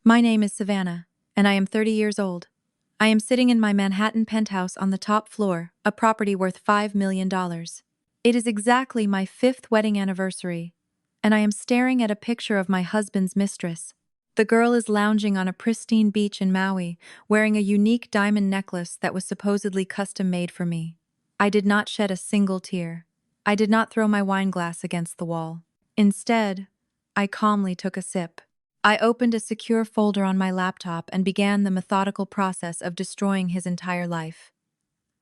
My name is Savannah, and I am 30 years old. I am sitting in my Manhattan penthouse on the top floor, a property worth $5 million. It is exactly my 5th wedding anniversary, and I am staring at a picture of my husband's mistress. The girl is lounging on a pristine beach in Maui, wearing a unique diamond necklace that was supposedly custom-made for me. I did not shed a single tear. I did not throw my wine glass against the wall. Instead, I calmly took a sip. I opened a secure folder on my laptop and began the methodical process of destroying his entire life.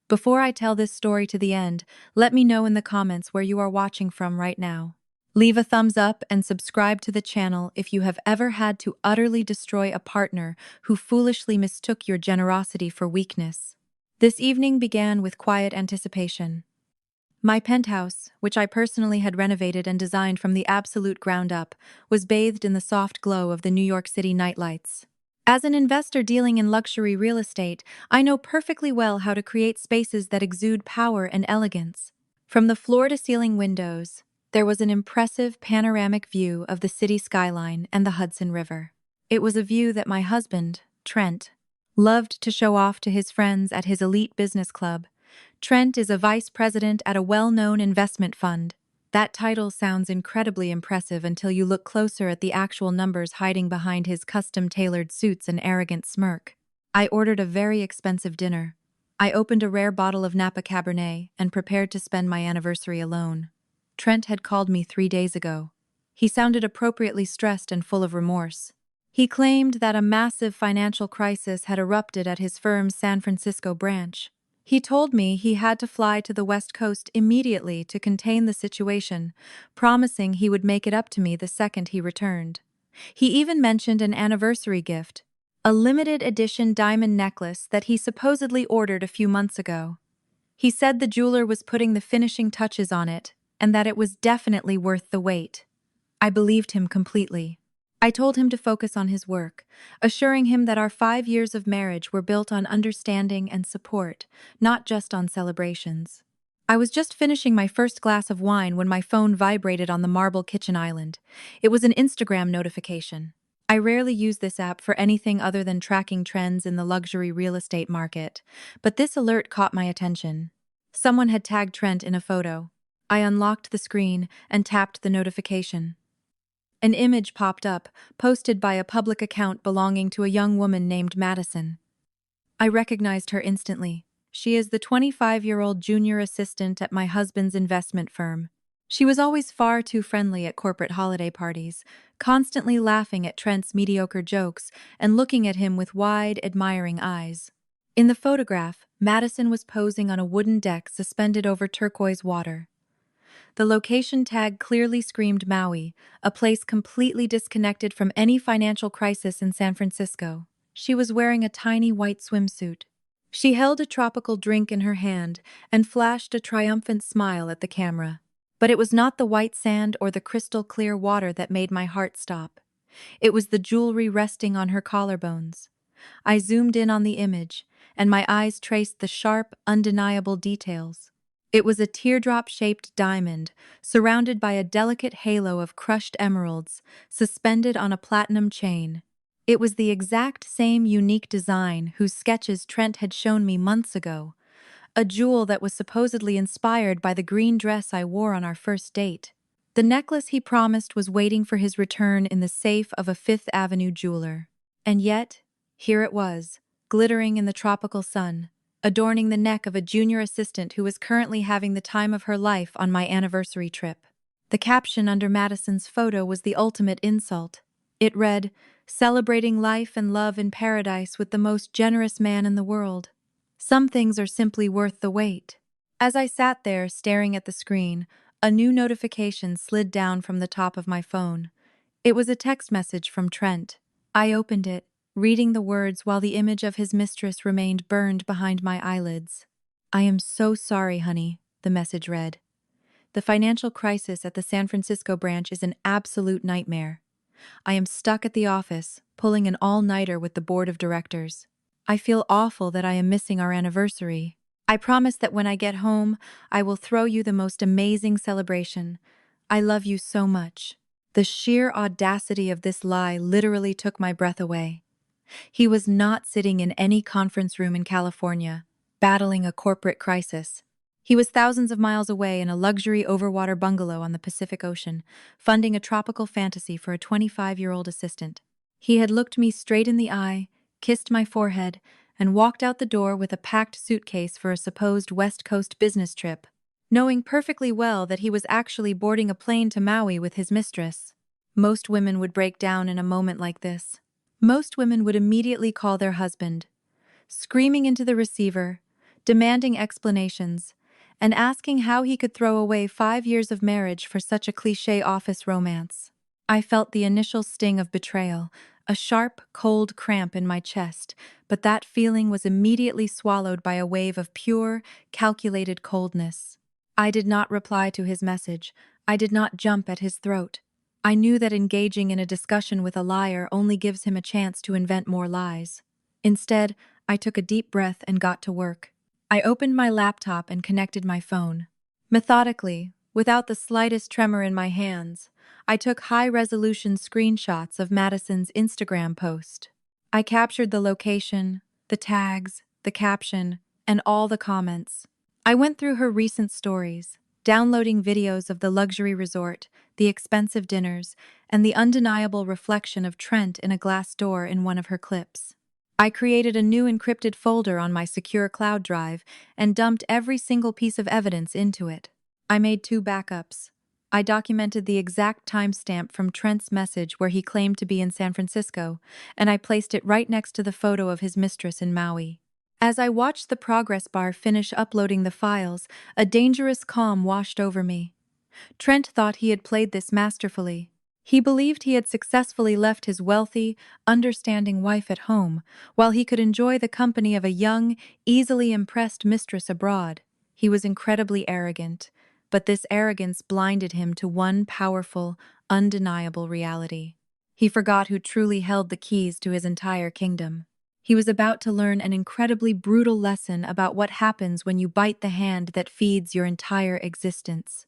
Before I tell this story to the end, let me know in the comments where you are watching from right now. Leave a thumbs up and subscribe to the channel if you have ever had to utterly destroy a partner who foolishly mistook your generosity for weakness. This evening began with quiet anticipation. My penthouse, which I personally had renovated and designed from the absolute ground up, was bathed in the soft glow of the New York City nightlights. As an investor dealing in luxury real estate, I know perfectly well how to create spaces that exude power and elegance. From the floor-to-ceiling windows, there was an impressive panoramic view of the city skyline and the Hudson River. It was a view that my husband, Trent, loved to show off to his friends at his elite business club. Trent is a vice president at a well-known investment fund. That title sounds incredibly impressive until you look closer at the actual numbers hiding behind his custom-tailored suits and arrogant smirk. I ordered a very expensive dinner. I opened a rare bottle of Napa Cabernet and prepared to spend my anniversary alone. Trent had called me 3 days ago. He sounded appropriately stressed and full of remorse. He claimed that a massive financial crisis had erupted at his firm's San Francisco branch. He told me he had to fly to the West Coast immediately to contain the situation, promising he would make it up to me the second he returned. He even mentioned an anniversary gift, a limited edition diamond necklace that he supposedly ordered a few months ago. He said the jeweler was putting the finishing touches on it, and that it was definitely worth the wait. I believed him completely. I told him to focus on his work, assuring him that our 5 years of marriage were built on understanding and support, not just on celebrations. I was just finishing my first glass of wine when my phone vibrated on the marble kitchen island. It was an Instagram notification. I rarely use this app for anything other than tracking trends in the luxury real estate market, but this alert caught my attention. Someone had tagged Trent in a photo. I unlocked the screen and tapped the notification. An image popped up, posted by a public account belonging to a young woman named Madison. I recognized her instantly. She is the 25-year-old junior assistant at my husband's investment firm. She was always far too friendly at corporate holiday parties, constantly laughing at Trent's mediocre jokes and looking at him with wide, admiring eyes. In the photograph, Madison was posing on a wooden deck suspended over turquoise water. The location tag clearly screamed Maui, a place completely disconnected from any financial crisis in San Francisco. She was wearing a tiny white swimsuit. She held a tropical drink in her hand and flashed a triumphant smile at the camera. But it was not the white sand or the crystal clear water that made my heart stop. It was the jewelry resting on her collarbones. I zoomed in on the image, and my eyes traced the sharp, undeniable details. It was a teardrop-shaped diamond, surrounded by a delicate halo of crushed emeralds, suspended on a platinum chain. It was the exact same unique design whose sketches Trent had shown me months ago, a jewel that was supposedly inspired by the green dress I wore on our first date. The necklace he promised was waiting for his return in the safe of a Fifth Avenue jeweler. And yet, here it was, glittering in the tropical sun, adorning the neck of a junior assistant who was currently having the time of her life on my anniversary trip. The caption under Madison's photo was the ultimate insult. It read, "Celebrating life and love in paradise with the most generous man in the world. Some things are simply worth the wait." As I sat there staring at the screen, a new notification slid down from the top of my phone. It was a text message from Trent. I opened it, reading the words while the image of his mistress remained burned behind my eyelids. "I am so sorry, honey," the message read. "The financial crisis at the San Francisco branch is an absolute nightmare. I am stuck at the office, pulling an all-nighter with the board of directors. I feel awful that I am missing our anniversary. I promise that when I get home, I will throw you the most amazing celebration. I love you so much." The sheer audacity of this lie literally took my breath away. He was not sitting in any conference room in California, battling a corporate crisis. He was thousands of miles away in a luxury overwater bungalow on the Pacific Ocean, funding a tropical fantasy for a 25-year-old assistant. He had looked me straight in the eye, kissed my forehead, and walked out the door with a packed suitcase for a supposed West Coast business trip, knowing perfectly well that he was actually boarding a plane to Maui with his mistress. Most women would break down in a moment like this. Most women would immediately call their husband, screaming into the receiver, demanding explanations, and asking how he could throw away 5 years of marriage for such a cliché office romance. I felt the initial sting of betrayal, a sharp, cold cramp in my chest, but that feeling was immediately swallowed by a wave of pure, calculated coldness. I did not reply to his message. I did not jump at his throat. I knew that engaging in a discussion with a liar only gives him a chance to invent more lies. Instead, I took a deep breath and got to work. I opened my laptop and connected my phone. Methodically, without the slightest tremor in my hands, I took high-resolution screenshots of Madison's Instagram post. I captured the location, the tags, the caption, and all the comments. I went through her recent stories, downloading videos of the luxury resort, the expensive dinners, and the undeniable reflection of Trent in a glass door in one of her clips. I created a new encrypted folder on my secure cloud drive and dumped every single piece of evidence into it. I made 2 backups. I documented the exact timestamp from Trent's message where he claimed to be in San Francisco, and I placed it right next to the photo of his mistress in Maui. As I watched the progress bar finish uploading the files, a dangerous calm washed over me. Trent thought he had played this masterfully. He believed he had successfully left his wealthy, understanding wife at home, while he could enjoy the company of a young, easily impressed mistress abroad. He was incredibly arrogant, but this arrogance blinded him to one powerful, undeniable reality. He forgot who truly held the keys to his entire kingdom. He was about to learn an incredibly brutal lesson about what happens when you bite the hand that feeds your entire existence.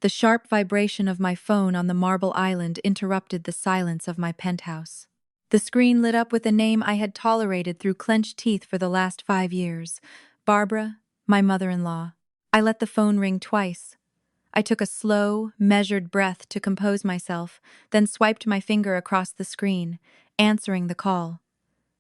The sharp vibration of my phone on the marble island interrupted the silence of my penthouse. The screen lit up with a name I had tolerated through clenched teeth for the last 5 years. Barbara, my mother-in-law. I let the phone ring twice. I took a slow, measured breath to compose myself, then swiped my finger across the screen, answering the call.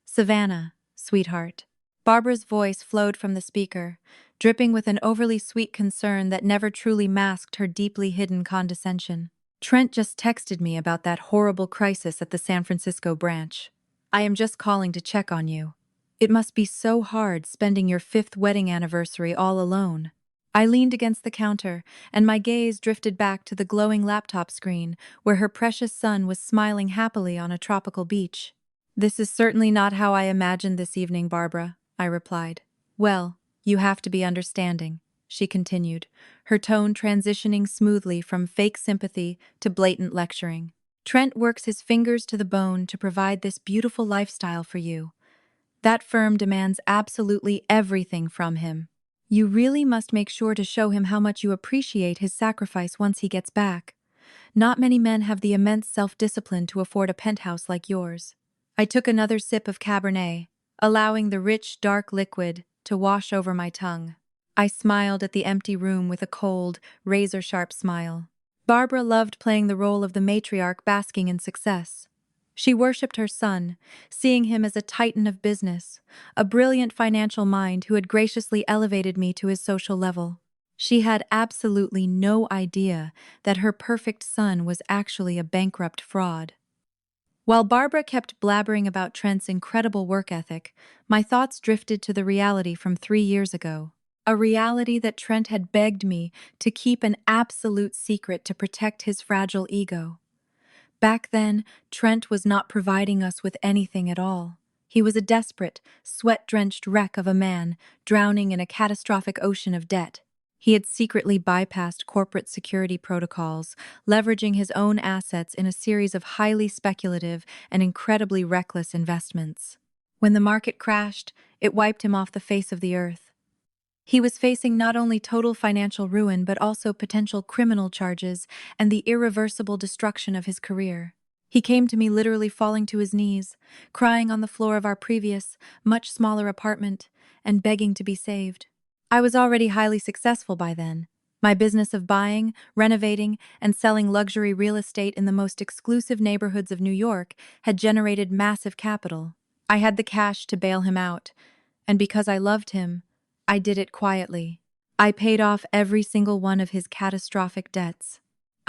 Savannah, sweetheart. Barbara's voice flowed from the speaker, dripping with an overly sweet concern that never truly masked her deeply hidden condescension. Trent just texted me about that horrible crisis at the San Francisco branch. I am just calling to check on you. It must be so hard spending your 5th wedding anniversary all alone. I leaned against the counter, and my gaze drifted back to the glowing laptop screen where her precious son was smiling happily on a tropical beach. "This is certainly not how I imagined this evening, Barbara," I replied. "Well, you have to be understanding," she continued, her tone transitioning smoothly from fake sympathy to blatant lecturing. "Trent works his fingers to the bone to provide this beautiful lifestyle for you. That firm demands absolutely everything from him. You really must make sure to show him how much you appreciate his sacrifice once he gets back. Not many men have the immense self-discipline to afford a penthouse like yours." I took another sip of Cabernet, allowing the rich, dark liquid to wash over my tongue. I smiled at the empty room with a cold, razor-sharp smile. Barbara loved playing the role of the matriarch basking in success. She worshipped her son, seeing him as a titan of business, a brilliant financial mind who had graciously elevated me to his social level. She had absolutely no idea that her perfect son was actually a bankrupt fraud. While Barbara kept blabbering about Trent's incredible work ethic, my thoughts drifted to the reality from 3 years ago. A reality that Trent had begged me to keep an absolute secret to protect his fragile ego. Back then, Trent was not providing us with anything at all. He was a desperate, sweat-drenched wreck of a man, drowning in a catastrophic ocean of debt. He had secretly bypassed corporate security protocols, leveraging his own assets in a series of highly speculative and incredibly reckless investments. When the market crashed, it wiped him off the face of the earth. He was facing not only total financial ruin but also potential criminal charges and the irreversible destruction of his career. He came to me literally falling to his knees, crying on the floor of our previous, much smaller apartment, and begging to be saved. I was already highly successful by then. My business of buying, renovating, and selling luxury real estate in the most exclusive neighborhoods of New York had generated massive capital. I had the cash to bail him out, and because I loved him, I did it quietly. I paid off every single one of his catastrophic debts.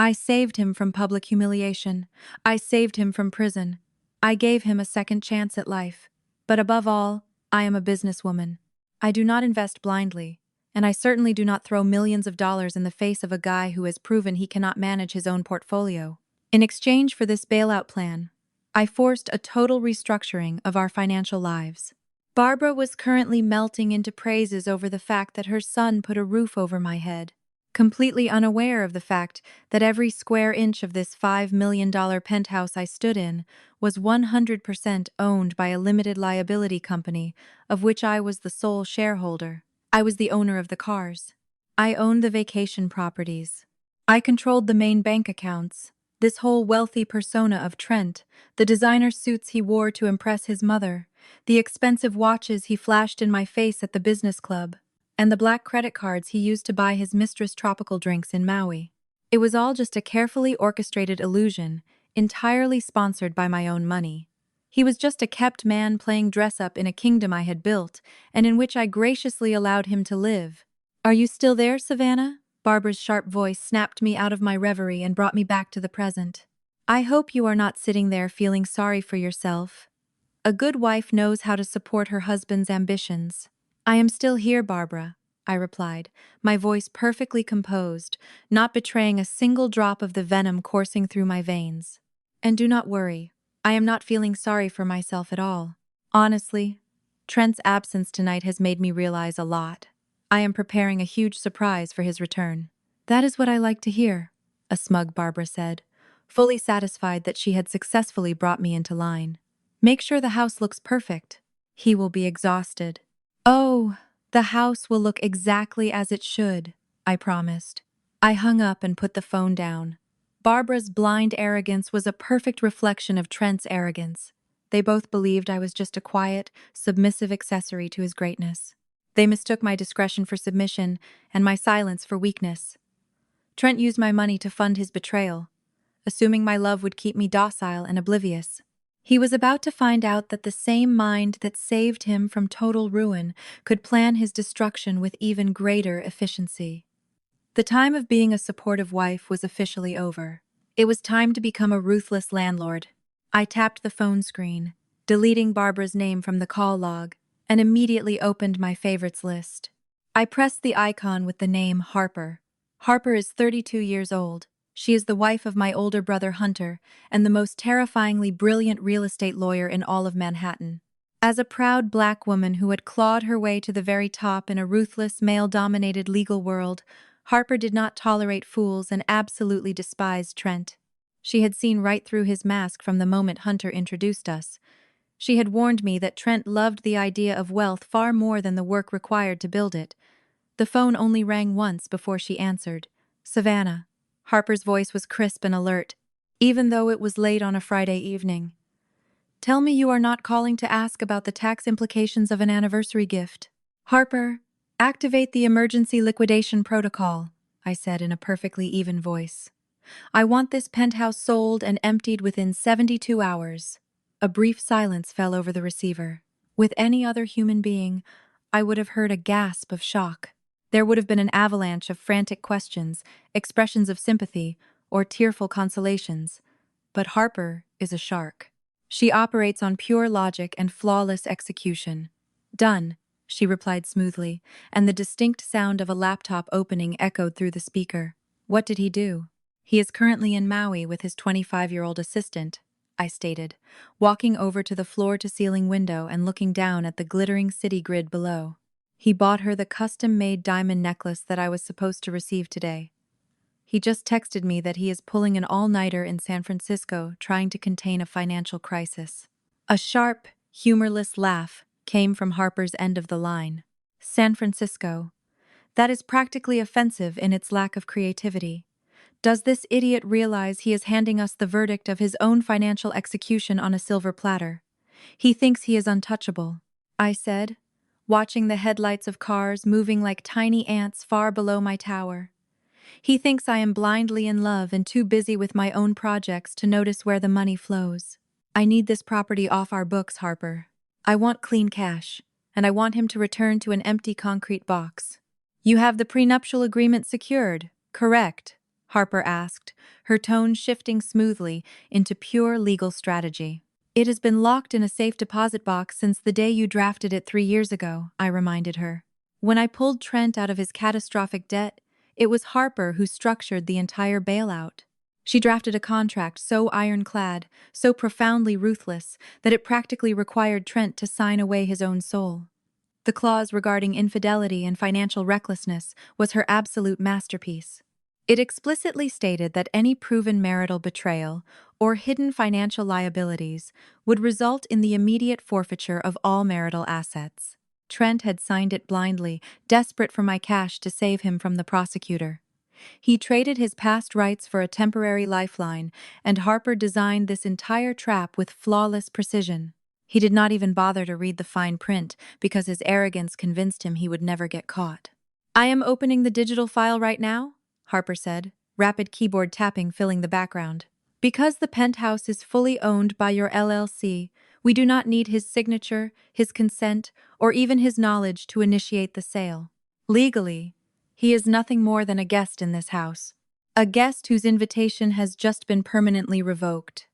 I saved him from public humiliation. I saved him from prison. I gave him a second chance at life. But above all, I am a businesswoman. I do not invest blindly, and I certainly do not throw millions of dollars in the face of a guy who has proven he cannot manage his own portfolio. In exchange for this bailout plan, I forced a total restructuring of our financial lives. Barbara was currently melting into praises over the fact that her son put a roof over my head, completely unaware of the fact that every square inch of this $5 million penthouse I stood in was 100% owned by a limited liability company of which I was the sole shareholder. I was the owner of the cars. I owned the vacation properties. I controlled the main bank accounts. This whole wealthy persona of Trent, the designer suits he wore to impress his mother, the expensive watches he flashed in my face at the business club, and the black credit cards he used to buy his Mistress tropical drinks in Maui. It was all just a carefully orchestrated illusion, entirely sponsored by my own money. He was just a kept man playing dress-up in a kingdom I had built, and in which I graciously allowed him to live. "Are you still there, Savannah?" Barbara's sharp voice snapped me out of my reverie and brought me back to the present. "I hope you are not sitting there feeling sorry for yourself. A good wife knows how to support her husband's ambitions." "I am still here, Barbara," I replied, my voice perfectly composed, not betraying a single drop of the venom coursing through my veins. "And do not worry, I am not feeling sorry for myself at all. Honestly, Trent's absence tonight has made me realize a lot. I am preparing a huge surprise for his return." "That is what I like to hear," a smug Barbara said, fully satisfied that she had successfully brought me into line. "Make sure the house looks perfect. He will be exhausted." "Oh, the house will look exactly as it should," I promised. I hung up and put the phone down. Barbara's blind arrogance was a perfect reflection of Trent's arrogance. They both believed I was just a quiet, submissive accessory to his greatness. They mistook my discretion for submission and my silence for weakness. Trent used my money to fund his betrayal, assuming my love would keep me docile and oblivious. He was about to find out that the same mind that saved him from total ruin could plan his destruction with even greater efficiency. The time of being a supportive wife was officially over. It was time to become a ruthless landlord. I tapped the phone screen, deleting Barbara's name from the call log, and immediately opened my favorites list. I pressed the icon with the name Harper. Harper is 32 years old. She is the wife of my older brother Hunter and the most terrifyingly brilliant real estate lawyer in all of Manhattan. As a proud black woman who had clawed her way to the very top in a ruthless, male-dominated legal world, Harper did not tolerate fools and absolutely despised Trent. She had seen right through his mask from the moment Hunter introduced us. She had warned me that Trent loved the idea of wealth far more than the work required to build it. The phone only rang once before she answered. "Savannah." Harper's voice was crisp and alert, even though it was late on a Friday evening. "Tell me you are not calling to ask about the tax implications of an anniversary gift." "Harper, activate the emergency liquidation protocol," I said in a perfectly even voice. "I want this penthouse sold and emptied within 72 hours. A brief silence fell over the receiver. With any other human being, I would have heard a gasp of shock. There would have been an avalanche of frantic questions, expressions of sympathy, or tearful consolations. But Harper is a shark. She operates on pure logic and flawless execution. "Done," she replied smoothly, and the distinct sound of a laptop opening echoed through the speaker. "What did he do?" "He is currently in Maui with his 25-year-old assistant," I stated, walking over to the floor-to-ceiling window and looking down at the glittering city grid below. "He bought her the custom-made diamond necklace that I was supposed to receive today. He just texted me that he is pulling an all-nighter in San Francisco trying to contain a financial crisis." A sharp, humorless laugh came from Harper's end of the line. "San Francisco. That is practically offensive in its lack of creativity. Does this idiot realize he is handing us the verdict of his own financial execution on a silver platter? He thinks he is untouchable, I said, watching the headlights of cars moving like tiny ants far below my tower. He thinks I am blindly in love and too busy with my own projects to notice where the money flows. I need this property off our books, Harper. I want clean cash, and I want him to return to an empty concrete box. You have the prenuptial agreement secured, correct? Harper asked, her tone shifting smoothly into pure legal strategy. It has been locked in a safe deposit box since the day you drafted it 3 years ago, I reminded her. When I pulled Trent out of his catastrophic debt, it was Harper who structured the entire bailout. She drafted a contract so ironclad, so profoundly ruthless, that it practically required Trent to sign away his own soul. The clause regarding infidelity and financial recklessness was her absolute masterpiece. It explicitly stated that any proven marital betrayal or hidden financial liabilities would result in the immediate forfeiture of all marital assets. Trent had signed it blindly, desperate for my cash to save him from the prosecutor. He traded his past rights for a temporary lifeline, and Harper designed this entire trap with flawless precision. He did not even bother to read the fine print because his arrogance convinced him he would never get caught. I am opening the digital file right now, Harper said, rapid keyboard tapping filling the background. Because the penthouse is fully owned by your LLC, we do not need his signature, his consent, or even his knowledge to initiate the sale. Legally, he is nothing more than a guest in this house. A guest whose invitation has just been permanently revoked.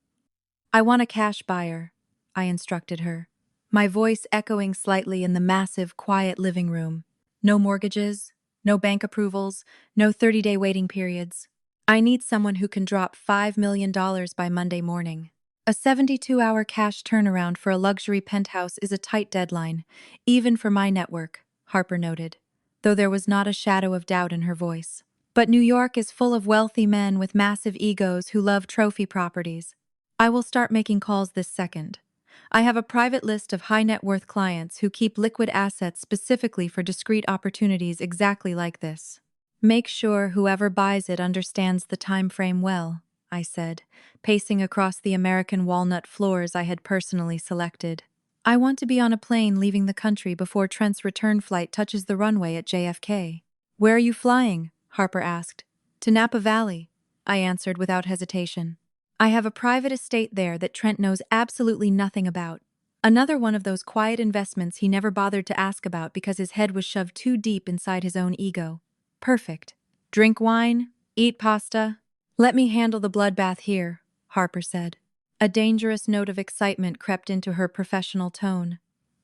I want a cash buyer, I instructed her, my voice echoing slightly in the massive, quiet living room. No mortgages, no bank approvals, no 30-day waiting periods. I need someone who can drop $5 million by Monday morning. A 72-hour cash turnaround for a luxury penthouse is a tight deadline, even for my network, Harper noted, though there was not a shadow of doubt in her voice. But New York is full of wealthy men with massive egos who love trophy properties. I will start making calls this second. I have a private list of high-net-worth clients who keep liquid assets specifically for discrete opportunities exactly like this. Make sure whoever buys it understands the time frame well, I said, pacing across the American walnut floors I had personally selected. I want to be on a plane leaving the country before Trent's return flight touches the runway at JFK. Where are you flying? Harper asked. To Napa Valley, I answered without hesitation. I have a private estate there that Trent knows absolutely nothing about. Another one of those quiet investments he never bothered to ask about because his head was shoved too deep inside his own ego. Perfect. Drink wine, eat pasta. Let me handle the bloodbath here, Harper said. A dangerous note of excitement crept into her professional tone.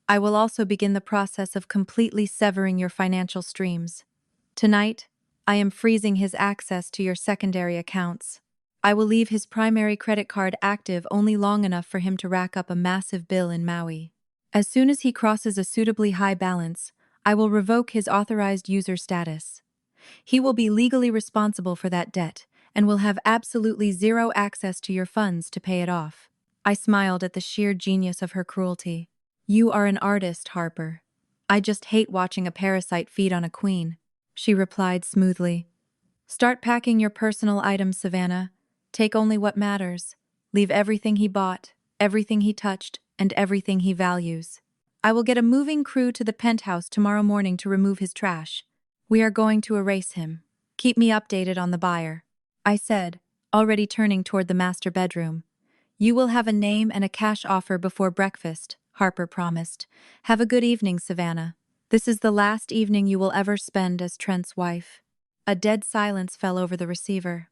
I will also begin the process of completely severing your financial streams. Tonight, I am freezing his access to your secondary accounts. I will leave his primary credit card active only long enough for him to rack up a massive bill in Maui. As soon as he crosses a suitably high balance, I will revoke his authorized user status. He will be legally responsible for that debt and will have absolutely zero access to your funds to pay it off. I smiled at the sheer genius of her cruelty. You are an artist, Harper. I just hate watching a parasite feed on a queen, she replied smoothly. Start packing your personal items, Savannah. Take only what matters. Leave everything he bought, everything he touched, and everything he values. I will get a moving crew to the penthouse tomorrow morning to remove his trash. We are going to erase him. Keep me updated on the buyer, I said, already turning toward the master bedroom. You will have a name and a cash offer before breakfast, Harper promised. Have a good evening, Savannah. This is the last evening you will ever spend as Trent's wife. A dead silence fell over the receiver.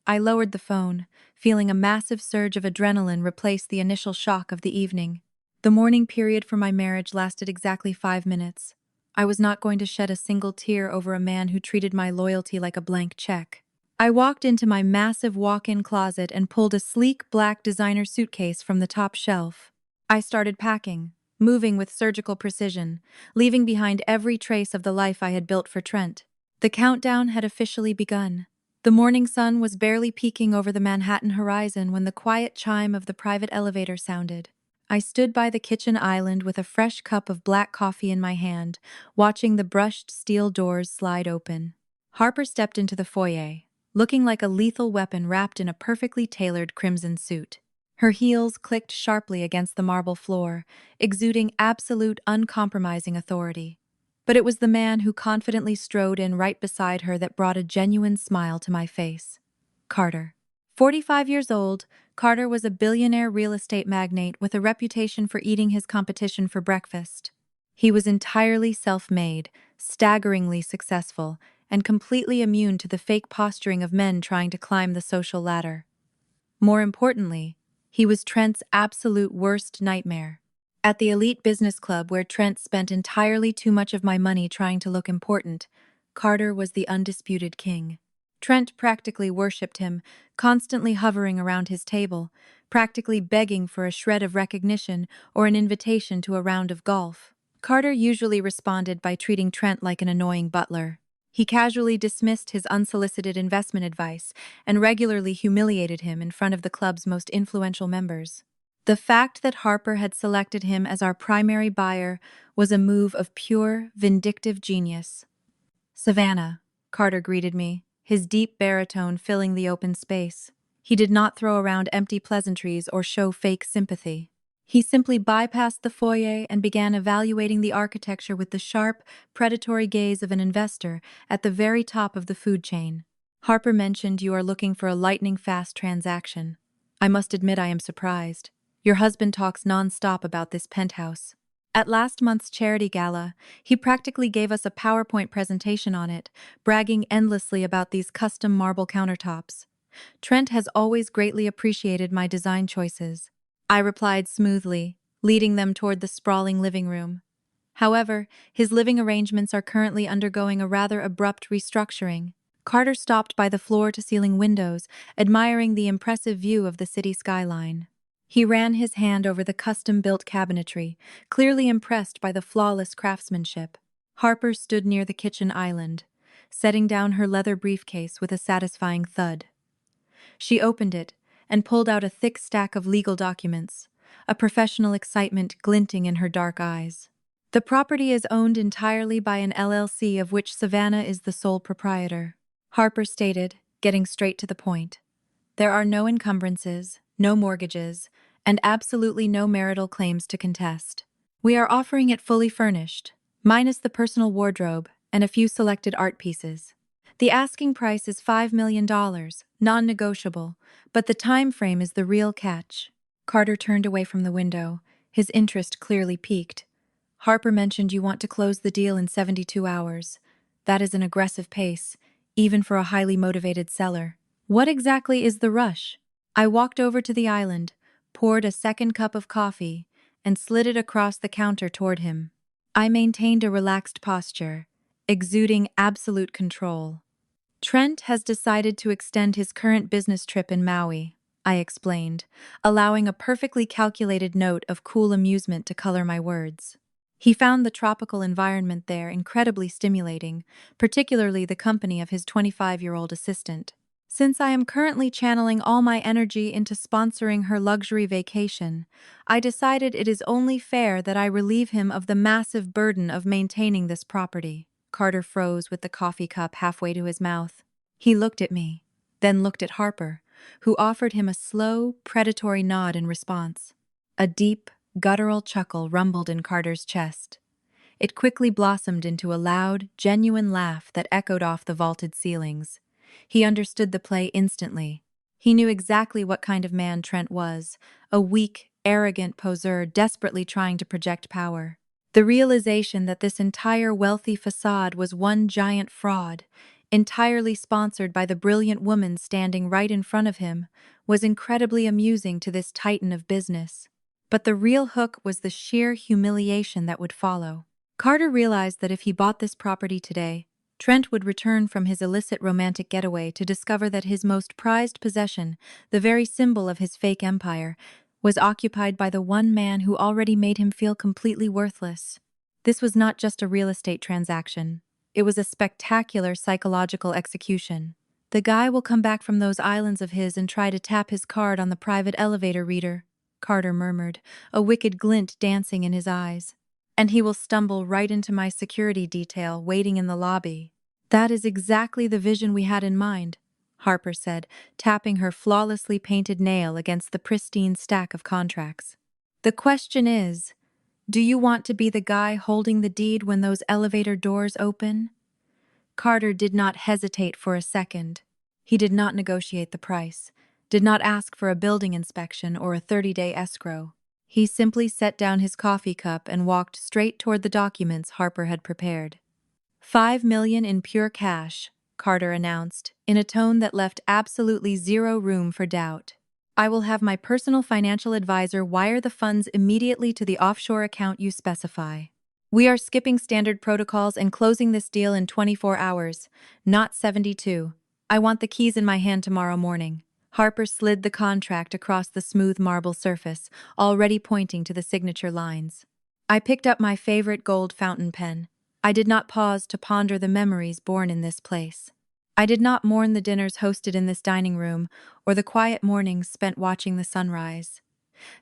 I lowered the phone, feeling a massive surge of adrenaline replace the initial shock of the evening. The mourning period for my marriage lasted exactly 5 minutes. I was not going to shed a single tear over a man who treated my loyalty like a blank check. I walked into my massive walk-in closet and pulled a sleek black designer suitcase from the top shelf. I started packing, moving with surgical precision, leaving behind every trace of the life I had built for Trent. The countdown had officially begun. The morning sun was barely peeking over the Manhattan horizon when the quiet chime of the private elevator sounded. I stood by the kitchen island with a fresh cup of black coffee in my hand, watching the brushed steel doors slide open. Harper stepped into the foyer, looking like a lethal weapon wrapped in a perfectly tailored crimson suit. Her heels clicked sharply against the marble floor, exuding absolute, uncompromising authority. But it was the man who confidently strode in right beside her that brought a genuine smile to my face. Carter. 45 years old, Carter was a billionaire real estate magnate with a reputation for eating his competition for breakfast. He was entirely self-made, staggeringly successful, and completely immune to the fake posturing of men trying to climb the social ladder. More importantly, he was Trent's absolute worst nightmare. At the elite business club where Trent spent entirely too much of my money trying to look important, Carter was the undisputed king. Trent practically worshipped him, constantly hovering around his table, practically begging for a shred of recognition or an invitation to a round of golf. Carter usually responded by treating Trent like an annoying butler. He casually dismissed his unsolicited investment advice and regularly humiliated him in front of the club's most influential members. The fact that Harper had selected him as our primary buyer was a move of pure, vindictive genius. "Savannah," Carter greeted me, his deep baritone filling the open space. He did not throw around empty pleasantries or show fake sympathy. He simply bypassed the foyer and began evaluating the architecture with the sharp, predatory gaze of an investor at the very top of the food chain. "Harper mentioned you are looking for a lightning-fast transaction. I must admit I am surprised. Your husband talks non-stop about this penthouse. At last month's charity gala, he practically gave us a PowerPoint presentation on it, bragging endlessly about these custom marble countertops. Trent has always greatly appreciated my design choices," I replied smoothly, leading them toward the sprawling living room. However, his living arrangements are currently undergoing a rather abrupt restructuring. Carter stopped by the floor-to-ceiling windows, admiring the impressive view of the city skyline. He ran his hand over the custom-built cabinetry, clearly impressed by the flawless craftsmanship. Harper stood near the kitchen island, setting down her leather briefcase with a satisfying thud. She opened it and pulled out a thick stack of legal documents, a professional excitement glinting in her dark eyes. "The property is owned entirely by an LLC of which Savannah is the sole proprietor," Harper stated, getting straight to the point. "There are no encumbrances, no mortgages, and absolutely no marital claims to contest. We are offering it fully furnished, minus the personal wardrobe and a few selected art pieces. The asking price is $5 million, non-negotiable, but the time frame is the real catch." Carter turned away from the window, his interest clearly piqued. "Harper mentioned you want to close the deal in 72 hours. That is an aggressive pace, even for a highly motivated seller. What exactly is the rush?" I walked over to the island, poured a second cup of coffee, and slid it across the counter toward him. I maintained a relaxed posture, exuding absolute control. "Trent has decided to extend his current business trip in Maui," I explained, allowing a perfectly calculated note of cool amusement to color my words. He found the tropical environment there incredibly stimulating, particularly the company of his 25-year-old assistant. "Since I am currently channeling all my energy into sponsoring her luxury vacation, I decided it is only fair that I relieve him of the massive burden of maintaining this property." Carter froze with the coffee cup halfway to his mouth. He looked at me, then looked at Harper, who offered him a slow, predatory nod in response. A deep, guttural chuckle rumbled in Carter's chest. It quickly blossomed into a loud, genuine laugh that echoed off the vaulted ceilings. He understood the play instantly. He knew exactly what kind of man Trent was, a weak, arrogant poseur desperately trying to project power. The realization that this entire wealthy facade was one giant fraud, entirely sponsored by the brilliant woman standing right in front of him, was incredibly amusing to this titan of business. But the real hook was the sheer humiliation that would follow. Carter realized that if he bought this property today, Trent would return from his illicit romantic getaway to discover that his most prized possession, the very symbol of his fake empire, was occupied by the one man who already made him feel completely worthless. This was not just a real estate transaction. It was a spectacular psychological execution. The guy will come back from those islands of his and try to tap his card on the private elevator reader, Carter murmured, a wicked glint dancing in his eyes. And he will stumble right into my security detail waiting in the lobby. That is exactly the vision we had in mind, Harper said, tapping her flawlessly painted nail against the pristine stack of contracts. The question is, do you want to be the guy holding the deed when those elevator doors open? Carter did not hesitate for a second. He did not negotiate the price, did not ask for a building inspection or a 30-day escrow. He simply set down his coffee cup and walked straight toward the documents Harper had prepared. $5 million in pure cash, Carter announced, in a tone that left absolutely zero room for doubt. I will have my personal financial advisor wire the funds immediately to the offshore account you specify. We are skipping standard protocols and closing this deal in 24 hours, not 72. I want the keys in my hand tomorrow morning. Harper slid the contract across the smooth marble surface, already pointing to the signature lines. I picked up my favorite gold fountain pen. I did not pause to ponder the memories born in this place. I did not mourn the dinners hosted in this dining room or the quiet mornings spent watching the sunrise.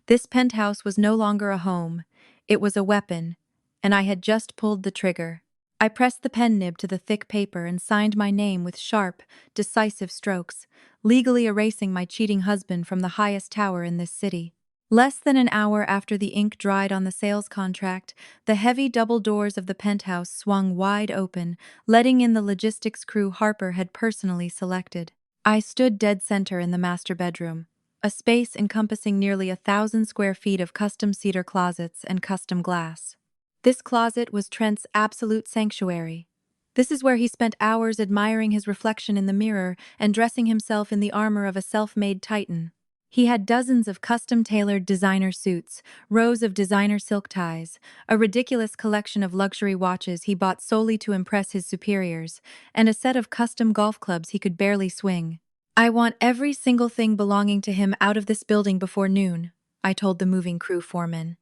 This penthouse was no longer a home, it was a weapon, and I had just pulled the trigger. I pressed the pen nib to the thick paper and signed my name with sharp, decisive strokes, legally erasing my cheating husband from the highest tower in this city. Less than an hour after the ink dried on the sales contract, the heavy double doors of the penthouse swung wide open, letting in the logistics crew Harper had personally selected. I stood dead center in the master bedroom, a space encompassing nearly 1,000 square feet of custom cedar closets and custom glass. This closet was Trent's absolute sanctuary. This is where he spent hours admiring his reflection in the mirror and dressing himself in the armor of a self-made titan. He had dozens of custom-tailored designer suits, rows of designer silk ties, a ridiculous collection of luxury watches he bought solely to impress his superiors, and a set of custom golf clubs he could barely swing. I want every single thing belonging to him out of this building before noon, I told the moving crew foreman.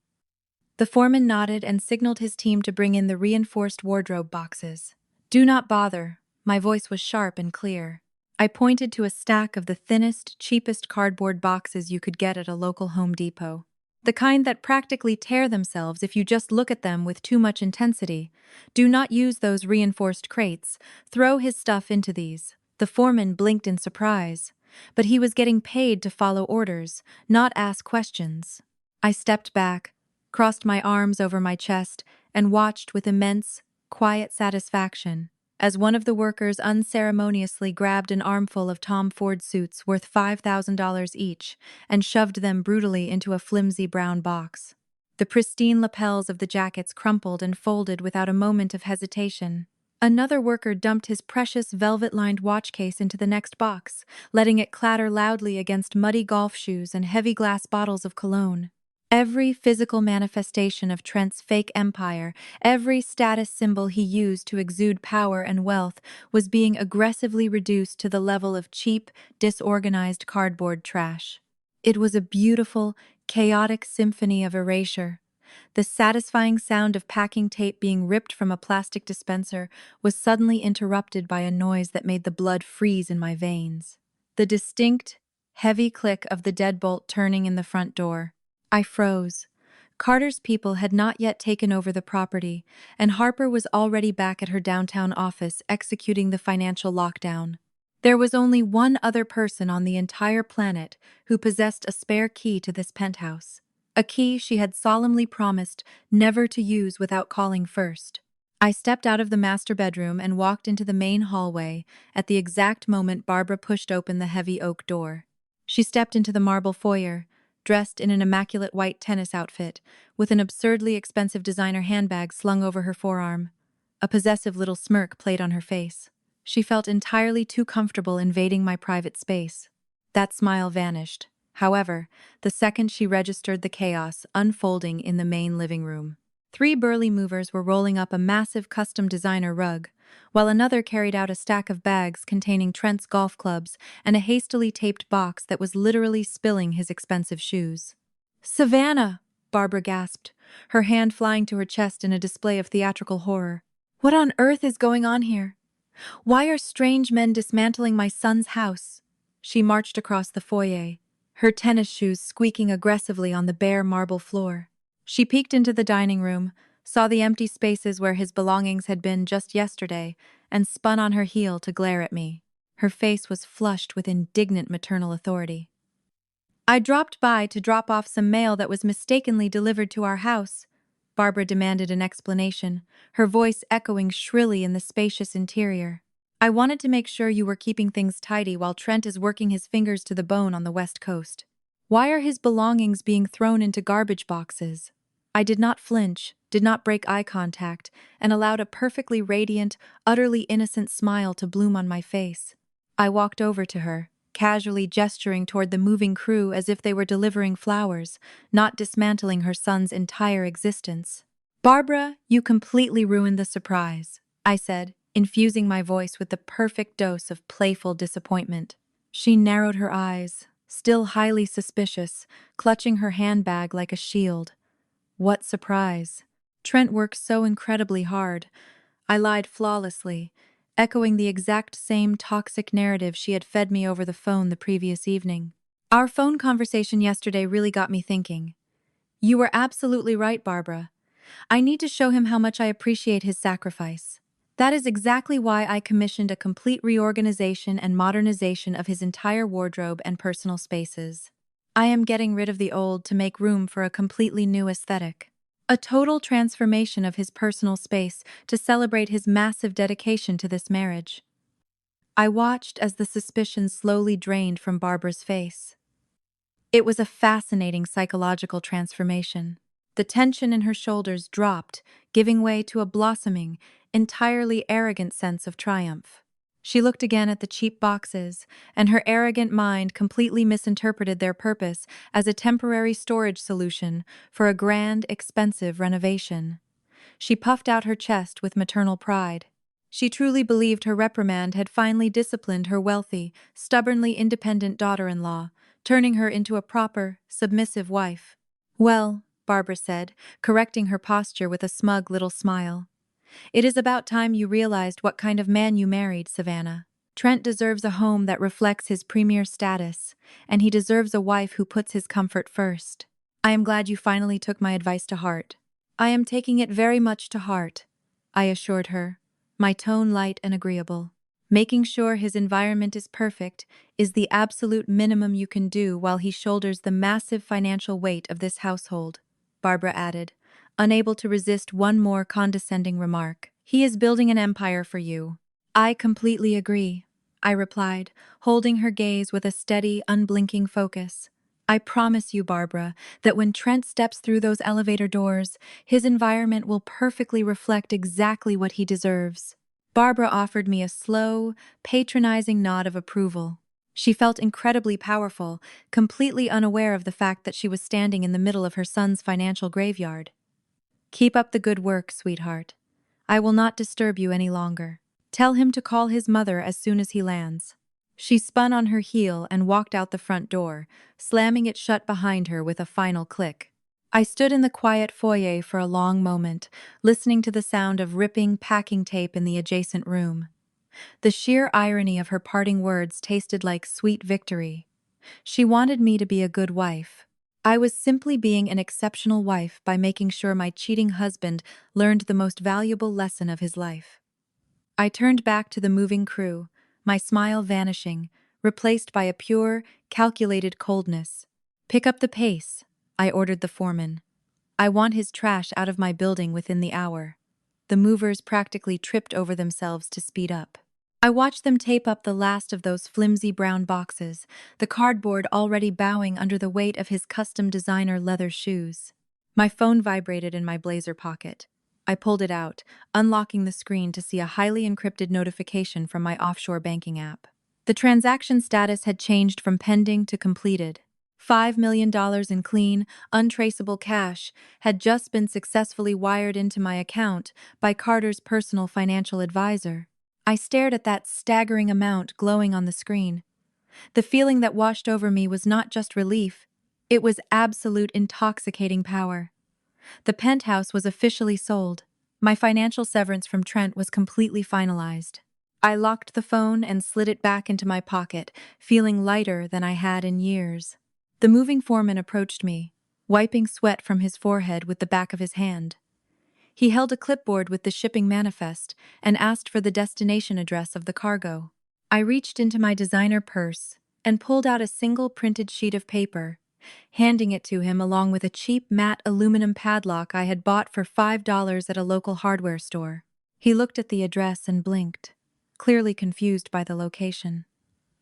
The foreman nodded and signaled his team to bring in the reinforced wardrobe boxes. Do not bother, my voice was sharp and clear. I pointed to a stack of the thinnest, cheapest cardboard boxes you could get at a local Home Depot. The kind that practically tear themselves if you just look at them with too much intensity. Do not use those reinforced crates. Throw his stuff into these. The foreman blinked in surprise. But he was getting paid to follow orders, not ask questions. I stepped back, crossed my arms over my chest, and watched with immense, quiet satisfaction as one of the workers unceremoniously grabbed an armful of Tom Ford suits worth $5,000 each and shoved them brutally into a flimsy brown box. The pristine lapels of the jackets crumpled and folded without a moment of hesitation. Another worker dumped his precious velvet-lined watch case into the next box, letting it clatter loudly against muddy golf shoes and heavy glass bottles of cologne. Every physical manifestation of Trent's fake empire, every status symbol he used to exude power and wealth, was being aggressively reduced to the level of cheap, disorganized cardboard trash. It was a beautiful, chaotic symphony of erasure. The satisfying sound of packing tape being ripped from a plastic dispenser was suddenly interrupted by a noise that made the blood freeze in my veins. The distinct, heavy click of the deadbolt turning in the front door. I froze. Carter's people had not yet taken over the property, and Harper was already back at her downtown office executing the financial lockdown. There was only one other person on the entire planet who possessed a spare key to this penthouse, a key she had solemnly promised never to use without calling first. I stepped out of the master bedroom and walked into the main hallway at the exact moment Barbara pushed open the heavy oak door. She stepped into the marble foyer, dressed in an immaculate white tennis outfit, with an absurdly expensive designer handbag slung over her forearm. A possessive little smirk played on her face. She felt entirely too comfortable invading my private space. That smile vanished, however, the second she registered the chaos unfolding in the main living room. 3 burly movers were rolling up a massive custom designer rug, while another carried out a stack of bags containing Trent's golf clubs and a hastily taped box that was literally spilling his expensive shoes. "Savannah!" Barbara gasped, her hand flying to her chest in a display of theatrical horror. "What on earth is going on here? Why are strange men dismantling my son's house?" She marched across the foyer, her tennis shoes squeaking aggressively on the bare marble floor. She peeked into the dining room, saw the empty spaces where his belongings had been just yesterday, and spun on her heel to glare at me. Her face was flushed with indignant maternal authority. I dropped by to drop off some mail that was mistakenly delivered to our house. Barbara demanded an explanation, her voice echoing shrilly in the spacious interior. I wanted to make sure you were keeping things tidy while Trent is working his fingers to the bone on the West Coast. Why are his belongings being thrown into garbage boxes? I did not flinch, did not break eye contact, and allowed a perfectly radiant, utterly innocent smile to bloom on my face. I walked over to her, casually gesturing toward the moving crew as if they were delivering flowers, not dismantling her son's entire existence. "Barbara, you completely ruined the surprise," I said, infusing my voice with the perfect dose of playful disappointment. She narrowed her eyes, still highly suspicious, clutching her handbag like a shield. What surprise? Trent works so incredibly hard. I lied flawlessly, echoing the exact same toxic narrative she had fed me over the phone the previous evening. Our phone conversation yesterday really got me thinking. You were absolutely right, Barbara. I need to show him how much I appreciate his sacrifice. That is exactly why I commissioned a complete reorganization and modernization of his entire wardrobe and personal spaces. I am getting rid of the old to make room for a completely new aesthetic. A total transformation of his personal space to celebrate his massive dedication to this marriage. I watched as the suspicion slowly drained from Barbara's face. It was a fascinating psychological transformation. The tension in her shoulders dropped, giving way to a blossoming, entirely arrogant sense of triumph. She looked again at the cheap boxes, and her arrogant mind completely misinterpreted their purpose as a temporary storage solution for a grand, expensive renovation. She puffed out her chest with maternal pride. She truly believed her reprimand had finally disciplined her wealthy, stubbornly independent daughter-in-law, turning her into a proper, submissive wife. "Well," Barbara said, correcting her posture with a smug little smile, "it is about time you realized what kind of man you married, Savannah. Trent deserves a home that reflects his premier status, and he deserves a wife who puts his comfort first. I am glad you finally took my advice to heart." "I am taking it very much to heart," I assured her, my tone light and agreeable. "Making sure his environment is perfect is the absolute minimum you can do while he shoulders the massive financial weight of this household," Barbara added, unable to resist one more condescending remark. "He is building an empire for you." "I completely agree," I replied, holding her gaze with a steady, unblinking focus. "I promise you, Barbara, that when Trent steps through those elevator doors, his environment will perfectly reflect exactly what he deserves." Barbara offered me a slow, patronizing nod of approval. She felt incredibly powerful, completely unaware of the fact that she was standing in the middle of her son's financial graveyard. "Keep up the good work, sweetheart. I will not disturb you any longer. Tell him to call his mother as soon as he lands." She spun on her heel and walked out the front door, slamming it shut behind her with a final click. I stood in the quiet foyer for a long moment, listening to the sound of ripping packing tape in the adjacent room. The sheer irony of her parting words tasted like sweet victory. She wanted me to be a good wife. I was simply being an exceptional wife by making sure my cheating husband learned the most valuable lesson of his life. I turned back to the moving crew, my smile vanishing, replaced by a pure, calculated coldness. "Pick up the pace," I ordered the foreman. "I want his trash out of my building within the hour." The movers practically tripped over themselves to speed up. I watched them tape up the last of those flimsy brown boxes, the cardboard already bowing under the weight of his custom designer leather shoes. My phone vibrated in my blazer pocket. I pulled it out, unlocking the screen to see a highly encrypted notification from my offshore banking app. The transaction status had changed from pending to completed. $5 million in clean, untraceable cash had just been successfully wired into my account by Carter's personal financial advisor. I stared at that staggering amount glowing on the screen. The feeling that washed over me was not just relief, it was absolute intoxicating power. The penthouse was officially sold. My financial severance from Trent was completely finalized. I locked the phone and slid it back into my pocket, feeling lighter than I had in years. The moving foreman approached me, wiping sweat from his forehead with the back of his hand. He held a clipboard with the shipping manifest and asked for the destination address of the cargo. I reached into my designer purse and pulled out a single printed sheet of paper, handing it to him along with a cheap matte aluminum padlock I had bought for $5 at a local hardware store. He looked at the address and blinked, clearly confused by the location.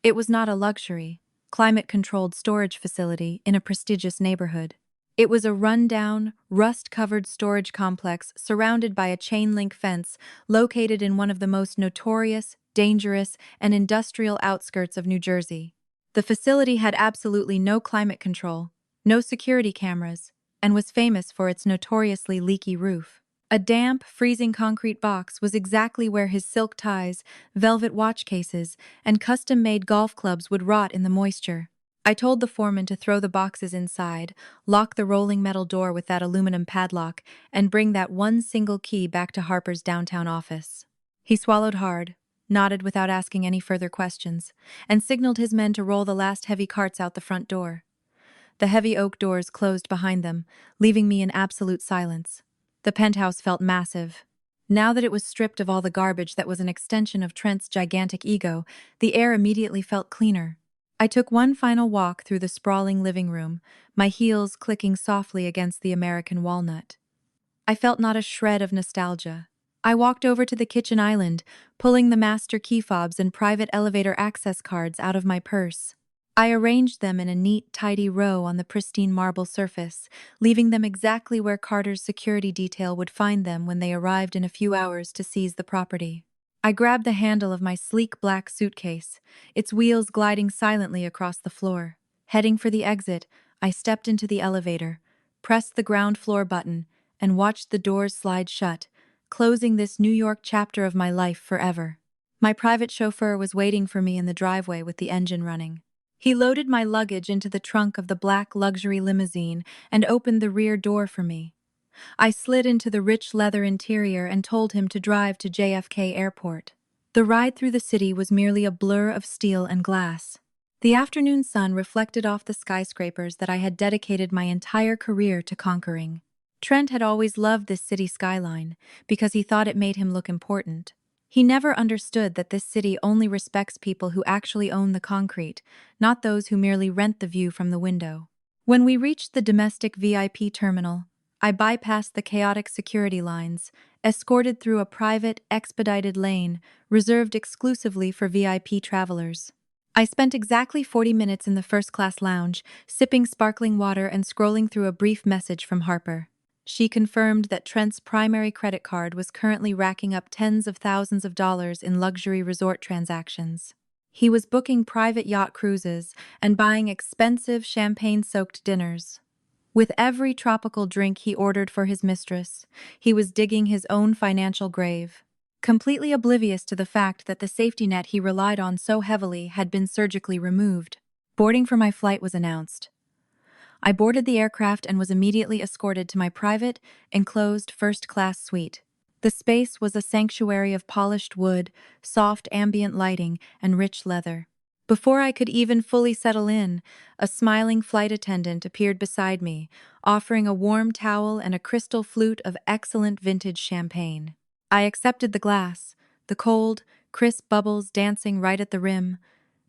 It was not a luxury, climate-controlled storage facility in a prestigious neighborhood. It was a run-down, rust-covered storage complex surrounded by a chain-link fence located in one of the most notorious, dangerous, and industrial outskirts of New Jersey. The facility had absolutely no climate control, no security cameras, and was famous for its notoriously leaky roof. A damp, freezing concrete box was exactly where his silk ties, velvet watch cases, and custom-made golf clubs would rot in the moisture. I told the foreman to throw the boxes inside, lock the rolling metal door with that aluminum padlock, and bring that one single key back to Harper's downtown office. He swallowed hard, nodded without asking any further questions, and signaled his men to roll the last heavy carts out the front door. The heavy oak doors closed behind them, leaving me in absolute silence. The penthouse felt massive. Now that it was stripped of all the garbage that was an extension of Trent's gigantic ego, the air immediately felt cleaner. I took one final walk through the sprawling living room, my heels clicking softly against the American walnut. I felt not a shred of nostalgia. I walked over to the kitchen island, pulling the master key fobs and private elevator access cards out of my purse. I arranged them in a neat, tidy row on the pristine marble surface, leaving them exactly where Carter's security detail would find them when they arrived in a few hours to seize the property. I grabbed the handle of my sleek black suitcase, its wheels gliding silently across the floor. Heading for the exit, I stepped into the elevator, pressed the ground floor button, and watched the doors slide shut, closing this New York chapter of my life forever. My private chauffeur was waiting for me in the driveway with the engine running. He loaded my luggage into the trunk of the black luxury limousine and opened the rear door for me. I slid into the rich leather interior and told him to drive to JFK Airport. The ride through the city was merely a blur of steel and glass. The afternoon sun reflected off the skyscrapers that I had dedicated my entire career to conquering. Trent had always loved this city skyline because he thought it made him look important. He never understood that this city only respects people who actually own the concrete, not those who merely rent the view from the window. When we reached the domestic VIP terminal, I bypassed the chaotic security lines, escorted through a private, expedited lane reserved exclusively for VIP travelers. I spent exactly 40 minutes in the first-class lounge, sipping sparkling water and scrolling through a brief message from Harper. She confirmed that Trent's primary credit card was currently racking up tens of thousands of dollars in luxury resort transactions. He was booking private yacht cruises and buying expensive champagne-soaked dinners. With every tropical drink he ordered for his mistress, he was digging his own financial grave, completely oblivious to the fact that the safety net he relied on so heavily had been surgically removed. Boarding for my flight was announced. I boarded the aircraft and was immediately escorted to my private, enclosed first-class suite. The space was a sanctuary of polished wood, soft ambient lighting, and rich leather. Before I could even fully settle in, a smiling flight attendant appeared beside me, offering a warm towel and a crystal flute of excellent vintage champagne. I accepted the glass, the cold, crisp bubbles dancing right at the rim.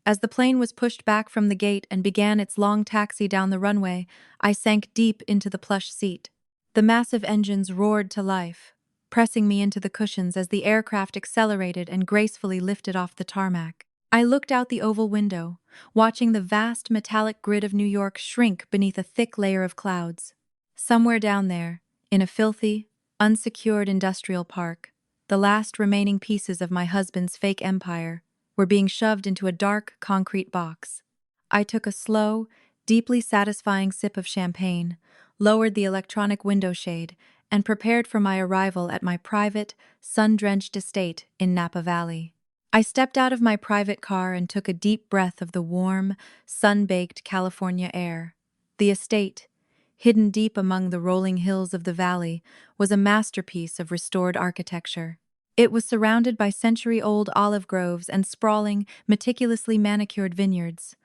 As the plane was pushed back from the gate and began its long taxi down the runway, I sank deep into the plush seat. The massive engines roared to life, pressing me into the cushions as the aircraft accelerated and gracefully lifted off the tarmac. I looked out the oval window, watching the vast metallic grid of New York shrink beneath a thick layer of clouds. Somewhere down there, in a filthy, unsecured industrial park, the last remaining pieces of my husband's fake empire were being shoved into a dark, concrete box. I took a slow, deeply satisfying sip of champagne, lowered the electronic window shade, and prepared for my arrival at my private, sun-drenched estate in Napa Valley. I stepped out of my private car and took a deep breath of the warm, sun-baked California air. The estate, hidden deep among the rolling hills of the valley, was a masterpiece of restored architecture. It was surrounded by century-old olive groves and sprawling, meticulously manicured vineyards.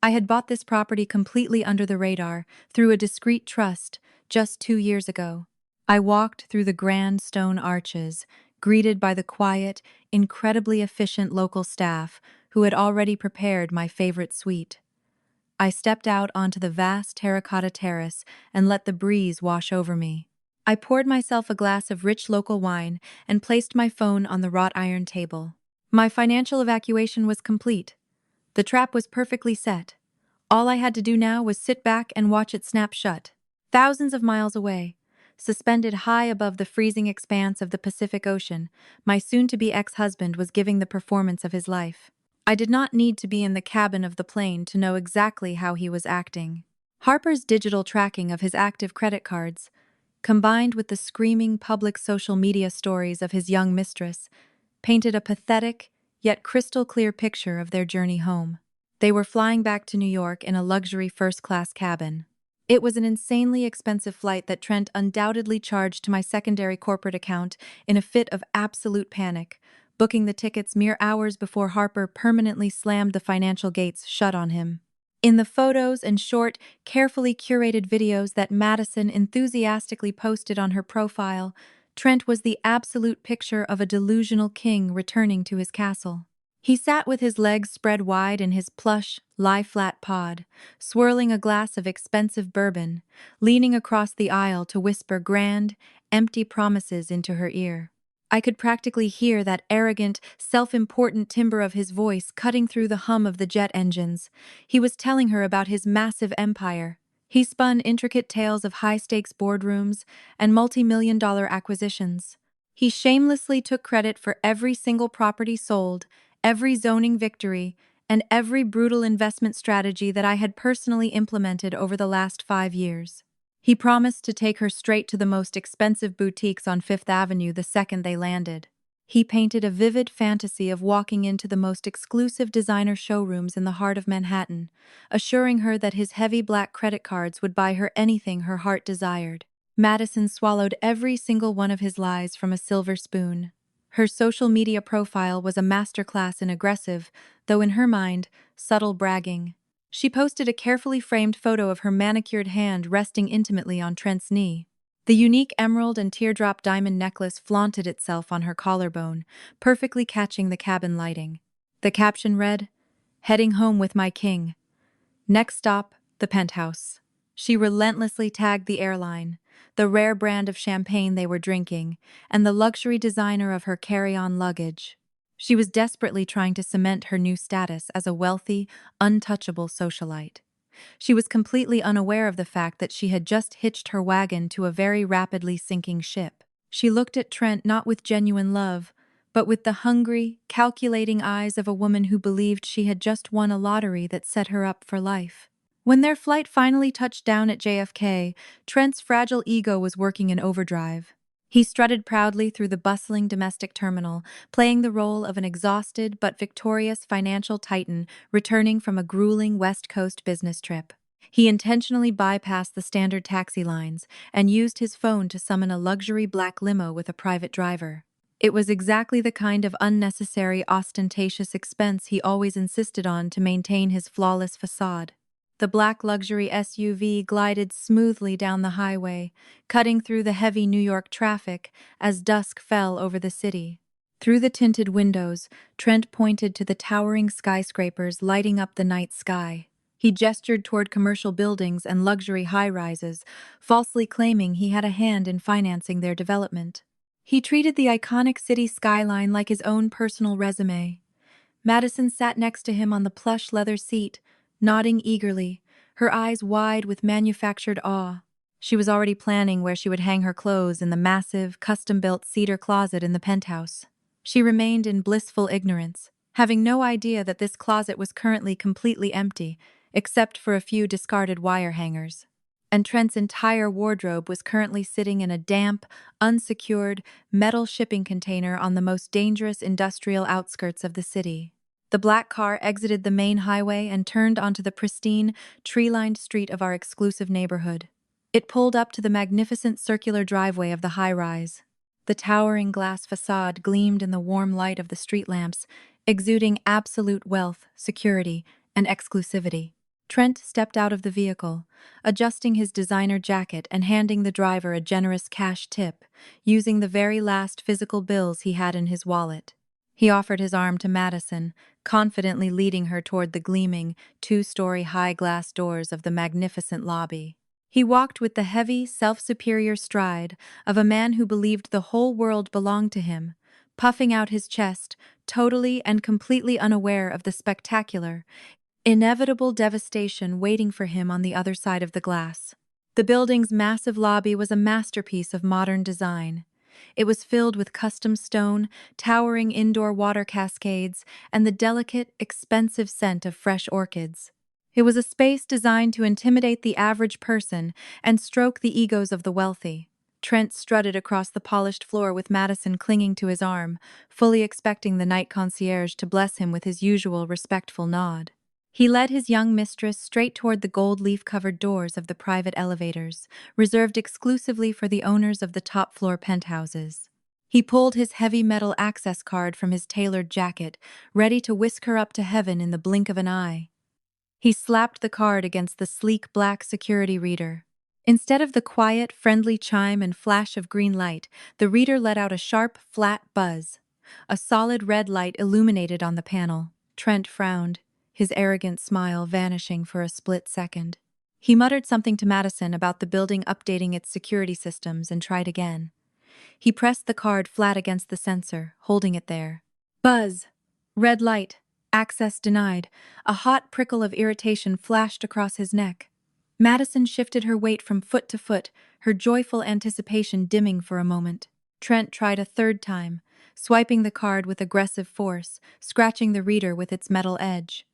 I had bought this property completely under the radar, through a discreet trust, just 2 years ago. I walked through the grand stone arches, greeted by the quiet, incredibly efficient local staff who had already prepared my favorite suite. I stepped out onto the vast terracotta terrace and let the breeze wash over me. I poured myself a glass of rich local wine and placed my phone on the wrought iron table. My financial evacuation was complete. The trap was perfectly set. All I had to do now was sit back and watch it snap shut. Thousands of miles away, suspended high above the freezing expanse of the Pacific Ocean, my soon-to-be ex-husband was giving the performance of his life. I did not need to be in the cabin of the plane to know exactly how he was acting. Harper's digital tracking of his active credit cards, combined with the screaming public social media stories of his young mistress, painted a pathetic, yet crystal-clear picture of their journey home. They were flying back to New York in a luxury first-class cabin. It was an insanely expensive flight that Trent undoubtedly charged to my secondary corporate account in a fit of absolute panic, booking the tickets mere hours before Harper permanently slammed the financial gates shut on him. In the photos and short, carefully curated videos that Madison enthusiastically posted on her profile, Trent was the absolute picture of a delusional king returning to his castle. He sat with his legs spread wide in his plush, lie-flat pod, swirling a glass of expensive bourbon, leaning across the aisle to whisper grand, empty promises into her ear. I could practically hear that arrogant, self-important timbre of his voice cutting through the hum of the jet engines. He was telling her about his massive empire. He spun intricate tales of high-stakes boardrooms and multi-million-dollar acquisitions. He shamelessly took credit for every single property sold, every zoning victory, and every brutal investment strategy that I had personally implemented over the last 5 years. He promised to take her straight to the most expensive boutiques on Fifth Avenue the second they landed. He painted a vivid fantasy of walking into the most exclusive designer showrooms in the heart of Manhattan, assuring her that his heavy black credit cards would buy her anything her heart desired. Madison swallowed every single one of his lies from a silver spoon. Her social media profile was a masterclass in aggressive, though in her mind, subtle bragging. She posted a carefully framed photo of her manicured hand resting intimately on Trent's knee. The unique emerald and teardrop diamond necklace flaunted itself on her collarbone, perfectly catching the cabin lighting. The caption read, "Heading home with my king. Next stop, the Penthouse." She relentlessly tagged the airline, the rare brand of champagne they were drinking, and the luxury designer of her carry-on luggage. She was desperately trying to cement her new status as a wealthy, untouchable socialite. She was completely unaware of the fact that she had just hitched her wagon to a very rapidly sinking ship. She looked at Trent not with genuine love, but with the hungry, calculating eyes of a woman who believed she had just won a lottery that set her up for life. When their flight finally touched down at JFK, Trent's fragile ego was working in overdrive. He strutted proudly through the bustling domestic terminal, playing the role of an exhausted but victorious financial titan returning from a grueling West Coast business trip. He intentionally bypassed the standard taxi lines and used his phone to summon a luxury black limo with a private driver. It was exactly the kind of unnecessary, ostentatious expense he always insisted on to maintain his flawless facade. The black luxury SUV glided smoothly down the highway, cutting through the heavy New York traffic as dusk fell over the city. Through the tinted windows, Trent pointed to the towering skyscrapers lighting up the night sky. He gestured toward commercial buildings and luxury high-rises, falsely claiming he had a hand in financing their development. He treated the iconic city skyline like his own personal resume. Madison sat next to him on the plush leather seat, nodding eagerly, her eyes wide with manufactured awe. She was already planning where she would hang her clothes in the massive, custom-built cedar closet in the penthouse. She remained in blissful ignorance, having no idea that this closet was currently completely empty, except for a few discarded wire hangers. And Trent's entire wardrobe was currently sitting in a damp, unsecured, metal shipping container on the most dangerous industrial outskirts of the city. The black car exited the main highway and turned onto the pristine, tree-lined street of our exclusive neighborhood. It pulled up to the magnificent circular driveway of the high-rise. The towering glass facade gleamed in the warm light of the street lamps, exuding absolute wealth, security, and exclusivity. Trent stepped out of the vehicle, adjusting his designer jacket and handing the driver a generous cash tip, using the very last physical bills he had in his wallet. He offered his arm to Madison, confidently leading her toward the gleaming, two-story high glass doors of the magnificent lobby. He walked with the heavy, self-superior stride of a man who believed the whole world belonged to him, puffing out his chest, totally and completely unaware of the spectacular, inevitable devastation waiting for him on the other side of the glass. The building's massive lobby was a masterpiece of modern design. It was filled with custom stone, towering indoor water cascades, and the delicate, expensive scent of fresh orchids. It was a space designed to intimidate the average person and stroke the egos of the wealthy. Trent strutted across the polished floor with Madison clinging to his arm, fully expecting the night concierge to bless him with his usual respectful nod. He led his young mistress straight toward the gold leaf-covered doors of the private elevators, reserved exclusively for the owners of the top-floor penthouses. He pulled his heavy metal access card from his tailored jacket, ready to whisk her up to heaven in the blink of an eye. He slapped the card against the sleek black security reader. Instead of the quiet, friendly chime and flash of green light, the reader let out a sharp, flat buzz. A solid red light illuminated on the panel. Trent frowned, his arrogant smile vanishing for a split second. He muttered something to Madison about the building updating its security systems and tried again. He pressed the card flat against the sensor, holding it there. Buzz! Red light. Access denied. A hot prickle of irritation flashed across his neck. Madison shifted her weight from foot to foot, her joyful anticipation dimming for a moment. Trent tried a third time, swiping the card with aggressive force, scratching the reader with its metal edge.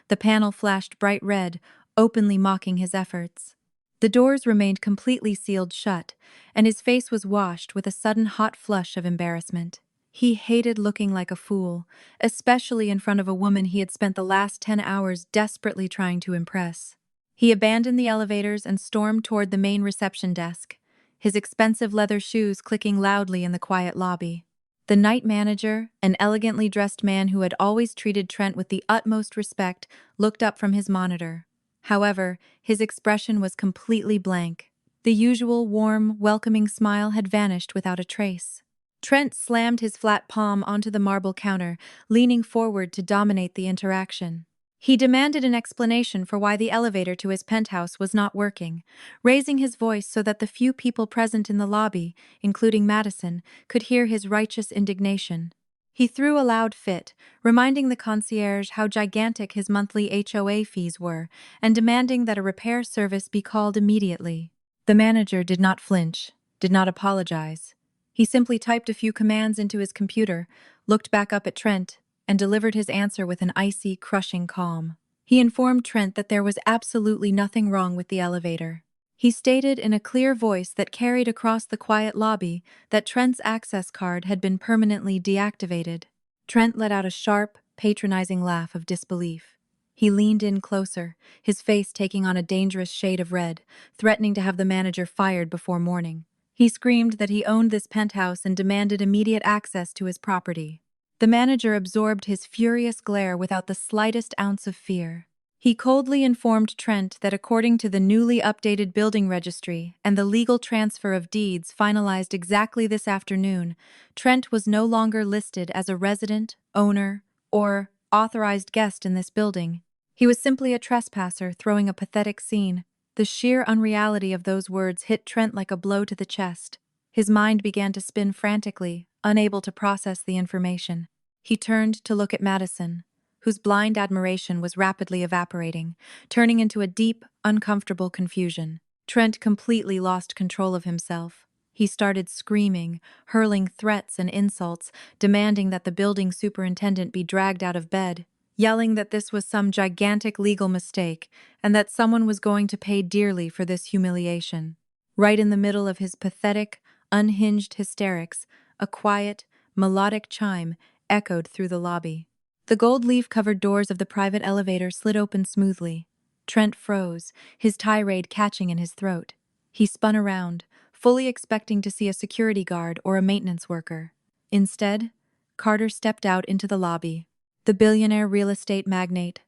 The panel flashed bright red, openly mocking his efforts. The doors remained completely sealed shut, and his face was washed with a sudden hot flush of embarrassment. He hated looking like a fool, especially in front of a woman he had spent the last 10 hours desperately trying to impress. He abandoned the elevators and stormed toward the main reception desk, his expensive leather shoes clicking loudly in the quiet lobby. The night manager, an elegantly dressed man who had always treated Trent with the utmost respect, looked up from his monitor. However, his expression was completely blank. The usual warm, welcoming smile had vanished without a trace. Trent slammed his flat palm onto the marble counter, leaning forward to dominate the interaction. He demanded an explanation for why the elevator to his penthouse was not working, raising his voice so that the few people present in the lobby, including Madison, could hear his righteous indignation. He threw a loud fit, reminding the concierge how gigantic his monthly HOA fees were, and demanding that a repair service be called immediately. The manager did not flinch, did not apologize. He simply typed a few commands into his computer, looked back up at Trent, and delivered his answer with an icy, crushing calm. He informed Trent that there was absolutely nothing wrong with the elevator. He stated in a clear voice that carried across the quiet lobby that Trent's access card had been permanently deactivated. Trent let out a sharp, patronizing laugh of disbelief. He leaned in closer, his face taking on a dangerous shade of red, threatening to have the manager fired before morning. He screamed that he owned this penthouse and demanded immediate access to his property. The manager absorbed his furious glare without the slightest ounce of fear. He coldly informed Trent that according to the newly updated building registry and the legal transfer of deeds finalized exactly this afternoon, Trent was no longer listed as a resident, owner, or authorized guest in this building. He was simply a trespasser throwing a pathetic scene. The sheer unreality of those words hit Trent like a blow to the chest. His mind began to spin frantically, unable to process the information. He turned to look at Madison, whose blind admiration was rapidly evaporating, turning into a deep, uncomfortable confusion. Trent completely lost control of himself. He started screaming, hurling threats and insults, demanding that the building superintendent be dragged out of bed, yelling that this was some gigantic legal mistake and that someone was going to pay dearly for this humiliation. Right in the middle of his pathetic, unhinged hysterics, a quiet, melodic chime echoed through the lobby. The gold leaf-covered doors of the private elevator slid open smoothly. Trent froze, his tirade catching in his throat. He spun around, fully expecting to see a security guard or a maintenance worker. Instead, Carter stepped out into the lobby. The billionaire real estate magnate,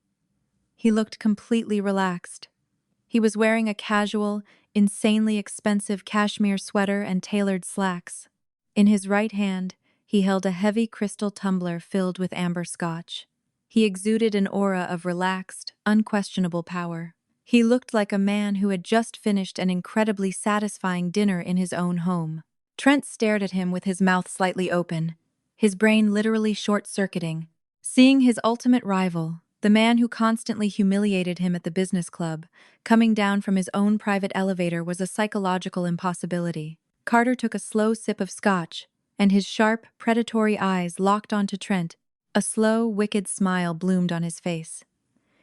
He looked completely relaxed. He was wearing a casual, insanely expensive cashmere sweater and tailored slacks. In his right hand, he held a heavy crystal tumbler filled with amber scotch. He exuded an aura of relaxed, unquestionable power. He looked like a man who had just finished an incredibly satisfying dinner in his own home. Trent stared at him with his mouth slightly open, his brain literally short-circuiting. Seeing his ultimate rival, the man who constantly humiliated him at the business club, coming down from his own private elevator was a psychological impossibility. Carter took a slow sip of scotch, and his sharp, predatory eyes locked onto Trent. A slow, wicked smile bloomed on his face.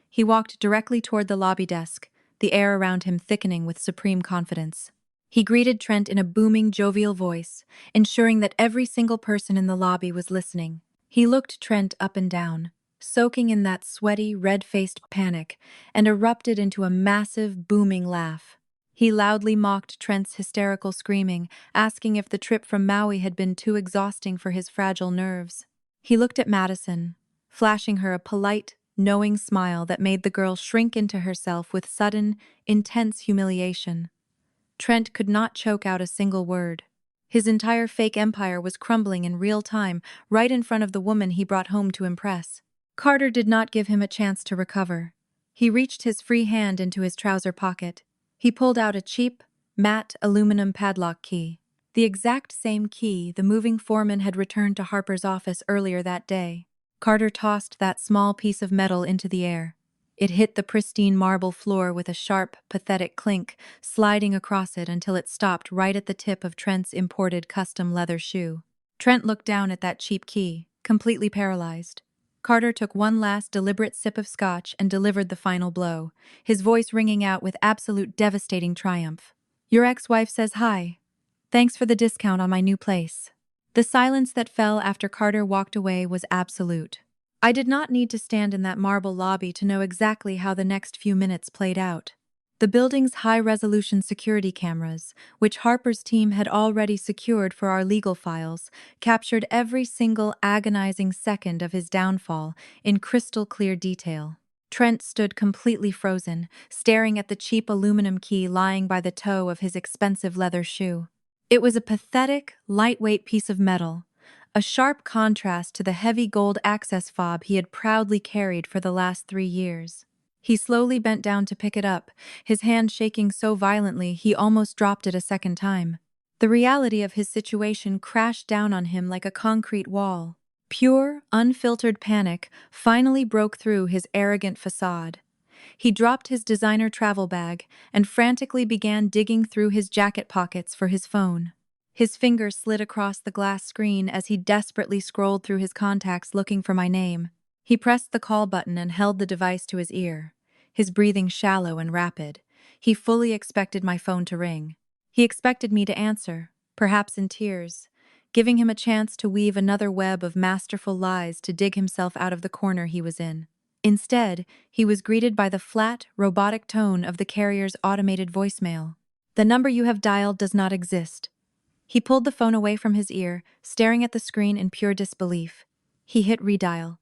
He walked directly toward the lobby desk, the air around him thickening with supreme confidence. He greeted Trent in a booming, jovial voice, ensuring that every single person in the lobby was listening. He looked Trent up and down, soaking in that sweaty, red-faced panic, and erupted into a massive, booming laugh. He loudly mocked Trent's hysterical screaming, asking if the trip from Maui had been too exhausting for his fragile nerves. He looked at Madison, flashing her a polite, knowing smile that made the girl shrink into herself with sudden, intense humiliation. Trent could not choke out a single word. His entire fake empire was crumbling in real time, right in front of the woman he brought home to impress. Carter did not give him a chance to recover. He reached his free hand into his trouser pocket. He pulled out a cheap, matte aluminum padlock key. The exact same key the moving foreman had returned to Harper's office earlier that day. Carter tossed that small piece of metal into the air. It hit the pristine marble floor with a sharp, pathetic clink, sliding across it until it stopped right at the tip of Trent's imported custom leather shoe. Trent looked down at that cheap key, completely paralyzed. Carter took one last deliberate sip of scotch and delivered the final blow, his voice ringing out with absolute devastating triumph. "Your ex-wife says hi. Thanks for the discount on my new place." The silence that fell after Carter walked away was absolute. I did not need to stand in that marble lobby to know exactly how the next few minutes played out. The building's high-resolution security cameras, which Harper's team had already secured for our legal files, captured every single agonizing second of his downfall in crystal-clear detail. Trent stood completely frozen, staring at the cheap aluminum key lying by the toe of his expensive leather shoe. It was a pathetic, lightweight piece of metal, a sharp contrast to the heavy gold access fob he had proudly carried for the last 3 years. He slowly bent down to pick it up, his hand shaking so violently he almost dropped it a second time. The reality of his situation crashed down on him like a concrete wall. Pure, unfiltered panic finally broke through his arrogant facade. He dropped his designer travel bag and frantically began digging through his jacket pockets for his phone. His fingers slid across the glass screen as he desperately scrolled through his contacts looking for my name. He pressed the call button and held the device to his ear, his breathing shallow and rapid. He fully expected my phone to ring. He expected me to answer, perhaps in tears, giving him a chance to weave another web of masterful lies to dig himself out of the corner he was in. Instead, he was greeted by the flat, robotic tone of the carrier's automated voicemail. "The number you have dialed does not exist." He pulled the phone away from his ear, staring at the screen in pure disbelief. He hit redial.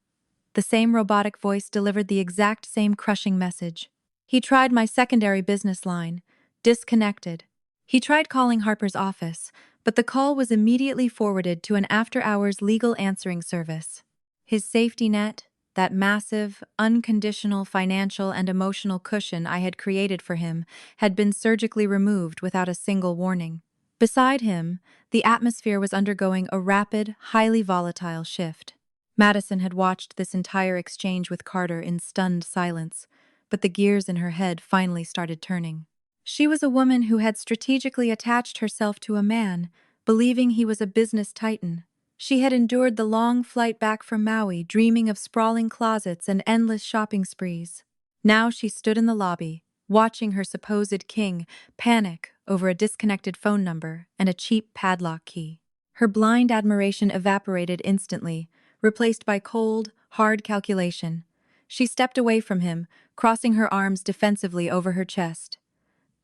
The same robotic voice delivered the exact same crushing message. He tried my secondary business line, disconnected. He tried calling Harper's office, but the call was immediately forwarded to an after-hours legal answering service. His safety net, that massive, unconditional financial and emotional cushion I had created for him, had been surgically removed without a single warning. Beside him, the atmosphere was undergoing a rapid, highly volatile shift. Madison had watched this entire exchange with Carter in stunned silence, but the gears in her head finally started turning. She was a woman who had strategically attached herself to a man, believing he was a business titan. She had endured the long flight back from Maui, dreaming of sprawling closets and endless shopping sprees. Now she stood in the lobby, watching her supposed king panic over a disconnected phone number and a cheap padlock key. Her blind admiration evaporated instantly, replaced by cold, hard calculation. She stepped away from him, crossing her arms defensively over her chest.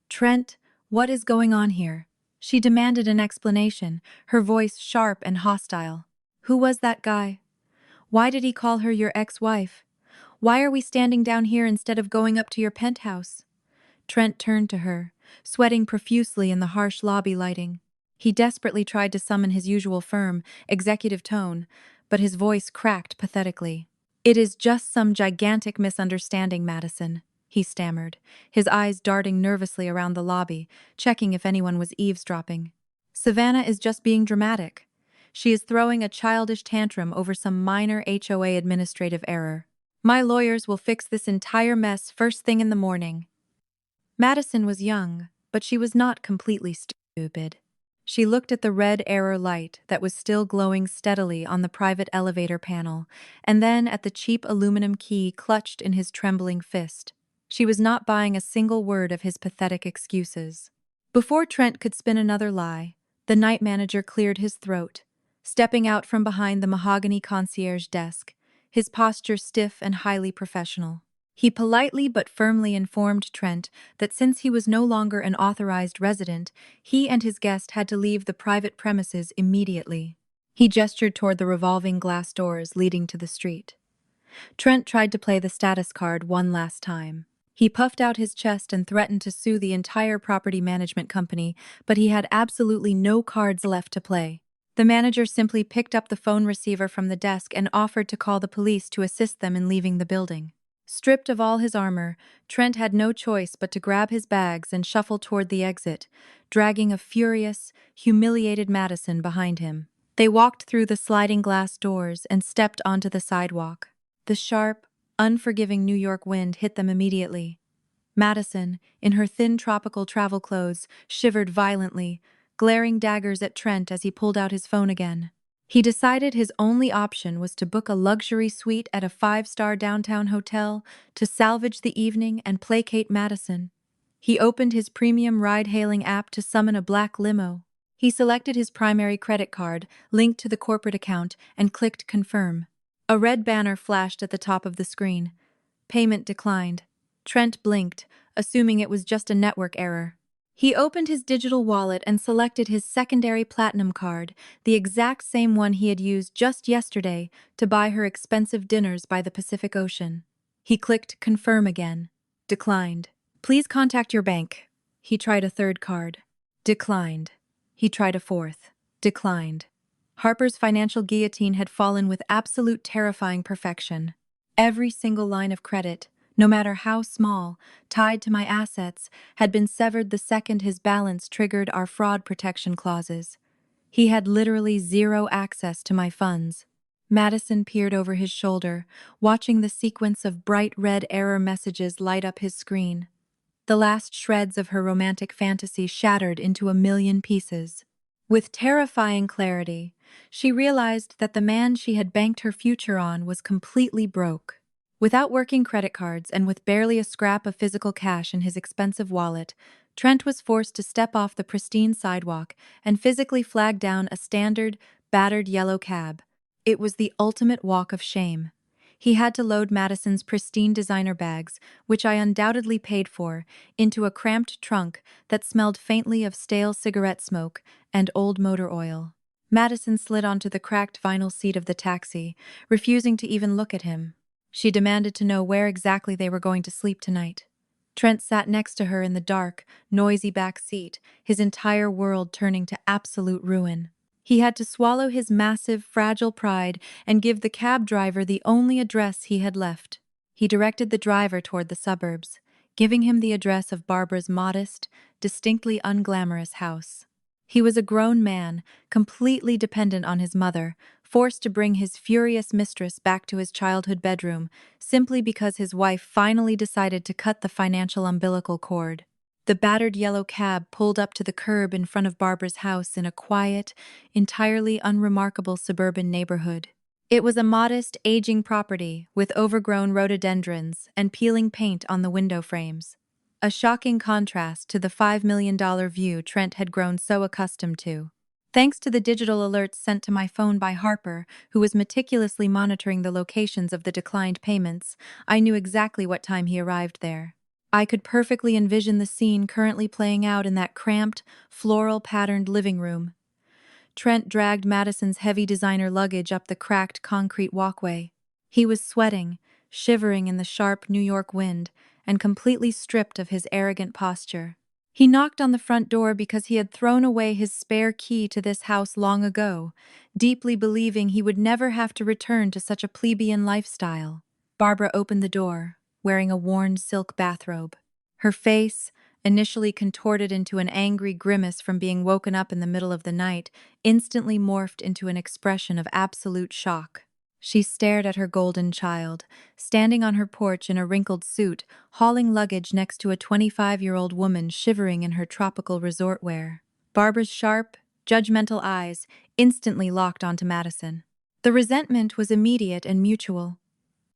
"Trent, what is going on here?" She demanded an explanation, her voice sharp and hostile. "Who was that guy? Why did he call her your ex-wife? Why are we standing down here instead of going up to your penthouse? Trent turned to her, sweating profusely in the harsh lobby lighting. He desperately tried to summon his usual firm, executive tone, but his voice cracked pathetically. It is just some gigantic misunderstanding, Madison, he stammered, his eyes darting nervously around the lobby, checking if anyone was eavesdropping. Savannah is just being dramatic. She is throwing a childish tantrum over some minor HOA administrative error. My lawyers will fix this entire mess first thing in the morning. Madison was young, but she was not completely stupid. She looked at the red error light that was still glowing steadily on the private elevator panel, and then at the cheap aluminum key clutched in his trembling fist. She was not buying a single word of his pathetic excuses. Before Trent could spin another lie, the night manager cleared his throat, stepping out from behind the mahogany concierge desk, his posture stiff and highly professional. He politely but firmly informed Trent that since he was no longer an authorized resident, he and his guest had to leave the private premises immediately. He gestured toward the revolving glass doors leading to the street. Trent tried to play the status card one last time. He puffed out his chest and threatened to sue the entire property management company, but he had absolutely no cards left to play. The manager simply picked up the phone receiver from the desk and offered to call the police to assist them in leaving the building. Stripped of all his armor, Trent had no choice but to grab his bags and shuffle toward the exit, dragging a furious, humiliated Madison behind him. They walked through the sliding glass doors and stepped onto the sidewalk. The sharp, unforgiving New York wind hit them immediately. Madison, in her thin tropical travel clothes, shivered violently, glaring daggers at Trent as he pulled out his phone again. He decided his only option was to book a luxury suite at a five-star downtown hotel to salvage the evening and placate Madison. He opened his premium ride-hailing app to summon a black limo. He selected his primary credit card, linked to the corporate account, and clicked Confirm. A red banner flashed at the top of the screen. Payment declined. Trent blinked, assuming it was just a network error. He opened his digital wallet and selected his secondary platinum card, the exact same one he had used just yesterday to buy her expensive dinners by the Pacific Ocean. He clicked Confirm again. Declined. Please contact your bank. He tried a third card. Declined. He tried a fourth. Declined. Harper's financial guillotine had fallen with absolute terrifying perfection. Every single line of credit, no matter how small, tied to my assets, had been severed the second his balance triggered our fraud protection clauses. He had literally zero access to my funds. Madison peered over his shoulder, watching the sequence of bright red error messages light up his screen. The last shreds of her romantic fantasy shattered into a million pieces. With terrifying clarity, she realized that the man she had banked her future on was completely broke. Without working credit cards and with barely a scrap of physical cash in his expensive wallet, Trent was forced to step off the pristine sidewalk and physically flag down a standard, battered yellow cab. It was the ultimate walk of shame. He had to load Madison's pristine designer bags, which I undoubtedly paid for, into a cramped trunk that smelled faintly of stale cigarette smoke and old motor oil. Madison slid onto the cracked vinyl seat of the taxi, refusing to even look at him. She demanded to know where exactly they were going to sleep tonight. Trent sat next to her in the dark, noisy back seat, his entire world turning to absolute ruin. He had to swallow his massive, fragile pride and give the cab driver the only address he had left. He directed the driver toward the suburbs, giving him the address of Barbara's modest, distinctly unglamorous house. He was a grown man, completely dependent on his mother, forced to bring his furious mistress back to his childhood bedroom simply because his wife finally decided to cut the financial umbilical cord. The battered yellow cab pulled up to the curb in front of Barbara's house in a quiet, entirely unremarkable suburban neighborhood. It was a modest, aging property with overgrown rhododendrons and peeling paint on the window frames. A shocking contrast to the $5 million view Trent had grown so accustomed to. Thanks to the digital alerts sent to my phone by Harper, who was meticulously monitoring the locations of the declined payments, I knew exactly what time he arrived there. I could perfectly envision the scene currently playing out in that cramped, floral-patterned living room. Trent dragged Madison's heavy designer luggage up the cracked concrete walkway. He was sweating, shivering in the sharp New York wind and completely stripped of his arrogant posture. He knocked on the front door because he had thrown away his spare key to this house long ago, deeply believing he would never have to return to such a plebeian lifestyle. Barbara opened the door, wearing a worn silk bathrobe. Her face, initially contorted into an angry grimace from being woken up in the middle of the night, instantly morphed into an expression of absolute shock. She stared at her golden child, standing on her porch in a wrinkled suit, hauling luggage next to a 25-year-old woman shivering in her tropical resort wear. Barbara's sharp, judgmental eyes instantly locked onto Madison. The resentment was immediate and mutual.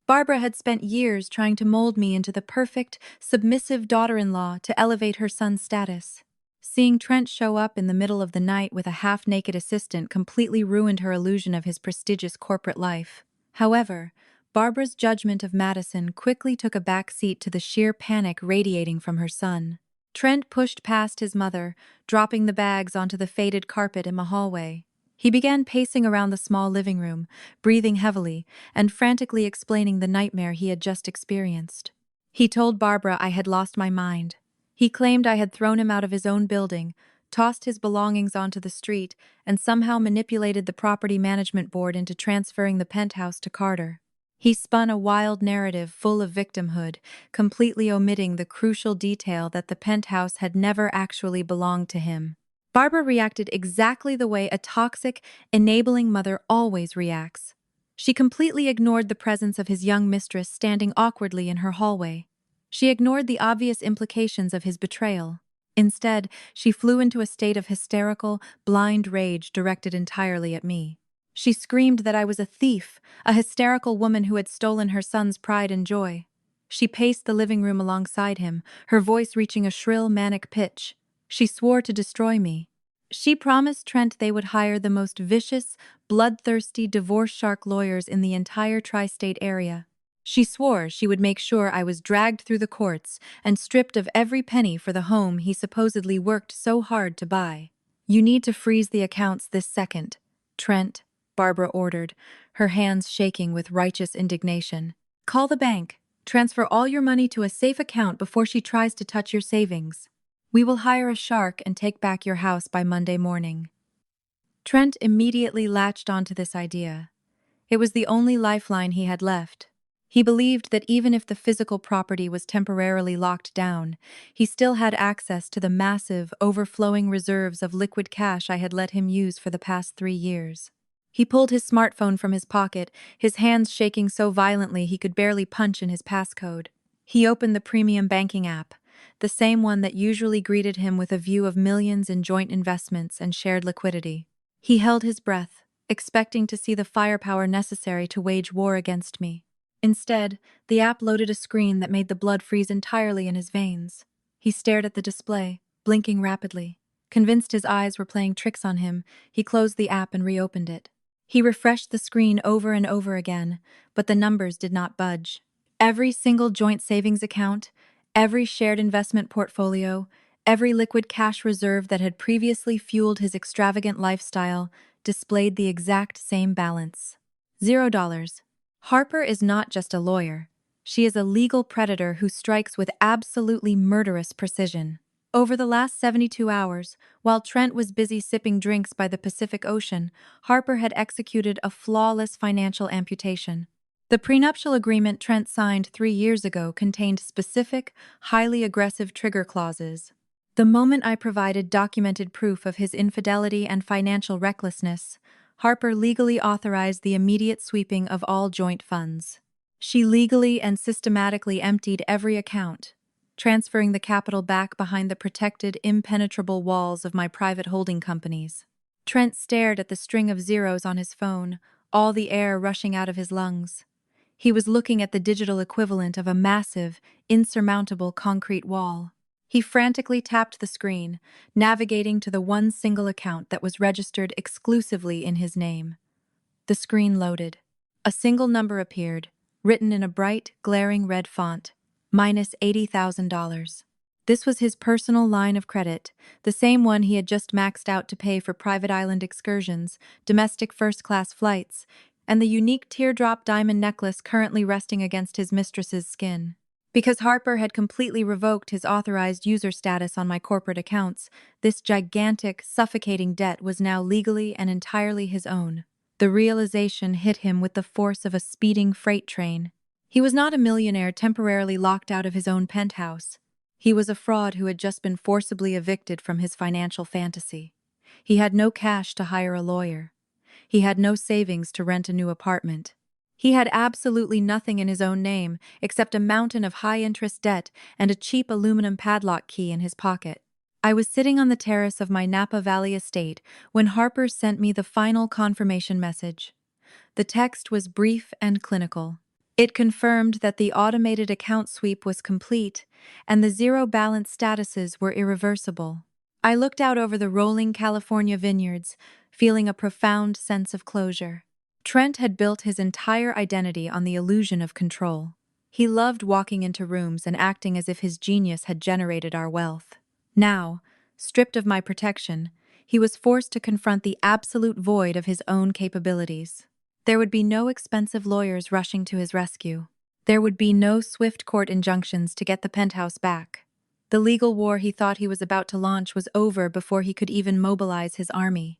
Barbara had spent years trying to mold me into the perfect, submissive daughter-in-law to elevate her son's status. Seeing Trent show up in the middle of the night with a half-naked assistant completely ruined her illusion of his prestigious corporate life. However, Barbara's judgment of Madison quickly took a back seat to the sheer panic radiating from her son. Trent pushed past his mother, dropping the bags onto the faded carpet in the hallway. He began pacing around the small living room, breathing heavily, and frantically explaining the nightmare he had just experienced. He told Barbara I had lost my mind. He claimed I had thrown him out of his own building, tossed his belongings onto the street, and somehow manipulated the property management board into transferring the penthouse to Carter. He spun a wild narrative full of victimhood, completely omitting the crucial detail that the penthouse had never actually belonged to him. Barbara reacted exactly the way a toxic, enabling mother always reacts. She completely ignored the presence of his young mistress standing awkwardly in her hallway. She ignored the obvious implications of his betrayal. Instead, she flew into a state of hysterical, blind rage directed entirely at me. She screamed that I was a thief, a hysterical woman who had stolen her son's pride and joy. She paced the living room alongside him, her voice reaching a shrill, manic pitch. She swore to destroy me. She promised Trent they would hire the most vicious, bloodthirsty divorce shark lawyers in the entire tri-state area. She swore she would make sure I was dragged through the courts and stripped of every penny for the home he supposedly worked so hard to buy. "You need to freeze the accounts this second, Trent," Barbara ordered, her hands shaking with righteous indignation. "Call the bank. Transfer all your money to a safe account before she tries to touch your savings. We will hire a shark and take back your house by Monday morning." Trent immediately latched onto this idea. It was the only lifeline he had left. He believed that even if the physical property was temporarily locked down, he still had access to the massive, overflowing reserves of liquid cash I had let him use for the past 3 years. He pulled his smartphone from his pocket, his hands shaking so violently he could barely punch in his passcode. He opened the premium banking app, the same one that usually greeted him with a view of millions in joint investments and shared liquidity. He held his breath, expecting to see the firepower necessary to wage war against me. Instead, the app loaded a screen that made the blood freeze entirely in his veins. He stared at the display, blinking rapidly. Convinced his eyes were playing tricks on him, he closed the app and reopened it. He refreshed the screen over and over again, but the numbers did not budge. Every single joint savings account, every shared investment portfolio, every liquid cash reserve that had previously fueled his extravagant lifestyle displayed the exact same balance. $0. Harper is not just a lawyer. She is a legal predator who strikes with absolutely murderous precision. Over the last 72 hours, while Trent was busy sipping drinks by the Pacific Ocean, Harper had executed a flawless financial amputation. The prenuptial agreement Trent signed 3 years ago contained specific, highly aggressive trigger clauses. The moment I provided documented proof of his infidelity and financial recklessness, Harper legally authorized the immediate sweeping of all joint funds. She legally and systematically emptied every account, transferring the capital back behind the protected, impenetrable walls of my private holding companies. Trent stared at the string of zeros on his phone, all the air rushing out of his lungs. He was looking at the digital equivalent of a massive, insurmountable concrete wall. He frantically tapped the screen, navigating to the one single account that was registered exclusively in his name. The screen loaded. A single number appeared, written in a bright, glaring red font, -$80,000. This was his personal line of credit, the same one he had just maxed out to pay for private island excursions, domestic first-class flights, and the unique teardrop diamond necklace currently resting against his mistress's skin. Because Harper had completely revoked his authorized user status on my corporate accounts, this gigantic, suffocating debt was now legally and entirely his own. The realization hit him with the force of a speeding freight train. He was not a millionaire temporarily locked out of his own penthouse. He was a fraud who had just been forcibly evicted from his financial fantasy. He had no cash to hire a lawyer. He had no savings to rent a new apartment. He had absolutely nothing in his own name except a mountain of high-interest debt and a cheap aluminum padlock key in his pocket. I was sitting on the terrace of my Napa Valley estate when Harper sent me the final confirmation message. The text was brief and clinical. It confirmed that the automated account sweep was complete and the zero balance statuses were irreversible. I looked out over the rolling California vineyards, feeling a profound sense of closure. Trent had built his entire identity on the illusion of control. He loved walking into rooms and acting as if his genius had generated our wealth. Now, stripped of my protection, he was forced to confront the absolute void of his own capabilities. There would be no expensive lawyers rushing to his rescue. There would be no swift court injunctions to get the penthouse back. The legal war he thought he was about to launch was over before he could even mobilize his army.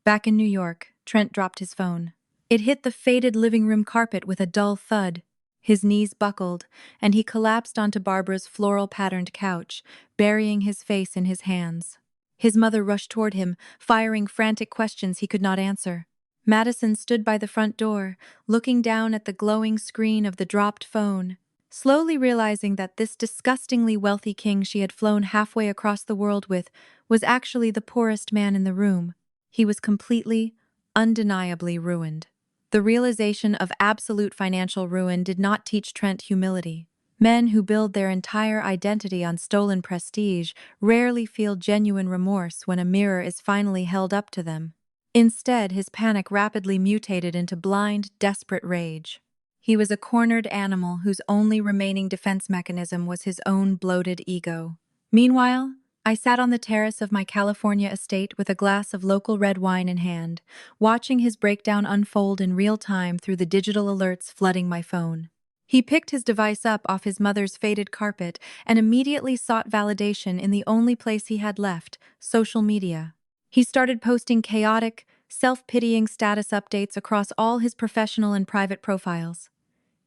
Back in New York, Trent dropped his phone. It hit the faded living room carpet with a dull thud. His knees buckled, and he collapsed onto Barbara's floral-patterned couch, burying his face in his hands. His mother rushed toward him, firing frantic questions he could not answer. Madison stood by the front door, looking down at the glowing screen of the dropped phone, slowly realizing that this disgustingly wealthy king she had flown halfway across the world with was actually the poorest man in the room. He was completely, undeniably ruined. The realization of absolute financial ruin did not teach Trent humility. Men who build their entire identity on stolen prestige rarely feel genuine remorse when a mirror is finally held up to them. Instead, his panic rapidly mutated into blind, desperate rage. He was a cornered animal whose only remaining defense mechanism was his own bloated ego. Meanwhile, I sat on the terrace of my California estate with a glass of local red wine in hand, watching his breakdown unfold in real time through the digital alerts flooding my phone. He picked his device up off his mother's faded carpet and immediately sought validation in the only place he had left, social media. He started posting chaotic, self-pitying status updates across all his professional and private profiles.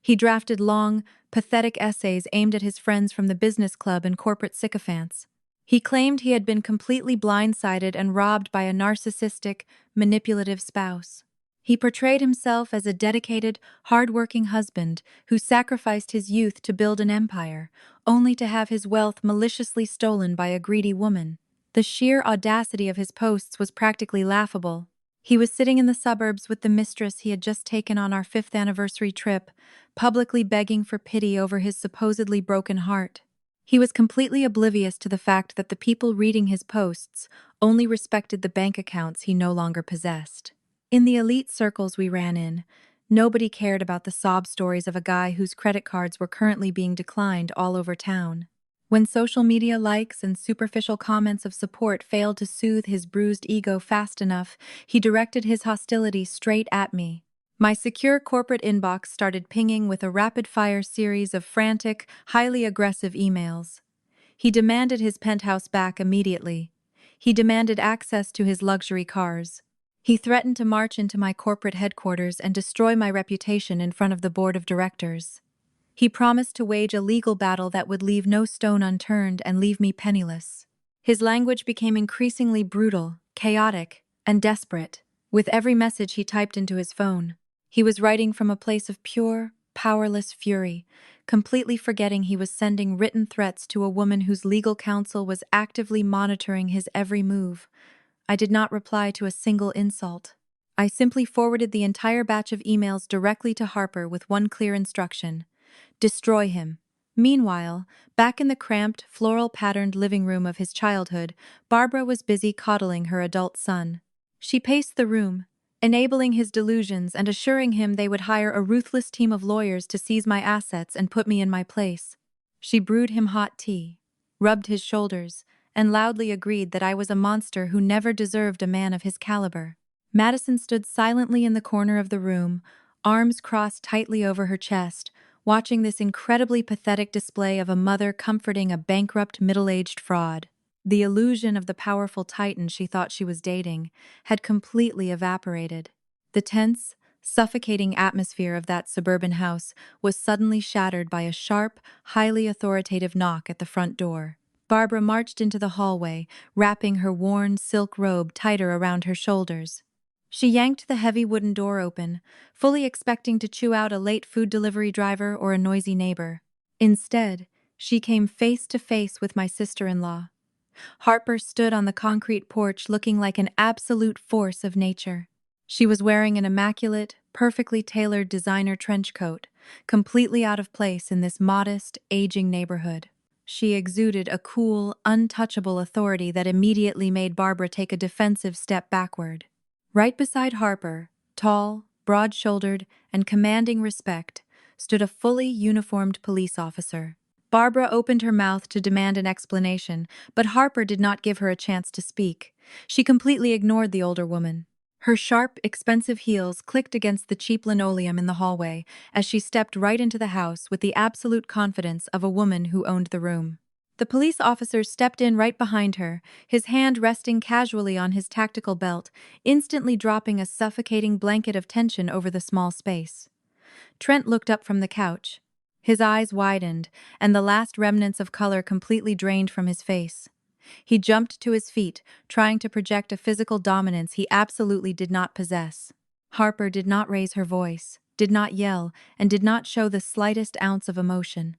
He drafted long, pathetic essays aimed at his friends from the business club and corporate sycophants. He claimed he had been completely blindsided and robbed by a narcissistic, manipulative spouse. He portrayed himself as a dedicated, hard-working husband who sacrificed his youth to build an empire, only to have his wealth maliciously stolen by a greedy woman. The sheer audacity of his posts was practically laughable. He was sitting in the suburbs with the mistress he had just taken on our 5th anniversary trip, publicly begging for pity over his supposedly broken heart. He was completely oblivious to the fact that the people reading his posts only respected the bank accounts he no longer possessed. In the elite circles we ran in, nobody cared about the sob stories of a guy whose credit cards were currently being declined all over town. When social media likes and superficial comments of support failed to soothe his bruised ego fast enough, he directed his hostility straight at me. My secure corporate inbox started pinging with a rapid-fire series of frantic, highly aggressive emails. He demanded his penthouse back immediately. He demanded access to his luxury cars. He threatened to march into my corporate headquarters and destroy my reputation in front of the board of directors. He promised to wage a legal battle that would leave no stone unturned and leave me penniless. His language became increasingly brutal, chaotic, and desperate. With every message he typed into his phone, he was writing from a place of pure, powerless fury, completely forgetting he was sending written threats to a woman whose legal counsel was actively monitoring his every move. I did not reply to a single insult. I simply forwarded the entire batch of emails directly to Harper with one clear instruction: destroy him. Meanwhile, back in the cramped, floral-patterned living room of his childhood, Barbara was busy coddling her adult son. She paced the room, enabling his delusions and assuring him they would hire a ruthless team of lawyers to seize my assets and put me in my place. She brewed him hot tea, rubbed his shoulders, and loudly agreed that I was a monster who never deserved a man of his caliber. Madison stood silently in the corner of the room, arms crossed tightly over her chest, watching this incredibly pathetic display of a mother comforting a bankrupt middle-aged fraud. The illusion of the powerful titan she thought she was dating had completely evaporated. The tense, suffocating atmosphere of that suburban house was suddenly shattered by a sharp, highly authoritative knock at the front door. Barbara marched into the hallway, wrapping her worn silk robe tighter around her shoulders. She yanked the heavy wooden door open, fully expecting to chew out a late food delivery driver or a noisy neighbor. Instead, she came face to face with my sister-in-law. Harper stood on the concrete porch looking like an absolute force of nature. She was wearing an immaculate, perfectly tailored designer trench coat, completely out of place in this modest, aging neighborhood. She exuded a cool, untouchable authority that immediately made Barbara take a defensive step backward. Right beside Harper, tall, broad-shouldered, and commanding respect, stood a fully uniformed police officer. Barbara opened her mouth to demand an explanation, but Harper did not give her a chance to speak. She completely ignored the older woman. Her sharp, expensive heels clicked against the cheap linoleum in the hallway as she stepped right into the house with the absolute confidence of a woman who owned the room. The police officer stepped in right behind her, his hand resting casually on his tactical belt, instantly dropping a suffocating blanket of tension over the small space. Trent looked up from the couch. His eyes widened, and the last remnants of color completely drained from his face. He jumped to his feet, trying to project a physical dominance he absolutely did not possess. Harper did not raise her voice, did not yell, and did not show the slightest ounce of emotion.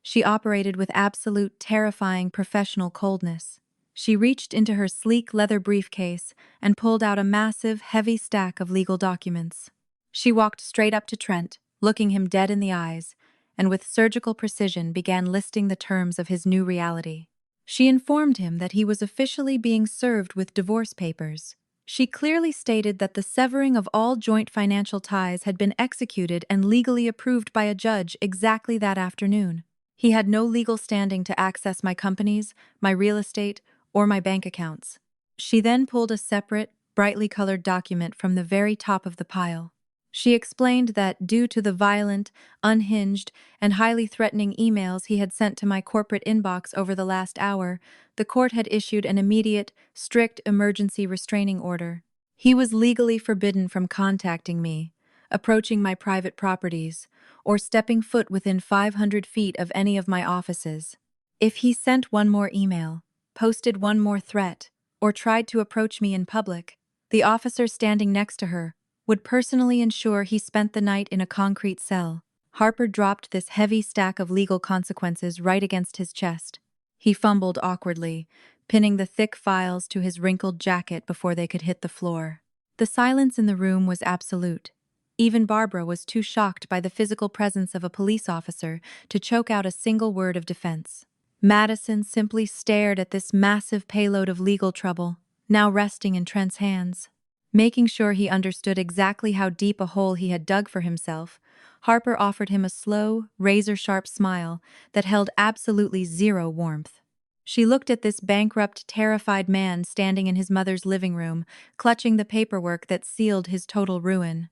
She operated with absolute, terrifying professional coldness. She reached into her sleek leather briefcase and pulled out a massive, heavy stack of legal documents. She walked straight up to Trent, looking him dead in the eyes, and with surgical precision began listing the terms of his new reality. She informed him that he was officially being served with divorce papers. She clearly stated that the severing of all joint financial ties had been executed and legally approved by a judge exactly that afternoon. He had no legal standing to access my companies, my real estate, or my bank accounts. She then pulled a separate, brightly colored document from the very top of the pile. She explained that due to the violent, unhinged, and highly threatening emails he had sent to my corporate inbox over the last hour, the court had issued an immediate, strict emergency restraining order. He was legally forbidden from contacting me, approaching my private properties, or stepping foot within 500 feet of any of my offices. If he sent one more email, posted one more threat, or tried to approach me in public, the officer standing next to her would personally ensure he spent the night in a concrete cell. Harper dropped this heavy stack of legal consequences right against his chest. He fumbled awkwardly, pinning the thick files to his wrinkled jacket before they could hit the floor. The silence in the room was absolute. Even Barbara was too shocked by the physical presence of a police officer to choke out a single word of defense. Madison simply stared at this massive payload of legal trouble, now resting in Trent's hands. Making sure he understood exactly how deep a hole he had dug for himself, Harper offered him a slow, razor-sharp smile that held absolutely zero warmth. She looked at this bankrupt, terrified man standing in his mother's living room, clutching the paperwork that sealed his total ruin.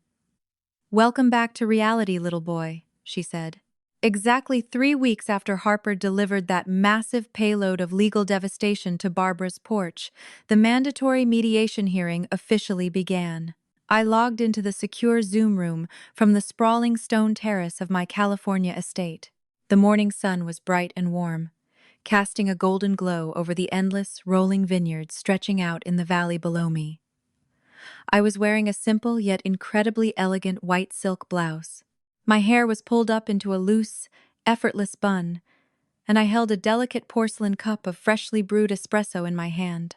"Welcome back to reality, little boy," she said. Exactly 3 weeks after Harper delivered that massive payload of legal devastation to Barbara's porch, the mandatory mediation hearing officially began. I logged into the secure Zoom room from the sprawling stone terrace of my California estate. The morning sun was bright and warm, casting a golden glow over the endless, rolling vineyards stretching out in the valley below me. I was wearing a simple yet incredibly elegant white silk blouse. My hair was pulled up into a loose, effortless bun, and I held a delicate porcelain cup of freshly brewed espresso in my hand.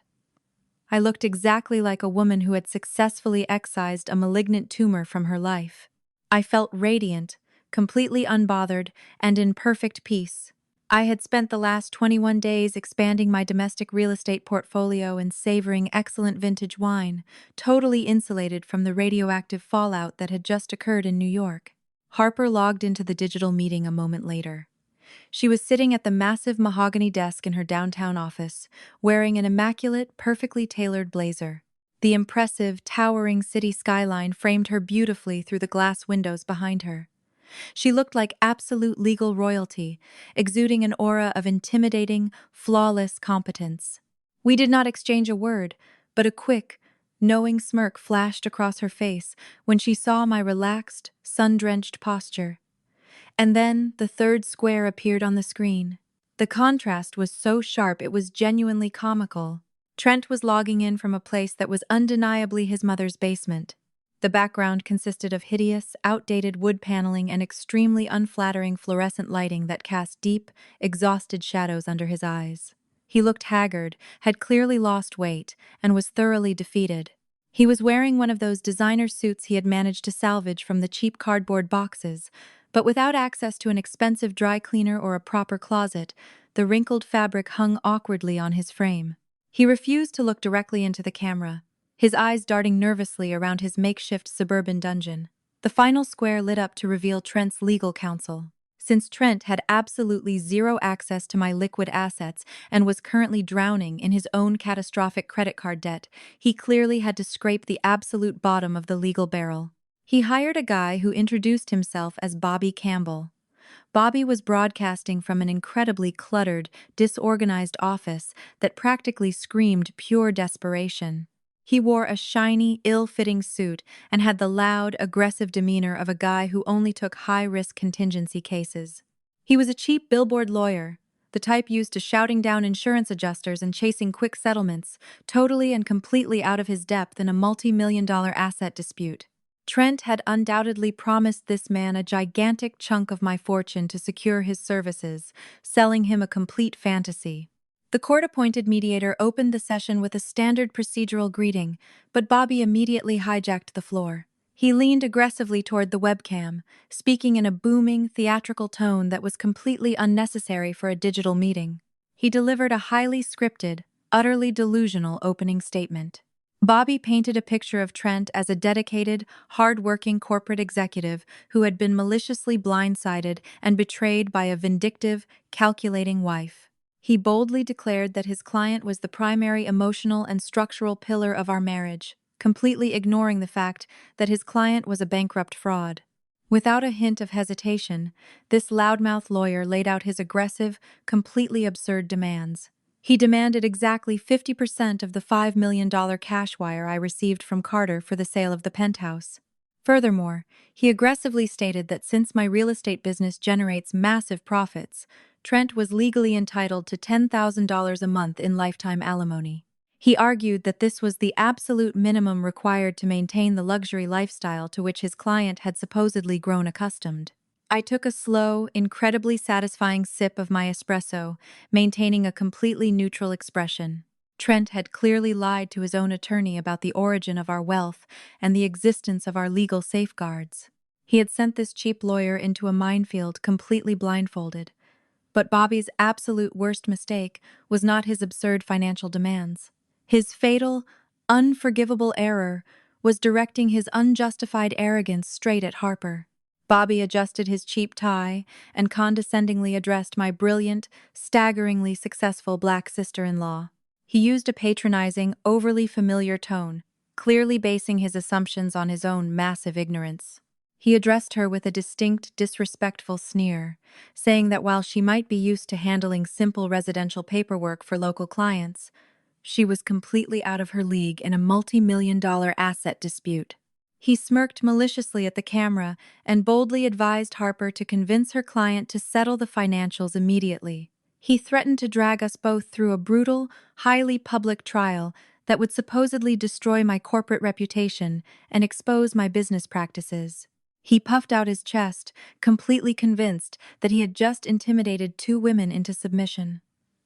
I looked exactly like a woman who had successfully excised a malignant tumor from her life. I felt radiant, completely unbothered, and in perfect peace. I had spent the last 21 days expanding my domestic real estate portfolio and savoring excellent vintage wine, totally insulated from the radioactive fallout that had just occurred in New York. Harper logged into the digital meeting a moment later. She was sitting at the massive mahogany desk in her downtown office, wearing an immaculate, perfectly tailored blazer. The impressive, towering city skyline framed her beautifully through the glass windows behind her. She looked like absolute legal royalty, exuding an aura of intimidating, flawless competence. We did not exchange a word, but a quick, knowing smirk flashed across her face when she saw my relaxed, sun-drenched posture. And then the third square appeared on the screen. The contrast was so sharp it was genuinely comical. Trent was logging in from a place that was undeniably his mother's basement. The background consisted of hideous, outdated wood paneling and extremely unflattering fluorescent lighting that cast deep, exhausted shadows under his eyes. He looked haggard, had clearly lost weight, and was thoroughly defeated. He was wearing one of those designer suits he had managed to salvage from the cheap cardboard boxes, but without access to an expensive dry cleaner or a proper closet, the wrinkled fabric hung awkwardly on his frame. He refused to look directly into the camera, his eyes darting nervously around his makeshift suburban dungeon. The final square lit up to reveal Trent's legal counsel. Since Trent had absolutely zero access to my liquid assets and was currently drowning in his own catastrophic credit card debt, he clearly had to scrape the absolute bottom of the legal barrel. He hired a guy who introduced himself as Bobby Campbell. Bobby was broadcasting from an incredibly cluttered, disorganized office that practically screamed pure desperation. He wore a shiny, ill-fitting suit and had the loud, aggressive demeanor of a guy who only took high-risk contingency cases. He was a cheap billboard lawyer, the type used to shouting down insurance adjusters and chasing quick settlements, totally and completely out of his depth in a multi-million-dollar asset dispute. Trent had undoubtedly promised this man a gigantic chunk of my fortune to secure his services, selling him a complete fantasy. The court-appointed mediator opened the session with a standard procedural greeting, but Bobby immediately hijacked the floor. He leaned aggressively toward the webcam, speaking in a booming, theatrical tone that was completely unnecessary for a digital meeting. He delivered a highly scripted, utterly delusional opening statement. Bobby painted a picture of Trent as a dedicated, hard-working corporate executive who had been maliciously blindsided and betrayed by a vindictive, calculating wife. He boldly declared that his client was the primary emotional and structural pillar of our marriage, completely ignoring the fact that his client was a bankrupt fraud. Without a hint of hesitation, this loudmouth lawyer laid out his aggressive, completely absurd demands. He demanded exactly 50% of the $5 million cash wire I received from Carter for the sale of the penthouse. Furthermore, he aggressively stated that since my real estate business generates massive profits, Trent was legally entitled to $10,000 a month in lifetime alimony. He argued that this was the absolute minimum required to maintain the luxury lifestyle to which his client had supposedly grown accustomed. I took a slow, incredibly satisfying sip of my espresso, maintaining a completely neutral expression. Trent had clearly lied to his own attorney about the origin of our wealth and the existence of our legal safeguards. He had sent this cheap lawyer into a minefield completely blindfolded. But Bobby's absolute worst mistake was not his absurd financial demands. His fatal, unforgivable error was directing his unjustified arrogance straight at Harper. Bobby adjusted his cheap tie and condescendingly addressed my brilliant, staggeringly successful black sister-in-law. He used a patronizing, overly familiar tone, clearly basing his assumptions on his own massive ignorance. He addressed her with a distinct, disrespectful sneer, saying that while she might be used to handling simple residential paperwork for local clients, she was completely out of her league in a multi-million-dollar asset dispute. He smirked maliciously at the camera and boldly advised Harper to convince her client to settle the financials immediately. He threatened to drag us both through a brutal, highly public trial that would supposedly destroy my corporate reputation and expose my business practices. He puffed out his chest, completely convinced that he had just intimidated two women into submission.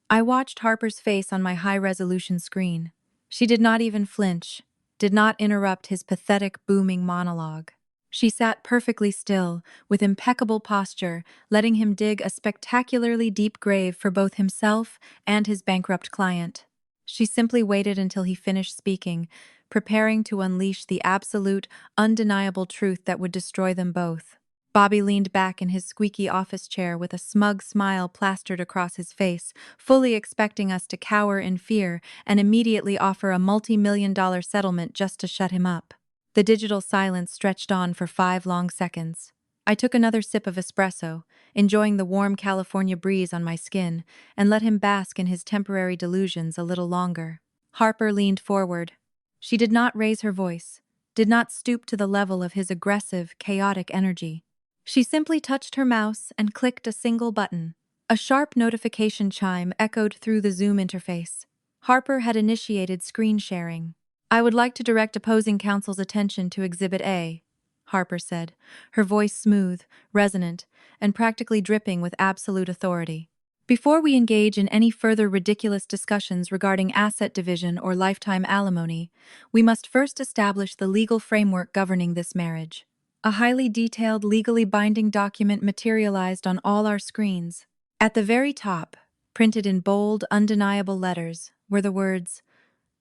I watched Harper's face on my high-resolution screen. She did not even flinch, did not interrupt his pathetic, booming monologue. She sat perfectly still, with impeccable posture, letting him dig a spectacularly deep grave for both himself and his bankrupt client. She simply waited until he finished speaking, preparing to unleash the absolute, undeniable truth that would destroy them both. Bobby leaned back in his squeaky office chair with a smug smile plastered across his face, fully expecting us to cower in fear and immediately offer a multi-million-dollar settlement just to shut him up. The digital silence stretched on for 5 long seconds. I took another sip of espresso, enjoying the warm California breeze on my skin, and let him bask in his temporary delusions a little longer. Harper leaned forward. She did not raise her voice, did not stoop to the level of his aggressive, chaotic energy. She simply touched her mouse and clicked a single button. A sharp notification chime echoed through the Zoom interface. Harper had initiated screen sharing. "I would like to direct opposing counsel's attention to Exhibit A," Harper said, her voice smooth, resonant, and practically dripping with absolute authority. "Before we engage in any further ridiculous discussions regarding asset division or lifetime alimony, we must first establish the legal framework governing this marriage." A highly detailed, legally binding document materialized on all our screens. At the very top, printed in bold, undeniable letters, were the words,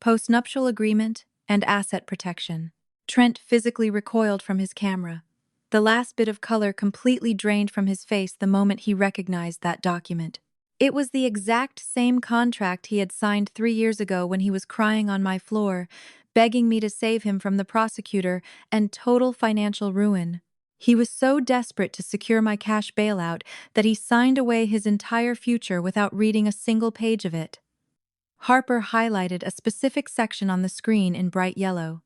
"Postnuptial Agreement and Asset Protection." Trent physically recoiled from his camera. The last bit of color completely drained from his face the moment he recognized that document. It was the exact same contract he had signed 3 years ago when he was crying on my floor, begging me to save him from the prosecutor and total financial ruin. He was so desperate to secure my cash bailout that he signed away his entire future without reading a single page of it. Harper highlighted a specific section on the screen in bright yellow.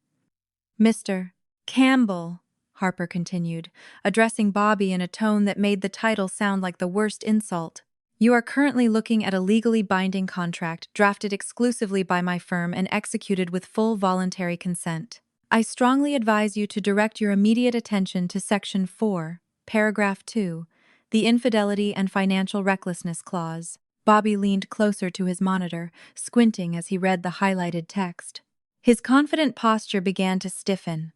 "Mr. Campbell," Harper continued, addressing Bobby in a tone that made the title sound like the worst insult. "You are currently looking at a legally binding contract drafted exclusively by my firm and executed with full voluntary consent. I strongly advise you to direct your immediate attention to Section 4, Paragraph 2, the Infidelity and Financial Recklessness Clause." Bobby leaned closer to his monitor, squinting as he read the highlighted text. His confident posture began to stiffen.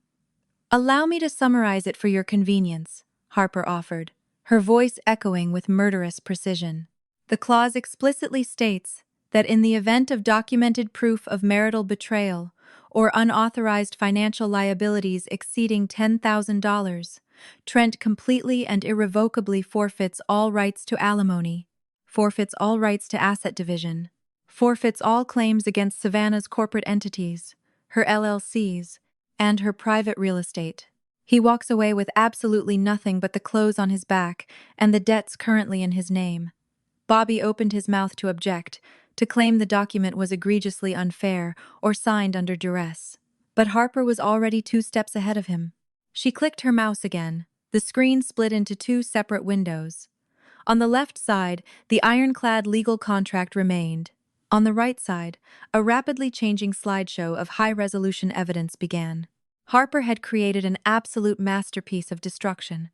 "Allow me to summarize it for your convenience," Harper offered, her voice echoing with murderous precision. "The clause explicitly states that in the event of documented proof of marital betrayal or unauthorized financial liabilities exceeding $10,000, Trent completely and irrevocably forfeits all rights to alimony, forfeits all rights to asset division, forfeits all claims against Savannah's corporate entities, her LLCs, and her private real estate. He walks away with absolutely nothing but the clothes on his back and the debts currently in his name." Bobby opened his mouth to object, to claim the document was egregiously unfair or signed under duress. But Harper was already 2 steps ahead of him. She clicked her mouse again. The screen split into 2 separate windows. On the left side, the ironclad legal contract remained. On the right side, a rapidly changing slideshow of high-resolution evidence began. Harper had created an absolute masterpiece of destruction.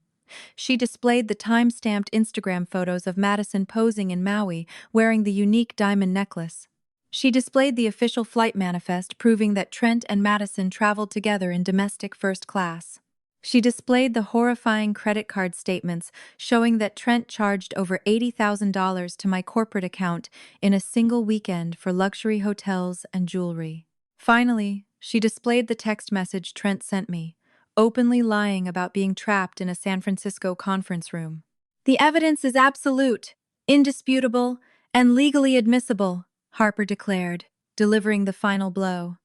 She displayed the time-stamped Instagram photos of Madison posing in Maui, wearing the unique diamond necklace. She displayed the official flight manifest proving that Trent and Madison traveled together in domestic first class. She displayed the horrifying credit card statements showing that Trent charged over $80,000 to my corporate account in a single weekend for luxury hotels and jewelry. Finally, she displayed the text message Trent sent me, openly lying about being trapped in a San Francisco conference room. "The evidence is absolute, indisputable, and legally admissible," Harper declared, delivering the final blow.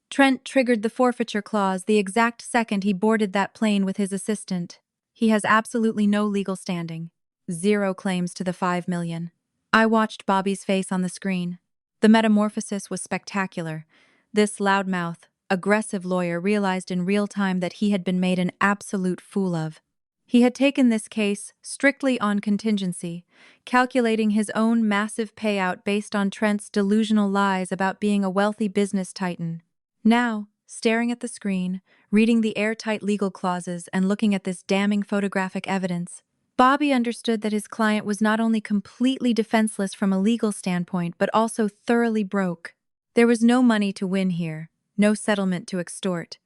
"Trent triggered the forfeiture clause the exact second he boarded that plane with his assistant. He has absolutely no legal standing. 0 claims to the $5 million. I watched Bobby's face on the screen. The metamorphosis was spectacular. This loudmouth, aggressive lawyer realized in real time that he had been made an absolute fool of. He had taken this case strictly on contingency, calculating his own massive payout based on Trent's delusional lies about being a wealthy business titan. Now, staring at the screen, reading the airtight legal clauses and looking at this damning photographic evidence, Bobby understood that his client was not only completely defenseless from a legal standpoint but also thoroughly broke. There was no money to win here, no settlement to extort.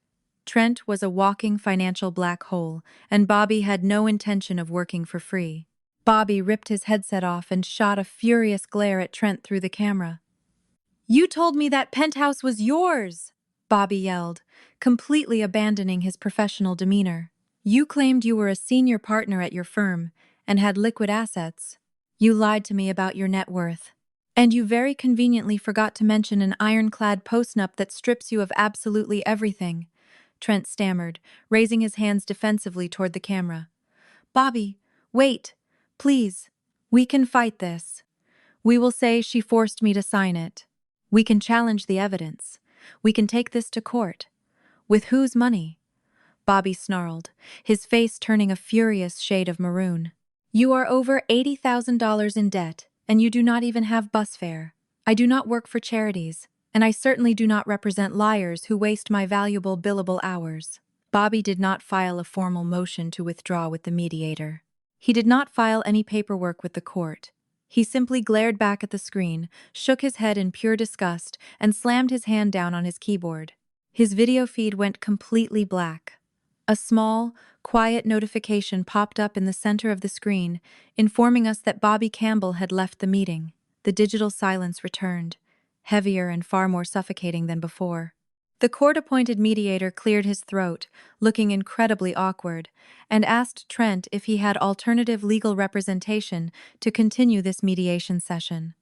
Trent was a walking financial black hole, and Bobby had no intention of working for free. Bobby ripped his headset off and shot a furious glare at Trent through the camera. "You told me that penthouse was yours!" Bobby yelled, completely abandoning his professional demeanor. You claimed you were a senior partner at your firm and had liquid assets. You lied to me about your net worth. And you very conveniently forgot to mention an ironclad postnup that strips you of absolutely everything, Trent stammered, raising his hands defensively toward the camera. Bobby, wait, please. We can fight this. We will say she forced me to sign it. We can challenge the evidence. We can take this to court. With whose money? Bobby snarled, his face turning a furious shade of maroon. You are over $80,000 in debt, and you do not even have bus fare. I do not work for charities, and I certainly do not represent liars who waste my valuable billable hours. Bobby did not file a formal motion to withdraw with the mediator. He did not file any paperwork with the court. He simply glared back at the screen, shook his head in pure disgust, and slammed his hand down on his keyboard. His video feed went completely black. A small, quiet notification popped up in the center of the screen, informing us that Bobby Campbell had left the meeting. The digital silence returned, heavier and far more suffocating than before. The court-appointed mediator cleared his throat, looking incredibly awkward, and asked Trent if he had alternative legal representation to continue this mediation session.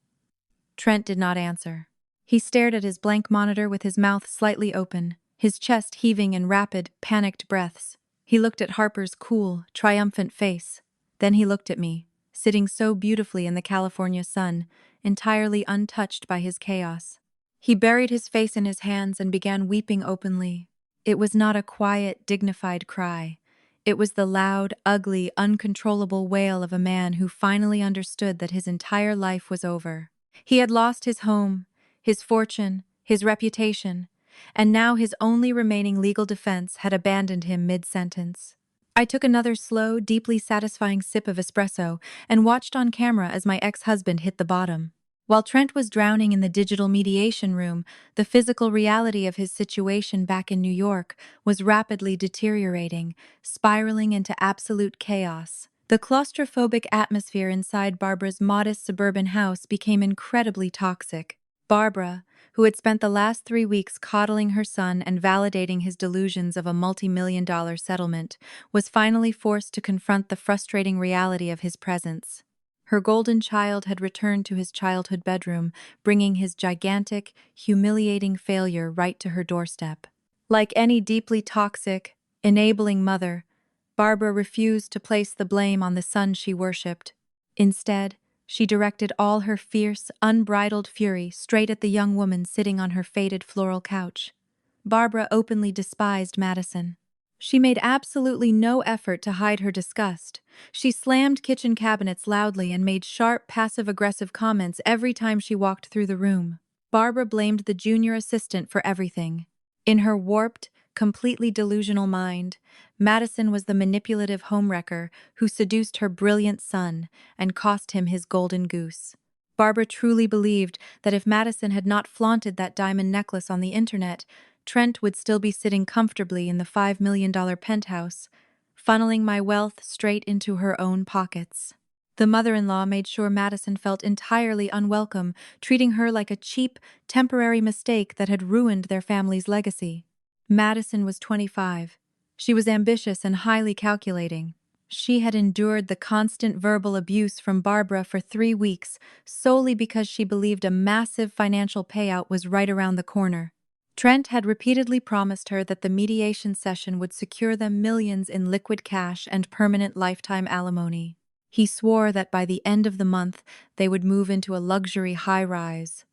Trent did not answer. He stared at his blank monitor with his mouth slightly open, his chest heaving in rapid, panicked breaths. He looked at Harper's cool, triumphant face. Then he looked at me, sitting so beautifully in the California sun, entirely untouched by his chaos. He buried his face in his hands and began weeping openly. It was not a quiet, dignified cry. It was the loud, ugly, uncontrollable wail of a man who finally understood that his entire life was over. He had lost his home, his fortune, his reputation, and now his only remaining legal defense had abandoned him mid-sentence. I took another slow, deeply satisfying sip of espresso and watched on camera as my ex-husband hit the bottom. While Trent was drowning in the digital mediation room, the physical reality of his situation back in New York was rapidly deteriorating, spiraling into absolute chaos. The claustrophobic atmosphere inside Barbara's modest suburban house became incredibly toxic. Barbara, who had spent the last 3 weeks coddling her son and validating his delusions of a multi-million-dollar settlement, was finally forced to confront the frustrating reality of his presence. Her golden child had returned to his childhood bedroom, bringing his gigantic, humiliating failure right to her doorstep. Like any deeply toxic, enabling mother, Barbara refused to place the blame on the son she worshipped. Instead, she directed all her fierce, unbridled fury straight at the young woman sitting on her faded floral couch. Barbara openly despised Madison. She made absolutely no effort to hide her disgust. She slammed kitchen cabinets loudly and made sharp, passive-aggressive comments every time she walked through the room. Barbara blamed the junior assistant for everything. In her warped, completely delusional mind, Madison was the manipulative homewrecker who seduced her brilliant son and cost him his golden goose. Barbara truly believed that if Madison had not flaunted that diamond necklace on the internet, Trent would still be sitting comfortably in the $5 million penthouse, funneling my wealth straight into her own pockets. The mother-in-law made sure Madison felt entirely unwelcome, treating her like a cheap, temporary mistake that had ruined their family's legacy. Madison was 25. She was ambitious and highly calculating. She had endured the constant verbal abuse from Barbara for 3 weeks solely because she believed a massive financial payout was right around the corner. Trent had repeatedly promised her that the mediation session would secure them millions in liquid cash and permanent lifetime alimony. He swore that by the end of the month they would move into a luxury high-rise.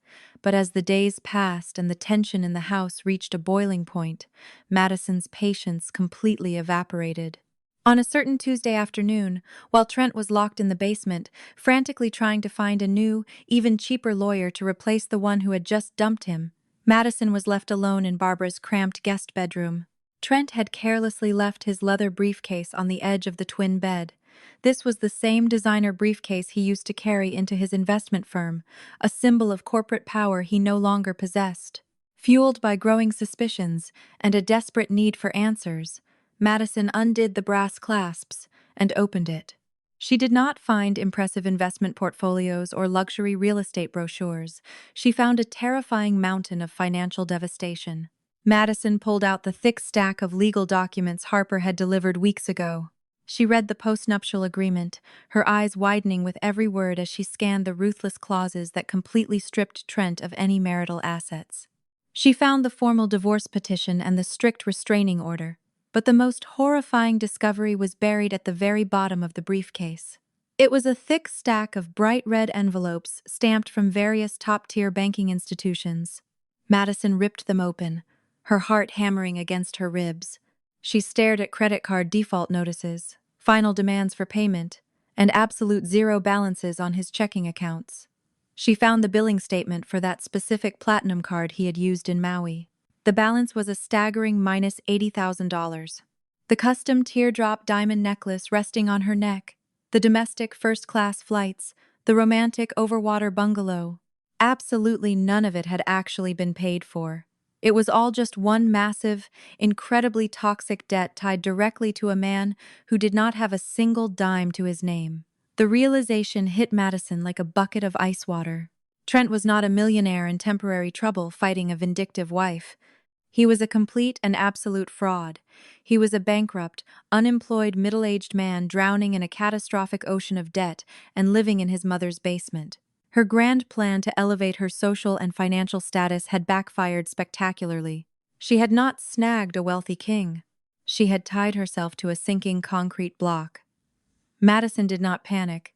But as the days passed and the tension in the house reached a boiling point, Madison's patience completely evaporated. On a certain Tuesday afternoon, while Trent was locked in the basement, frantically trying to find a new, even cheaper lawyer to replace the one who had just dumped him, Madison was left alone in Barbara's cramped guest bedroom. Trent had carelessly left his leather briefcase on the edge of the twin bed. This was the same designer briefcase he used to carry into his investment firm, a symbol of corporate power he no longer possessed. Fueled by growing suspicions and a desperate need for answers, Madison undid the brass clasps and opened it. She did not find impressive investment portfolios or luxury real estate brochures. She found a terrifying mountain of financial devastation. Madison pulled out the thick stack of legal documents Harper had delivered weeks ago. She read the postnuptial agreement, her eyes widening with every word as she scanned the ruthless clauses that completely stripped Trent of any marital assets. She found the formal divorce petition and the strict restraining order, but the most horrifying discovery was buried at the very bottom of the briefcase. It was a thick stack of bright red envelopes stamped from various top-tier banking institutions. Madison ripped them open, her heart hammering against her ribs. She stared at credit card default notices, final demands for payment, and absolute zero balances on his checking accounts. She found the billing statement for that specific platinum card he had used in Maui. The balance was a staggering minus $80,000. The custom teardrop diamond necklace resting on her neck, the domestic first-class flights, the romantic overwater bungalow. Absolutely none of it had actually been paid for. It was all just one massive, incredibly toxic debt tied directly to a man who did not have a single dime to his name. The realization hit Madison like a bucket of ice water. Trent was not a millionaire in temporary trouble fighting a vindictive wife. He was a complete and absolute fraud. He was a bankrupt, unemployed middle-aged man drowning in a catastrophic ocean of debt and living in his mother's basement. Her grand plan to elevate her social and financial status had backfired spectacularly. She had not snagged a wealthy king. She had tied herself to a sinking concrete block. Madison did not panic,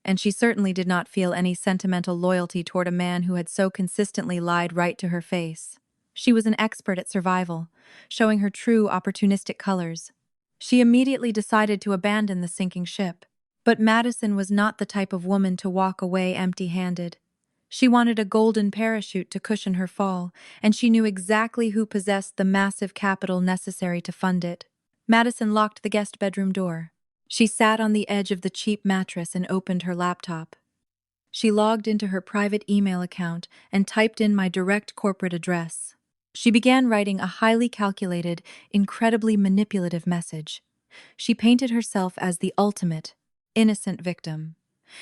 and she certainly did not feel any sentimental loyalty toward a man who had so consistently lied right to her face. She was an expert at survival, showing her true opportunistic colors. She immediately decided to abandon the sinking ship. But Madison was not the type of woman to walk away empty-handed. She wanted a golden parachute to cushion her fall, and she knew exactly who possessed the massive capital necessary to fund it. Madison locked the guest bedroom door. She sat on the edge of the cheap mattress and opened her laptop. She logged into her private email account and typed in my direct corporate address. She began writing a highly calculated, incredibly manipulative message. She painted herself as the ultimate, innocent victim.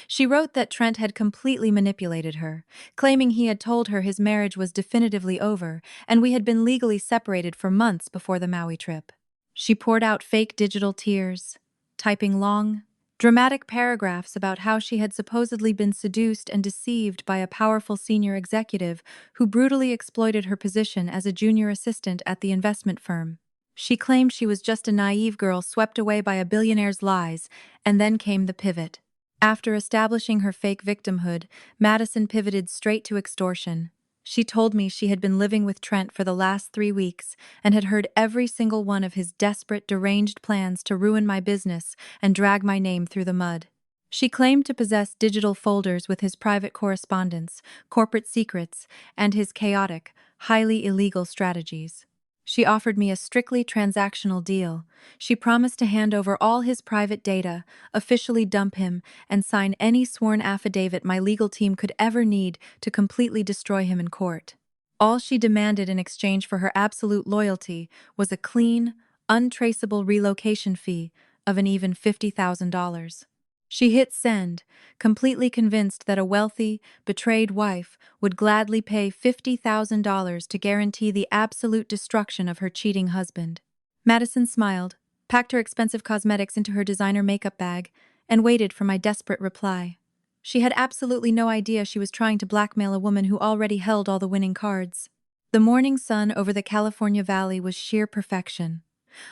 She wrote that Trent had completely manipulated her, claiming he had told her his marriage was definitively over and we had been legally separated for months before the Maui trip. She poured out fake digital tears, typing long, dramatic paragraphs about how she had supposedly been seduced and deceived by a powerful senior executive who brutally exploited her position as a junior assistant at the investment firm. She claimed she was just a naive girl swept away by a billionaire's lies, and then came the pivot. After establishing her fake victimhood, Madison pivoted straight to extortion. She told me she had been living with Trent for the last 3 weeks and had heard every single one of his desperate, deranged plans to ruin my business and drag my name through the mud. She claimed to possess digital folders with his private correspondence, corporate secrets, and his chaotic, highly illegal strategies. She offered me a strictly transactional deal. She promised to hand over all his private data, officially dump him, and sign any sworn affidavit my legal team could ever need to completely destroy him in court. All she demanded in exchange for her absolute loyalty was a clean, untraceable relocation fee of an even $50,000. She hit send, completely convinced that a wealthy, betrayed wife would gladly pay $50,000 to guarantee the absolute destruction of her cheating husband. Madison smiled, packed her expensive cosmetics into her designer makeup bag, and waited for my desperate reply. She had absolutely no idea she was trying to blackmail a woman who already held all the winning cards. The morning sun over the California Valley was sheer perfection.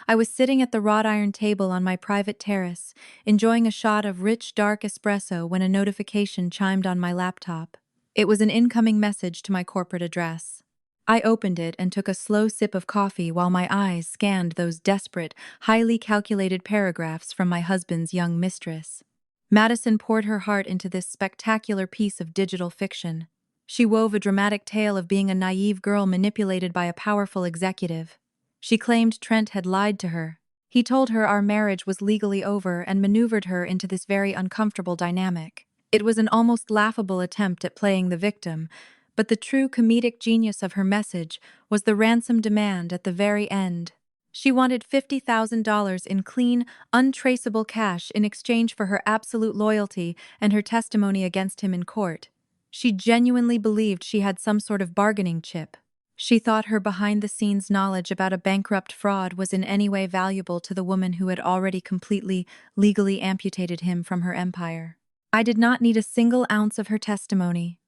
I was sitting at the wrought iron table on my private terrace, enjoying a shot of rich, dark espresso when a notification chimed on my laptop. It was an incoming message to my corporate address. I opened it and took a slow sip of coffee while my eyes scanned those desperate, highly calculated paragraphs from my husband's young mistress. Madison poured her heart into this spectacular piece of digital fiction. She wove a dramatic tale of being a naive girl manipulated by a powerful executive. She claimed Trent had lied to her. He told her our marriage was legally over and maneuvered her into this very uncomfortable dynamic. It was an almost laughable attempt at playing the victim, but the true comedic genius of her message was the ransom demand at the very end. She wanted $50,000 in clean, untraceable cash in exchange for her absolute loyalty and her testimony against him in court. She genuinely believed she had some sort of bargaining chip. She thought her behind-the-scenes knowledge about a bankrupt fraud was in any way valuable to the woman who had already completely, legally amputated him from her empire. I did not need a single ounce of her testimony.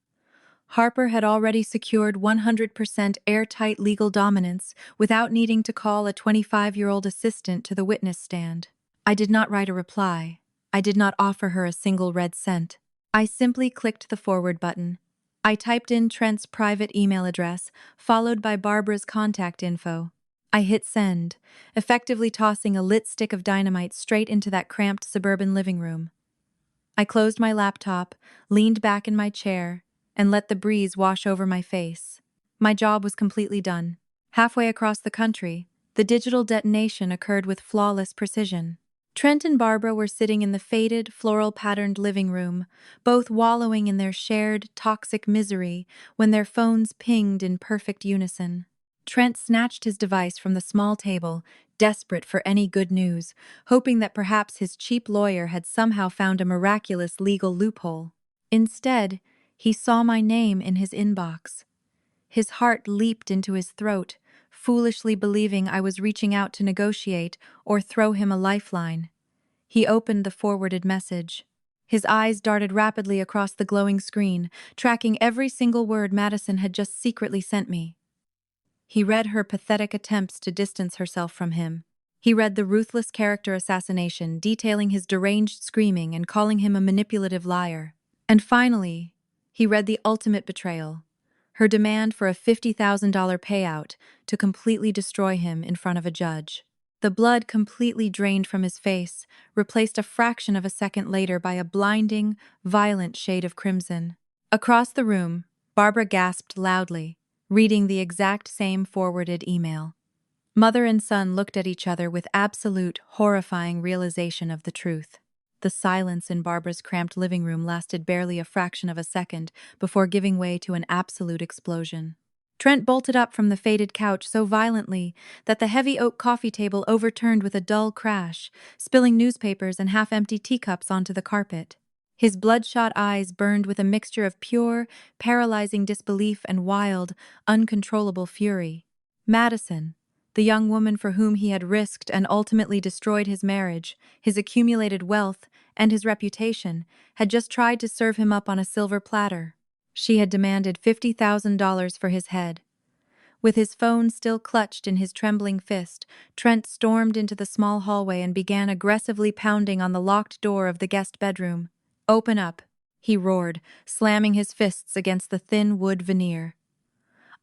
Harper had already secured 100% airtight legal dominance without needing to call a 25-year-old assistant to the witness stand. I did not write a reply. I did not offer her a single red cent. I simply clicked the forward button. I typed in Trent's private email address, followed by Barbara's contact info. I hit send, effectively tossing a lit stick of dynamite straight into that cramped suburban living room. I closed my laptop, leaned back in my chair, and let the breeze wash over my face. My job was completely done. Halfway across the country, the digital detonation occurred with flawless precision. Trent and Barbara were sitting in the faded, floral-patterned living room, both wallowing in their shared, toxic misery when their phones pinged in perfect unison. Trent snatched his device from the small table, desperate for any good news, hoping that perhaps his cheap lawyer had somehow found a miraculous legal loophole. Instead, he saw my name in his inbox. His heart leaped into his throat, foolishly believing I was reaching out to negotiate or throw him a lifeline. He opened the forwarded message. His eyes darted rapidly across the glowing screen, tracking every single word Madison had just secretly sent me. He read her pathetic attempts to distance herself from him. He read the ruthless character assassination, detailing his deranged screaming and calling him a manipulative liar. And finally, he read the ultimate betrayal, her demand for a $50,000 payout to completely destroy him in front of a judge. The blood completely drained from his face, replaced a fraction of a second later by a blinding, violent shade of crimson. Across the room, Barbara gasped loudly, reading the exact same forwarded email. Mother and son looked at each other with absolute, horrifying realization of the truth. The silence in Barbara's cramped living room lasted barely a fraction of a second before giving way to an absolute explosion. Trent bolted up from the faded couch so violently that the heavy oak coffee table overturned with a dull crash, spilling newspapers and half-empty teacups onto the carpet. His bloodshot eyes burned with a mixture of pure, paralyzing disbelief and wild, uncontrollable fury. Madison, the young woman for whom he had risked and ultimately destroyed his marriage, his accumulated wealth, and his reputation, had just tried to serve him up on a silver platter. She had demanded $50,000 for his head. With his phone still clutched in his trembling fist, Trent stormed into the small hallway and began aggressively pounding on the locked door of the guest bedroom. "Open up," he roared, slamming his fists against the thin wood veneer.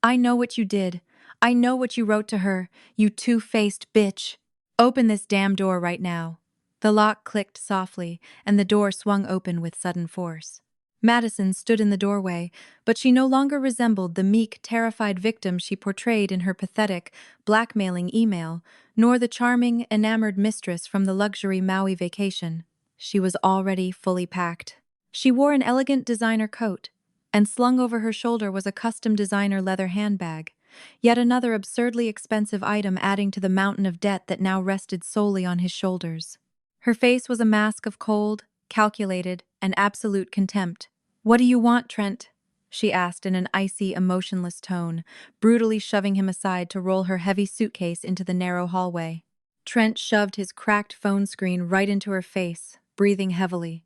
"I know what you did. I know what you wrote to her, you two-faced bitch. Open this damn door right now." The lock clicked softly, and the door swung open with sudden force. Madison stood in the doorway, but she no longer resembled the meek, terrified victim she portrayed in her pathetic, blackmailing email, nor the charming, enamored mistress from the luxury Maui vacation. She was already fully packed. She wore an elegant designer coat, and slung over her shoulder was a custom designer leather handbag, yet another absurdly expensive item adding to the mountain of debt that now rested solely on his shoulders. Her face was a mask of cold, calculated, and absolute contempt. "What do you want, Trent?" she asked in an icy, emotionless tone, brutally shoving him aside to roll her heavy suitcase into the narrow hallway. Trent shoved his cracked phone screen right into her face, breathing heavily.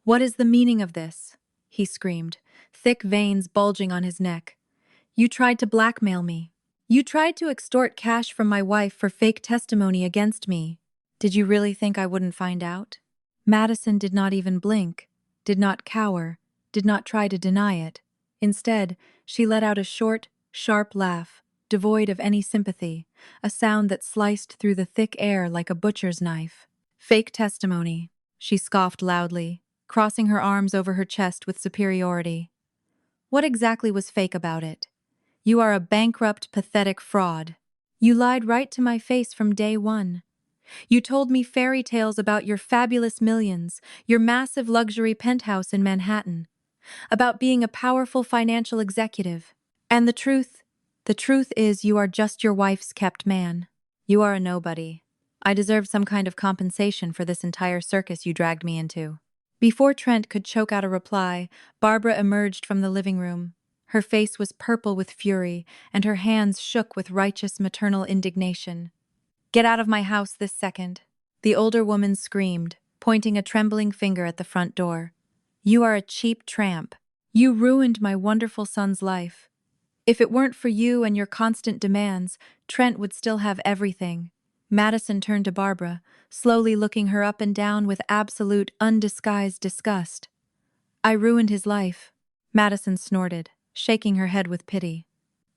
"What is the meaning of this?" he screamed, thick veins bulging on his neck. "You tried to blackmail me. You tried to extort cash from my wife for fake testimony against me. Did you really think I wouldn't find out?" Madison did not even blink, did not cower, did not try to deny it. Instead, she let out a short, sharp laugh, devoid of any sympathy, a sound that sliced through the thick air like a butcher's knife. "Fake testimony," she scoffed loudly, crossing her arms over her chest with superiority. "What exactly was fake about it? You are a bankrupt, pathetic fraud. You lied right to my face from day one. You told me fairy tales about your fabulous millions, your massive luxury penthouse in Manhattan, about being a powerful financial executive. And the truth is you are just your wife's kept man. You are a nobody. I deserve some kind of compensation for this entire circus you dragged me into." Before Trent could choke out a reply, Barbara emerged from the living room. Her face was purple with fury, and her hands shook with righteous maternal indignation. "Get out of my house this second!" The older woman screamed, pointing a trembling finger at the front door. "You are a cheap tramp. You ruined my wonderful son's life. If it weren't for you and your constant demands, Trent would still have everything." Madison turned to Barbara, slowly looking her up and down with absolute, undisguised disgust. "I ruined his life," Madison snorted, shaking her head with pity.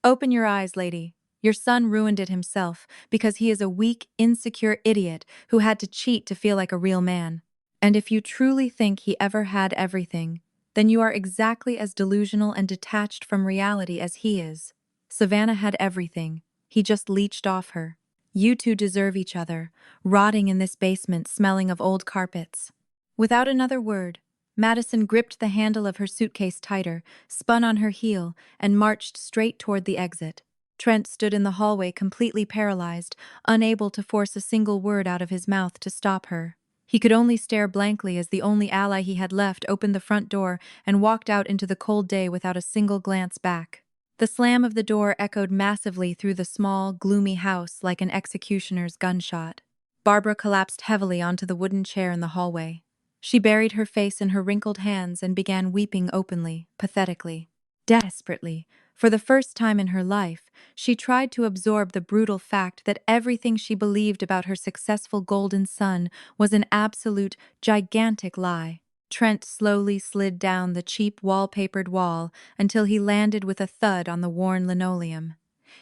"Open your eyes, lady. Your son ruined it himself because he is a weak, insecure idiot who had to cheat to feel like a real man. And if you truly think he ever had everything, then you are exactly as delusional and detached from reality as he is. Savannah had everything. He just leeched off her. You two deserve each other, rotting in this basement smelling of old carpets." Without another word, Madison gripped the handle of her suitcase tighter, spun on her heel, and marched straight toward the exit. Trent stood in the hallway completely paralyzed, unable to force a single word out of his mouth to stop her. He could only stare blankly as the only ally he had left opened the front door and walked out into the cold day without a single glance back. The slam of the door echoed massively through the small, gloomy house like an executioner's gunshot. Barbara collapsed heavily onto the wooden chair in the hallway. She buried her face in her wrinkled hands and began weeping openly, pathetically. Desperately, for the first time in her life, she tried to absorb the brutal fact that everything she believed about her successful golden son was an absolute, gigantic lie. Trent slowly slid down the cheap wallpapered wall until he landed with a thud on the worn linoleum.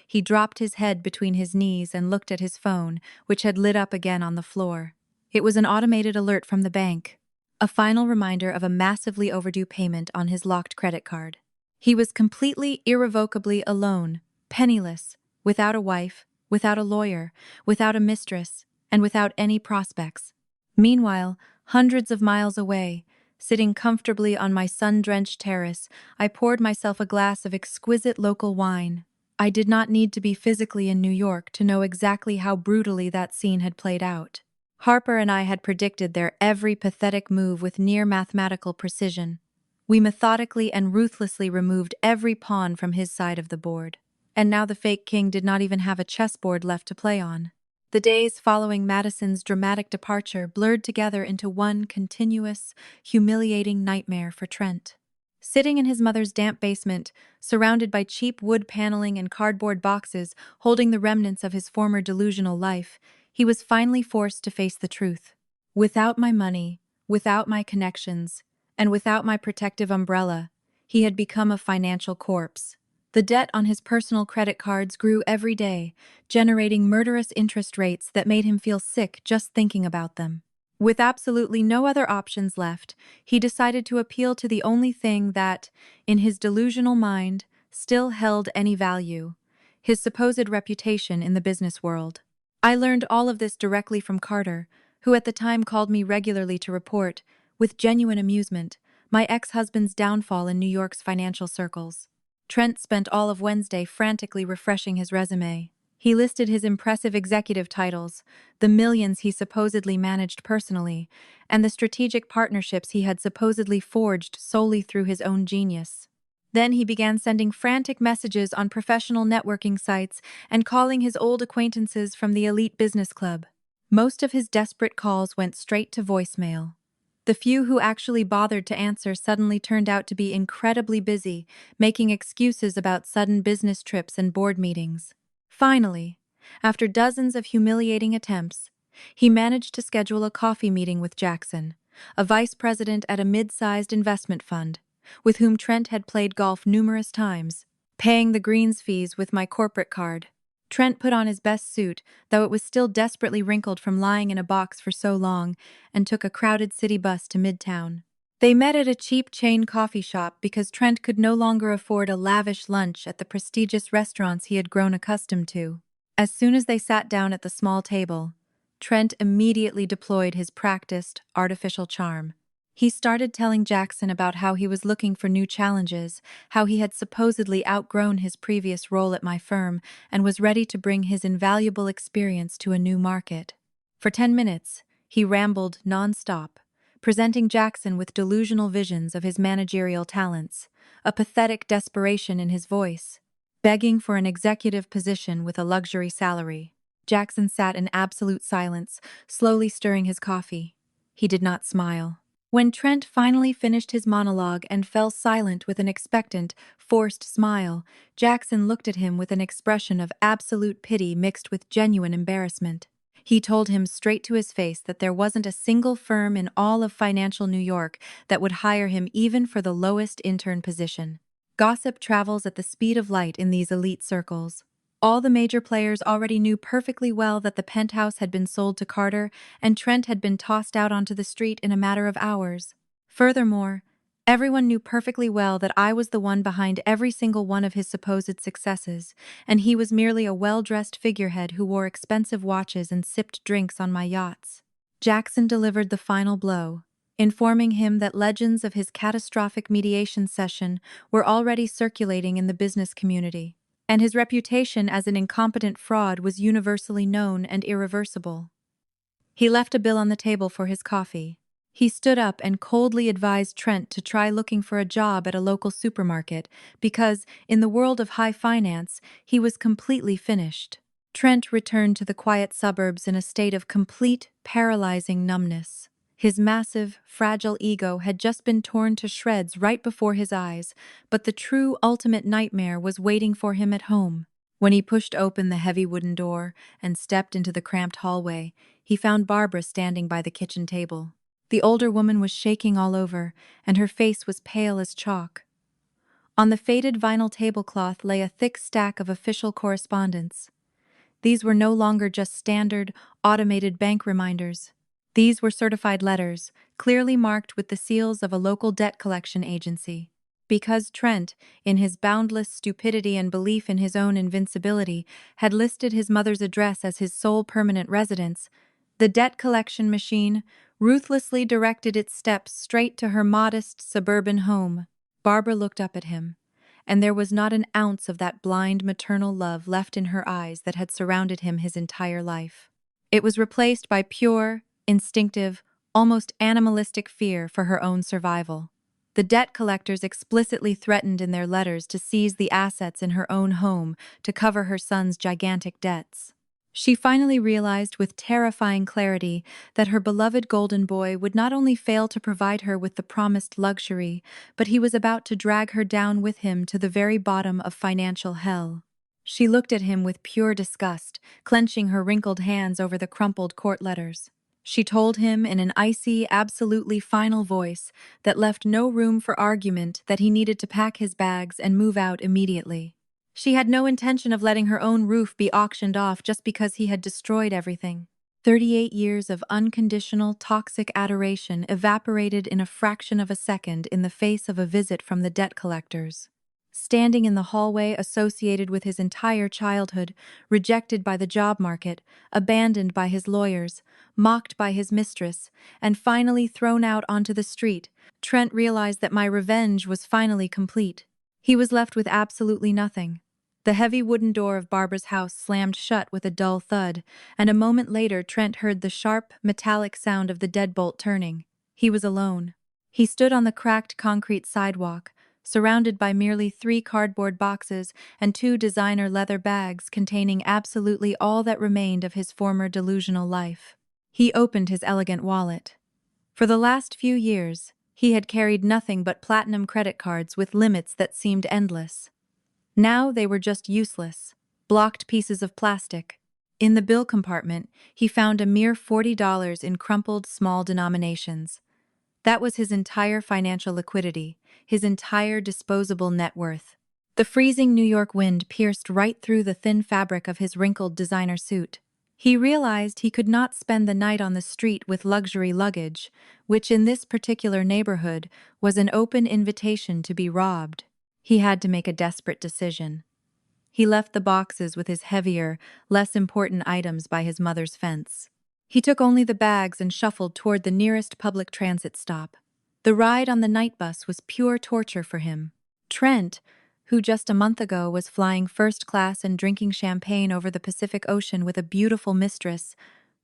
He dropped his head between his knees and looked at his phone, which had lit up again on the floor. It was an automated alert from the bank. A final reminder of a massively overdue payment on his locked credit card. He was completely, irrevocably alone, penniless, without a wife, without a lawyer, without a mistress, and without any prospects. Meanwhile, hundreds of miles away, sitting comfortably on my sun-drenched terrace, I poured myself a glass of exquisite local wine. I did not need to be physically in New York to know exactly how brutally that scene had played out. Harper and I had predicted their every pathetic move with near mathematical precision. We methodically and ruthlessly removed every pawn from his side of the board. And now the fake king did not even have a chessboard left to play on. The days following Madison's dramatic departure blurred together into one continuous, humiliating nightmare for Trent. Sitting in his mother's damp basement, surrounded by cheap wood paneling and cardboard boxes holding the remnants of his former delusional life, he was finally forced to face the truth. Without my money, without my connections, and without my protective umbrella, he had become a financial corpse. The debt on his personal credit cards grew every day, generating murderous interest rates that made him feel sick just thinking about them. With absolutely no other options left, he decided to appeal to the only thing that, in his delusional mind, still held any value: his supposed reputation in the business world. I learned all of this directly from Carter, who at the time called me regularly to report, with genuine amusement, my ex-husband's downfall in New York's financial circles. Trent spent all of Wednesday frantically refreshing his resume. He listed his impressive executive titles, the millions he supposedly managed personally, and the strategic partnerships he had supposedly forged solely through his own genius. Then he began sending frantic messages on professional networking sites and calling his old acquaintances from the elite business club. Most of his desperate calls went straight to voicemail. The few who actually bothered to answer suddenly turned out to be incredibly busy, making excuses about sudden business trips and board meetings. Finally, after dozens of humiliating attempts, he managed to schedule a coffee meeting with Jackson, a vice president at a mid-sized investment fund, with whom Trent had played golf numerous times, paying the greens fees with my corporate card. Trent put on his best suit, though it was still desperately wrinkled from lying in a box for so long, and took a crowded city bus to Midtown. They met at a cheap chain coffee shop because Trent could no longer afford a lavish lunch at the prestigious restaurants he had grown accustomed to. As soon as they sat down at the small table, Trent immediately deployed his practiced, artificial charm. He started telling Jackson about how he was looking for new challenges, how he had supposedly outgrown his previous role at my firm and was ready to bring his invaluable experience to a new market. For 10 minutes, he rambled non-stop, presenting Jackson with delusional visions of his managerial talents, a pathetic desperation in his voice, begging for an executive position with a luxury salary. Jackson sat in absolute silence, slowly stirring his coffee. He did not smile. When Trent finally finished his monologue and fell silent with an expectant, forced smile, Jackson looked at him with an expression of absolute pity mixed with genuine embarrassment. He told him straight to his face that there wasn't a single firm in all of financial New York that would hire him even for the lowest intern position. Gossip travels at the speed of light in these elite circles. All the major players already knew perfectly well that the Penthouse had been sold to Carter, and Trent had been tossed out onto the street in a matter of hours. Furthermore, everyone knew perfectly well that I was the one behind every single one of his supposed successes, and he was merely a well-dressed figurehead who wore expensive watches and sipped drinks on my yachts. Jackson delivered the final blow, informing him that legends of his catastrophic mediation session were already circulating in the business community, and his reputation as an incompetent fraud was universally known and irreversible. He left a bill on the table for his coffee. He stood up and coldly advised Trent to try looking for a job at a local supermarket because, in the world of high finance, he was completely finished. Trent returned to the quiet suburbs in a state of complete, paralyzing numbness. His massive, fragile ego had just been torn to shreds right before his eyes, but the true ultimate nightmare was waiting for him at home. When he pushed open the heavy wooden door and stepped into the cramped hallway, he found Barbara standing by the kitchen table. The older woman was shaking all over, and her face was pale as chalk. On the faded vinyl tablecloth lay a thick stack of official correspondence. These were no longer just standard, automated bank reminders. These were certified letters, clearly marked with the seals of a local debt collection agency. Because Trent, in his boundless stupidity and belief in his own invincibility, had listed his mother's address as his sole permanent residence, the debt collection machine ruthlessly directed its steps straight to her modest suburban home. Barbara looked up at him, and there was not an ounce of that blind maternal love left in her eyes that had surrounded him his entire life. It was replaced by pure, instinctive, almost animalistic fear for her own survival. The debt collectors explicitly threatened in their letters to seize the assets in her own home to cover her son's gigantic debts. She finally realized with terrifying clarity that her beloved golden boy would not only fail to provide her with the promised luxury, but he was about to drag her down with him to the very bottom of financial hell. She looked at him with pure disgust, clenching her wrinkled hands over the crumpled court letters. She told him in an icy, absolutely final voice that left no room for argument that he needed to pack his bags and move out immediately. She had no intention of letting her own roof be auctioned off just because he had destroyed everything. 38 years of unconditional, toxic adoration evaporated in a fraction of a second in the face of a visit from the debt collectors. Standing in the hallway associated with his entire childhood, rejected by the job market, abandoned by his lawyers, mocked by his mistress, and finally thrown out onto the street, Trent realized that my revenge was finally complete. He was left with absolutely nothing. The heavy wooden door of Barbara's house slammed shut with a dull thud, and a moment later Trent heard the sharp, metallic sound of the deadbolt turning. He was alone. He stood on the cracked concrete sidewalk, surrounded by merely 3 cardboard boxes and 2 designer leather bags containing absolutely all that remained of his former delusional life. He opened his elegant wallet. For the last few years, he had carried nothing but platinum credit cards with limits that seemed endless. Now they were just useless, blocked pieces of plastic. In the bill compartment, he found a mere $40 in crumpled small denominations. That was his entire financial liquidity, his entire disposable net worth. The freezing New York wind pierced right through the thin fabric of his wrinkled designer suit. He realized he could not spend the night on the street with luxury luggage, which in this particular neighborhood was an open invitation to be robbed. He had to make a desperate decision. He left the boxes with his heavier, less important items by his mother's fence. He took only the bags and shuffled toward the nearest public transit stop. The ride on the night bus was pure torture for him. Trent, who just a month ago was flying first class and drinking champagne over the Pacific Ocean with a beautiful mistress,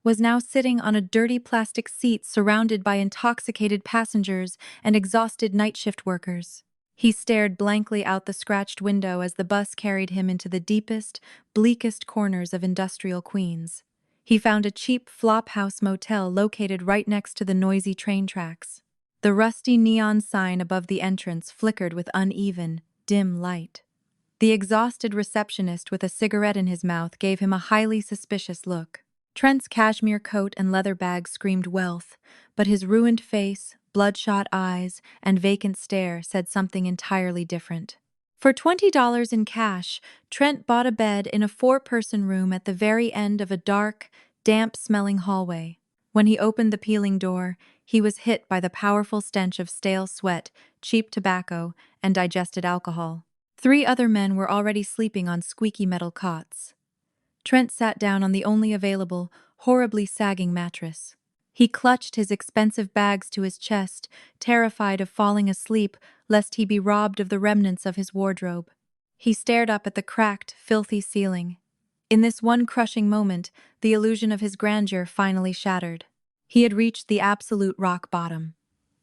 was now sitting on a dirty plastic seat surrounded by intoxicated passengers and exhausted night shift workers. He stared blankly out the scratched window as the bus carried him into the deepest, bleakest corners of industrial Queens. He found a cheap flophouse motel located right next to the noisy train tracks. The rusty neon sign above the entrance flickered with uneven, dim light. The exhausted receptionist with a cigarette in his mouth gave him a highly suspicious look. Trent's cashmere coat and leather bag screamed wealth, but his ruined face, bloodshot eyes, and vacant stare said something entirely different. For $20 in cash, Trent bought a bed in a four-person room at the very end of a dark, damp-smelling hallway. When he opened the peeling door, he was hit by the powerful stench of stale sweat, cheap tobacco, and digested alcohol. 3 other men were already sleeping on squeaky metal cots. Trent sat down on the only available, horribly sagging mattress. He clutched his expensive bags to his chest, terrified of falling asleep lest he be robbed of the remnants of his wardrobe. He stared up at the cracked, filthy ceiling. In this one crushing moment, the illusion of his grandeur finally shattered. He had reached the absolute rock bottom.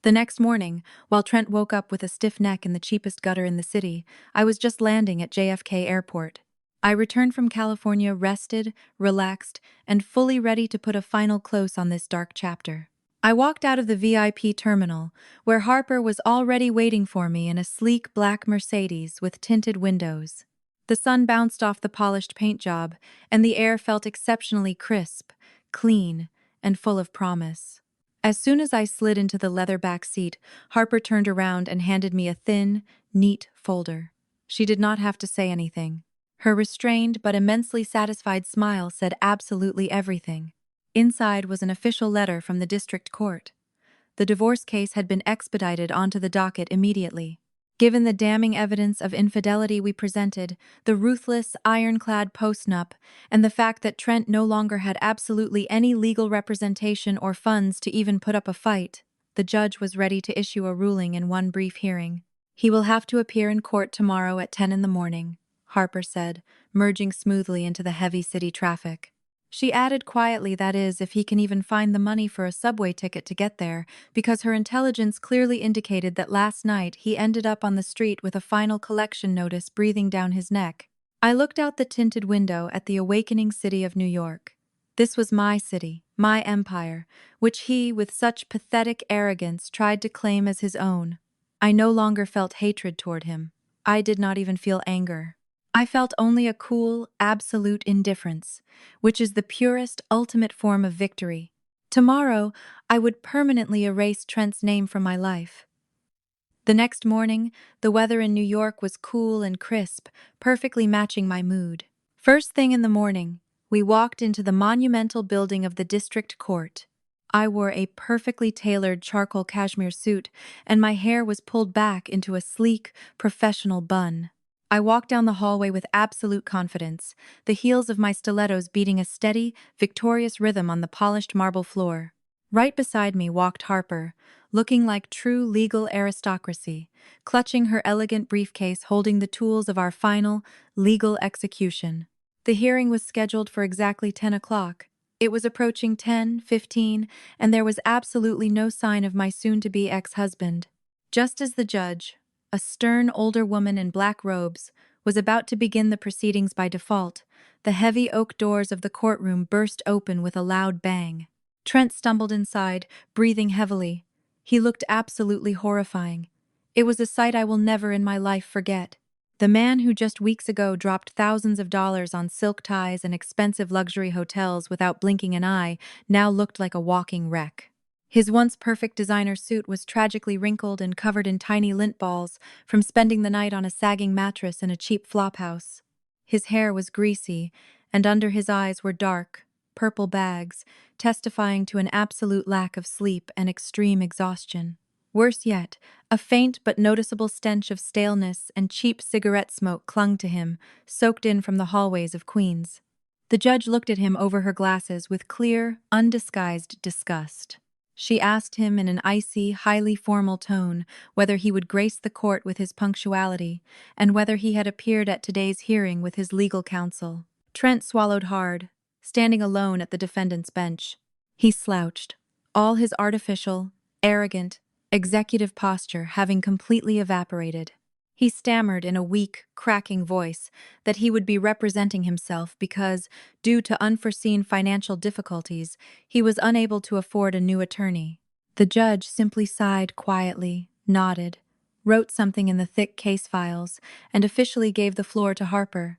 The next morning, while Trent woke up with a stiff neck in the cheapest gutter in the city, I was just landing at JFK Airport. I returned from California rested, relaxed, and fully ready to put a final close on this dark chapter. I walked out of the VIP terminal, where Harper was already waiting for me in a sleek black Mercedes with tinted windows. The sun bounced off the polished paint job, and the air felt exceptionally crisp, clean, and full of promise. As soon as I slid into the leather back seat, Harper turned around and handed me a thin, neat folder. She did not have to say anything. Her restrained but immensely satisfied smile said absolutely everything. Inside was an official letter from the district court. The divorce case had been expedited onto the docket immediately. Given the damning evidence of infidelity we presented, the ruthless, ironclad postnup, and the fact that Trent no longer had absolutely any legal representation or funds to even put up a fight, the judge was ready to issue a ruling in one brief hearing. "He will have to appear in court tomorrow at 10 in the morning, Harper said, merging smoothly into the heavy city traffic. She added quietly that is, if he can even find the money for a subway ticket to get there, because her intelligence clearly indicated that last night he ended up on the street with a final collection notice breathing down his neck. I looked out the tinted window at the awakening city of New York. This was my city, my empire, which he, with such pathetic arrogance, tried to claim as his own. I no longer felt hatred toward him. I did not even feel anger. I felt only a cool, absolute indifference, which is the purest, ultimate form of victory. Tomorrow, I would permanently erase Trent's name from my life. The next morning, the weather in New York was cool and crisp, perfectly matching my mood. First thing in the morning, we walked into the monumental building of the district court. I wore a perfectly tailored charcoal cashmere suit, and my hair was pulled back into a sleek, professional bun. I walked down the hallway with absolute confidence, the heels of my stilettos beating a steady, victorious rhythm on the polished marble floor. Right beside me walked Harper, looking like true legal aristocracy, clutching her elegant briefcase holding the tools of our final, legal execution. The hearing was scheduled for exactly 10 o'clock. It was approaching 10:15, and there was absolutely no sign of my soon-to-be ex-husband. Just as the judge, a stern older woman in black robes, was about to begin the proceedings by default, the heavy oak doors of the courtroom burst open with a loud bang. Trent stumbled inside, breathing heavily. He looked absolutely horrifying. It was a sight I will never in my life forget. The man who just weeks ago dropped thousands of dollars on silk ties and expensive luxury hotels without blinking an eye now looked like a walking wreck. His once perfect designer suit was tragically wrinkled and covered in tiny lint balls from spending the night on a sagging mattress in a cheap flophouse. His hair was greasy, and under his eyes were dark, purple bags, testifying to an absolute lack of sleep and extreme exhaustion. Worse yet, a faint but noticeable stench of staleness and cheap cigarette smoke clung to him, soaked in from the hallways of Queens. The judge looked at him over her glasses with clear, undisguised disgust. She asked him in an icy, highly formal tone whether he would grace the court with his punctuality and whether he had appeared at today's hearing with his legal counsel. Trent swallowed hard. standing alone at the defendant's bench. He slouched, all his artificial, arrogant, executive posture having completely evaporated. He stammered in a weak, cracking voice that he would be representing himself because, due to unforeseen financial difficulties, he was unable to afford a new attorney. The judge simply sighed quietly, nodded, wrote something in the thick case files, and officially gave the floor to Harper.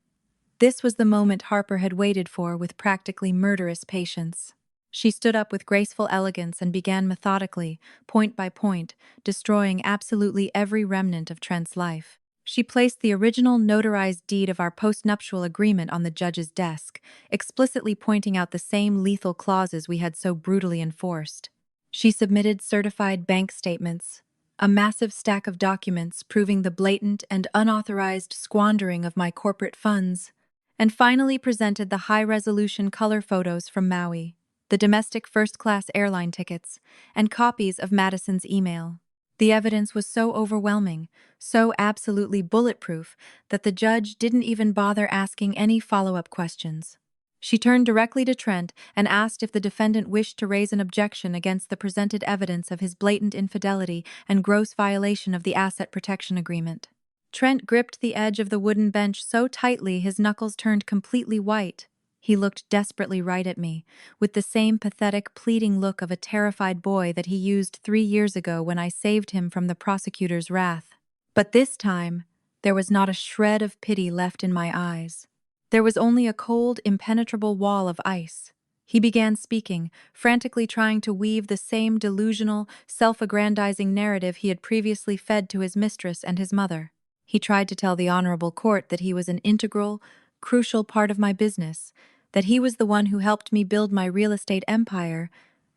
This was the moment Harper had waited for with practically murderous patience. She stood up with graceful elegance and began methodically, point by point, destroying absolutely every remnant of Trent's life. She placed the original notarized deed of our postnuptial agreement on the judge's desk, explicitly pointing out the same lethal clauses we had so brutally enforced. She submitted certified bank statements, a massive stack of documents proving the blatant and unauthorized squandering of my corporate funds, and finally presented the high-resolution color photos from Maui, the domestic first-class airline tickets, and copies of Madison's email. The evidence was so overwhelming, so absolutely bulletproof, that the judge didn't even bother asking any follow-up questions. She turned directly to Trent and asked if the defendant wished to raise an objection against the presented evidence of his blatant infidelity and gross violation of the asset protection agreement. Trent gripped the edge of the wooden bench so tightly his knuckles turned completely white. He looked desperately right at me, with the same pathetic, pleading look of a terrified boy that he used 3 years ago when I saved him from the prosecutor's wrath. But this time, there was not a shred of pity left in my eyes. There was only a cold, impenetrable wall of ice. He began speaking, frantically trying to weave the same delusional, self-aggrandizing narrative he had previously fed to his mistress and his mother. He tried to tell the honorable court that he was an integral, crucial part of my business, that he was the one who helped me build my real estate empire,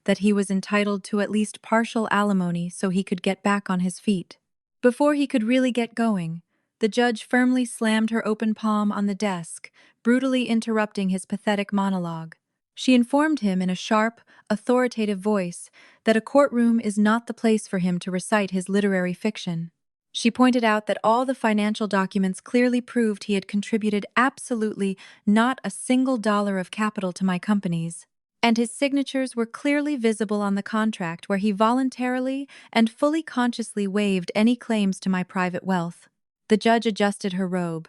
that he was entitled to at least partial alimony so he could get back on his feet. Before he could really get going, the judge firmly slammed her open palm on the desk, brutally interrupting his pathetic monologue. She informed him in a sharp, authoritative voice that a courtroom is not the place for him to recite his literary fiction. She pointed out that all the financial documents clearly proved he had contributed absolutely not a single dollar of capital to my companies, and his signatures were clearly visible on the contract where he voluntarily and fully consciously waived any claims to my private wealth. The judge adjusted her robe,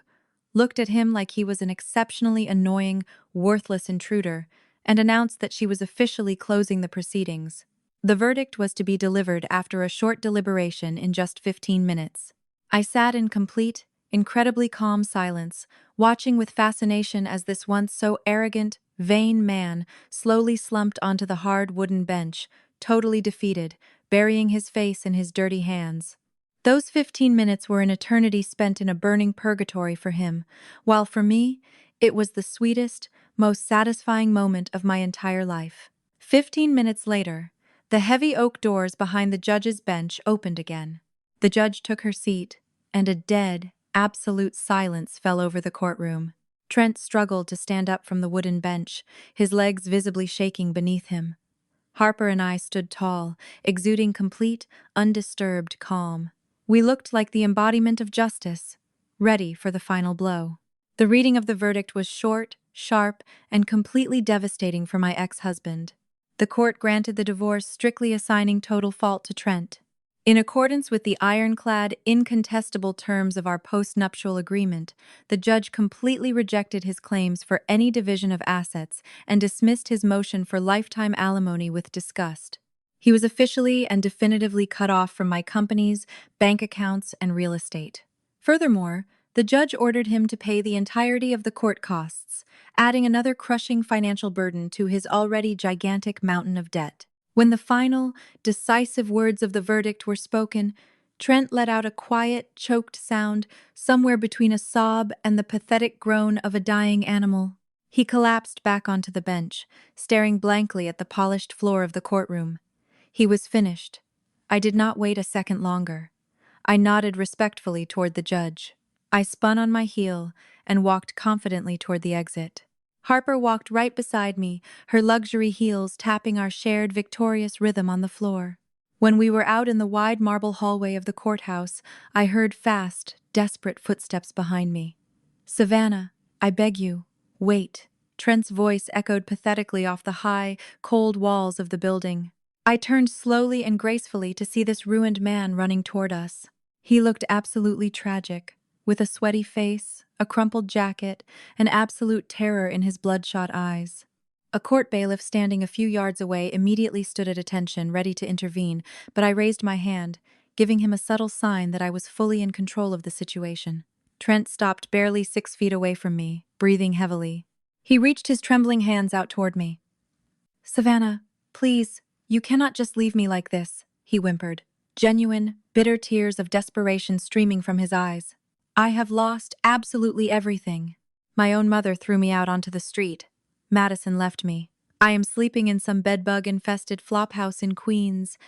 looked at him like he was an exceptionally annoying, worthless intruder, and announced that she was officially closing the proceedings. The verdict was to be delivered after a short deliberation in just 15 minutes. I sat in complete, incredibly calm silence, watching with fascination as this once so arrogant, vain man slowly slumped onto the hard wooden bench, totally defeated, burying his face in his dirty hands. Those 15 minutes were an eternity spent in a burning purgatory for him, while for me, it was the sweetest, most satisfying moment of my entire life. 15 minutes later, the heavy oak doors behind the judge's bench opened again. The judge took her seat, and a dead, absolute silence fell over the courtroom. Trent struggled to stand up from the wooden bench, his legs visibly shaking beneath him. Harper and I stood tall, exuding complete, undisturbed calm. We looked like the embodiment of justice, ready for the final blow. The reading of the verdict was short, sharp, and completely devastating for my ex-husband. The court granted the divorce, strictly assigning total fault to Trent. In accordance with the ironclad, incontestable terms of our postnuptial agreement, the judge completely rejected his claims for any division of assets and dismissed his motion for lifetime alimony with disgust. He was officially and definitively cut off from my companies, bank accounts, and real estate. Furthermore, the judge ordered him to pay the entirety of the court costs, adding another crushing financial burden to his already gigantic mountain of debt. When the final, decisive words of the verdict were spoken, Trent let out a quiet, choked sound somewhere between a sob and the pathetic groan of a dying animal. He collapsed back onto the bench, staring blankly at the polished floor of the courtroom. He was finished. I did not wait a second longer. I nodded respectfully toward the judge. I spun on my heel and walked confidently toward the exit. Harper walked right beside me, her luxury heels tapping our shared victorious rhythm on the floor. When we were out in the wide marble hallway of the courthouse, I heard fast, desperate footsteps behind me. "Savannah, I beg you, wait," Trent's voice echoed pathetically off the high, cold walls of the building. I turned slowly and gracefully to see this ruined man running toward us. He looked absolutely tragic, with a sweaty face, a crumpled jacket, and absolute terror in his bloodshot eyes. A court bailiff standing a few yards away immediately stood at attention, ready to intervene, but I raised my hand, giving him a subtle sign that I was fully in control of the situation. Trent stopped barely 6 feet away from me, breathing heavily. He reached his trembling hands out toward me. "Savannah, please, you cannot just leave me like this," he whimpered, genuine, bitter tears of desperation streaming from his eyes. "I have lost absolutely everything. My own mother threw me out onto the street. Madison left me. I am sleeping in some bedbug-infested flophouse in Queens,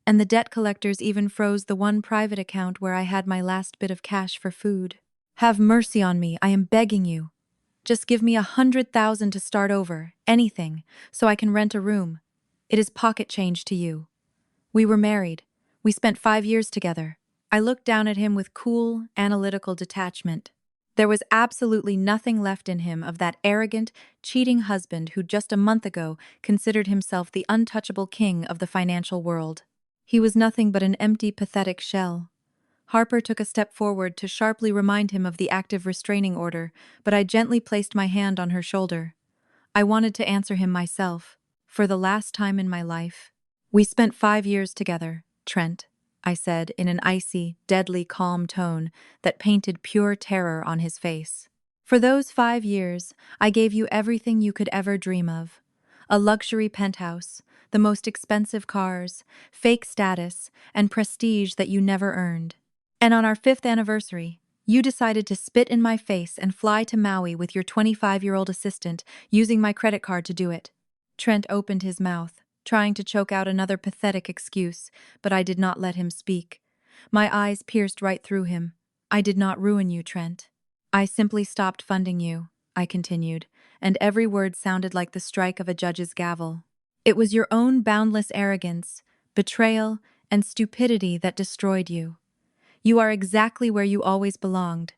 and the debt collectors even froze the one private account where I had my last bit of cash for food. Have mercy on me, I am begging you. Just give me 100,000 to start over, anything, so I can rent a room. It is pocket change to you. We were married. We spent 5 years together." I looked down at him with cool, analytical detachment. There was absolutely nothing left in him of that arrogant, cheating husband who just a month ago considered himself the untouchable king of the financial world. He was nothing but an empty, pathetic shell. Harper took a step forward to sharply remind him of the active restraining order, but I gently placed my hand on her shoulder. I wanted to answer him myself, for the last time in my life. "We spent 5 years together, Trent," I said in an icy, deadly calm tone that painted pure terror on his face. "For those 5 years, I gave you everything you could ever dream of. A luxury penthouse, the most expensive cars, fake status, and prestige that you never earned. And on our 5th anniversary, you decided to spit in my face and fly to Maui with your 25-year-old assistant, using my credit card to do it." Trent opened his mouth, trying to choke out another pathetic excuse, but I did not let him speak. My eyes pierced right through him. "I did not ruin you, Trent. I simply stopped funding you," I continued, and every word sounded like the strike of a judge's gavel. "It was your own boundless arrogance, betrayal, and stupidity that destroyed you. You are exactly where you always belonged,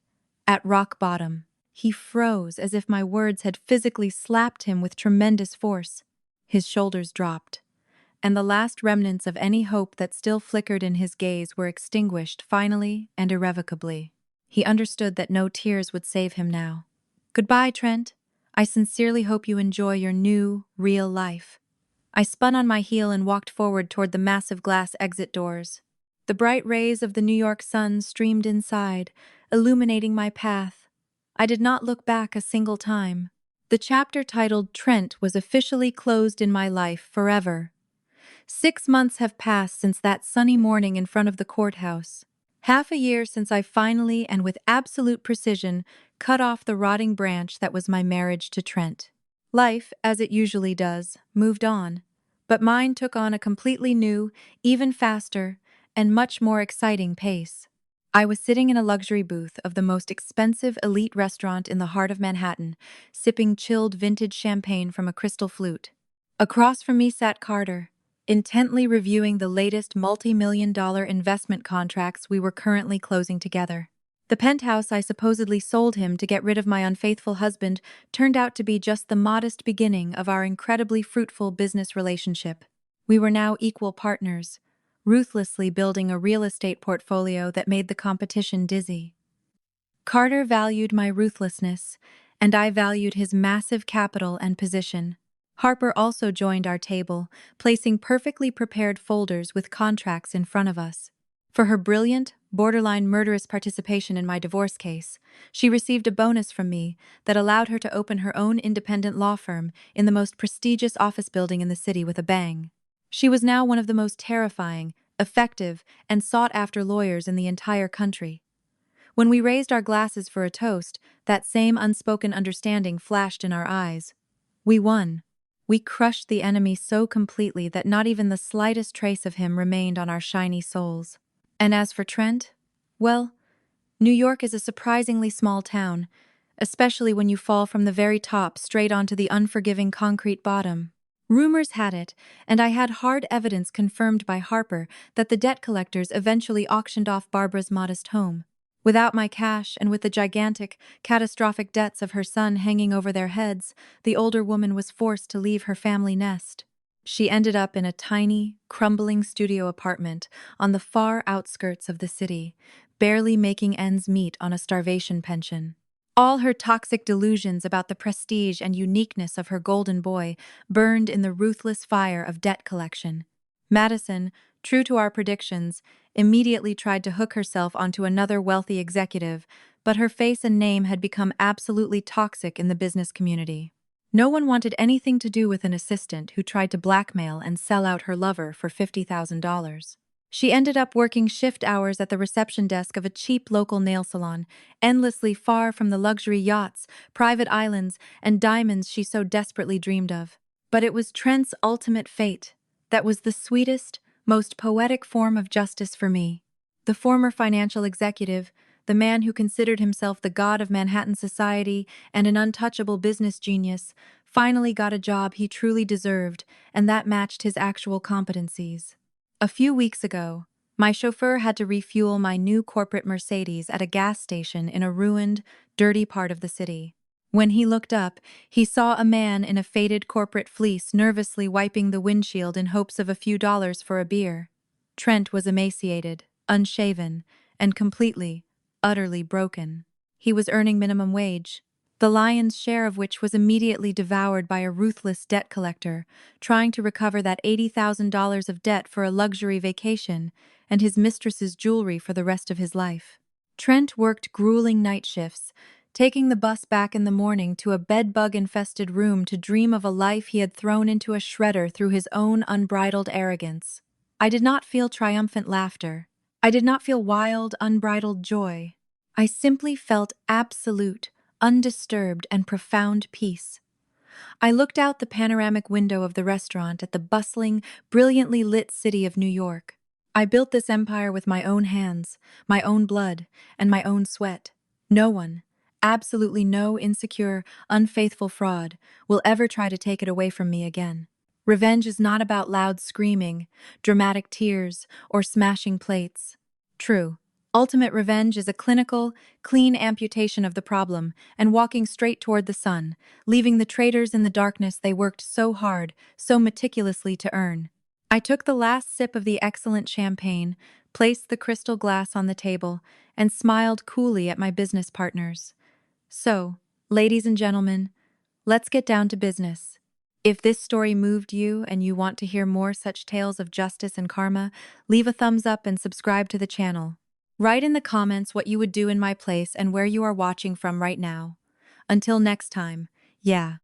at rock bottom." He froze as if my words had physically slapped him with tremendous force. His shoulders dropped, and the last remnants of any hope that still flickered in his gaze were extinguished finally and irrevocably. He understood that no tears would save him now. "Goodbye, Trent. I sincerely hope you enjoy your new, real life." I spun on my heel and walked forward toward the massive glass exit doors. The bright rays of the New York sun streamed inside, illuminating my path. I did not look back a single time. The chapter titled Trent was officially closed in my life forever. 6 months have passed since that sunny morning in front of the courthouse. Half a year since I finally and with absolute precision cut off the rotting branch that was my marriage to Trent. Life, as it usually does, moved on, but mine took on a completely new, even faster, and much more exciting pace. I was sitting in a luxury booth of the most expensive elite restaurant in the heart of Manhattan, sipping chilled vintage champagne from a crystal flute. Across from me sat Carter, intently reviewing the latest multi-million-dollar investment contracts we were currently closing together. The penthouse I supposedly sold him to get rid of my unfaithful husband turned out to be just the modest beginning of our incredibly fruitful business relationship. We were now equal partners, ruthlessly building a real estate portfolio that made the competition dizzy. Carter valued my ruthlessness, and I valued his massive capital and position. Harper also joined our table, placing perfectly prepared folders with contracts in front of us. For her brilliant, borderline murderous participation in my divorce case, she received a bonus from me that allowed her to open her own independent law firm in the most prestigious office building in the city with a bang. She was now one of the most terrifying, effective, and sought-after lawyers in the entire country. When we raised our glasses for a toast, that same unspoken understanding flashed in our eyes. We won. We crushed the enemy so completely that not even the slightest trace of him remained on our shiny souls. And as for Trent, well, New York is a surprisingly small town, especially when you fall from the very top straight onto the unforgiving concrete bottom. Rumors had it, and I had hard evidence confirmed by Harper, that the debt collectors eventually auctioned off Barbara's modest home. Without my cash and with the gigantic, catastrophic debts of her son hanging over their heads, the older woman was forced to leave her family nest. She ended up in a tiny, crumbling studio apartment on the far outskirts of the city, barely making ends meet on a starvation pension. All her toxic delusions about the prestige and uniqueness of her golden boy burned in the ruthless fire of debt collection. Madison, true to our predictions, immediately tried to hook herself onto another wealthy executive, but her face and name had become absolutely toxic in the business community. No one wanted anything to do with an assistant who tried to blackmail and sell out her lover for $50,000. She ended up working shift hours at the reception desk of a cheap local nail salon, endlessly far from the luxury yachts, private islands, and diamonds she so desperately dreamed of. But it was Trent's ultimate fate that was the sweetest, most poetic form of justice for me. The former financial executive, the man who considered himself the god of Manhattan society and an untouchable business genius, finally got a job he truly deserved, and that matched his actual competencies. A few weeks ago, my chauffeur had to refuel my new corporate Mercedes at a gas station in a ruined, dirty part of the city. When he looked up, he saw a man in a faded corporate fleece nervously wiping the windshield in hopes of a few dollars for a beer. Trent was emaciated, unshaven, and completely, utterly broken. He was earning minimum wage, the lion's share of which was immediately devoured by a ruthless debt collector, trying to recover that $80,000 of debt for a luxury vacation and his mistress's jewelry for the rest of his life. Trent worked grueling night shifts, taking the bus back in the morning to a bed-bug-infested room to dream of a life he had thrown into a shredder through his own unbridled arrogance. I did not feel triumphant laughter. I did not feel wild, unbridled joy. I simply felt absolute, undisturbed, and profound peace. I looked out the panoramic window of the restaurant at the bustling, brilliantly lit city of New York. I built this empire with my own hands, my own blood, and my own sweat. No one, absolutely no insecure, unfaithful fraud, will ever try to take it away from me again. Revenge is not about loud screaming, dramatic tears, or smashing plates. True. Ultimate revenge is a clinical, clean amputation of the problem and walking straight toward the sun, leaving the traitors in the darkness they worked so hard, so meticulously to earn. I took the last sip of the excellent champagne, placed the crystal glass on the table, and smiled coolly at my business partners. So, ladies and gentlemen, let's get down to business. If this story moved you and you want to hear more such tales of justice and karma, leave a thumbs up and subscribe to the channel. Write in the comments what you would do in my place and where you are watching from right now. Until next time, yeah.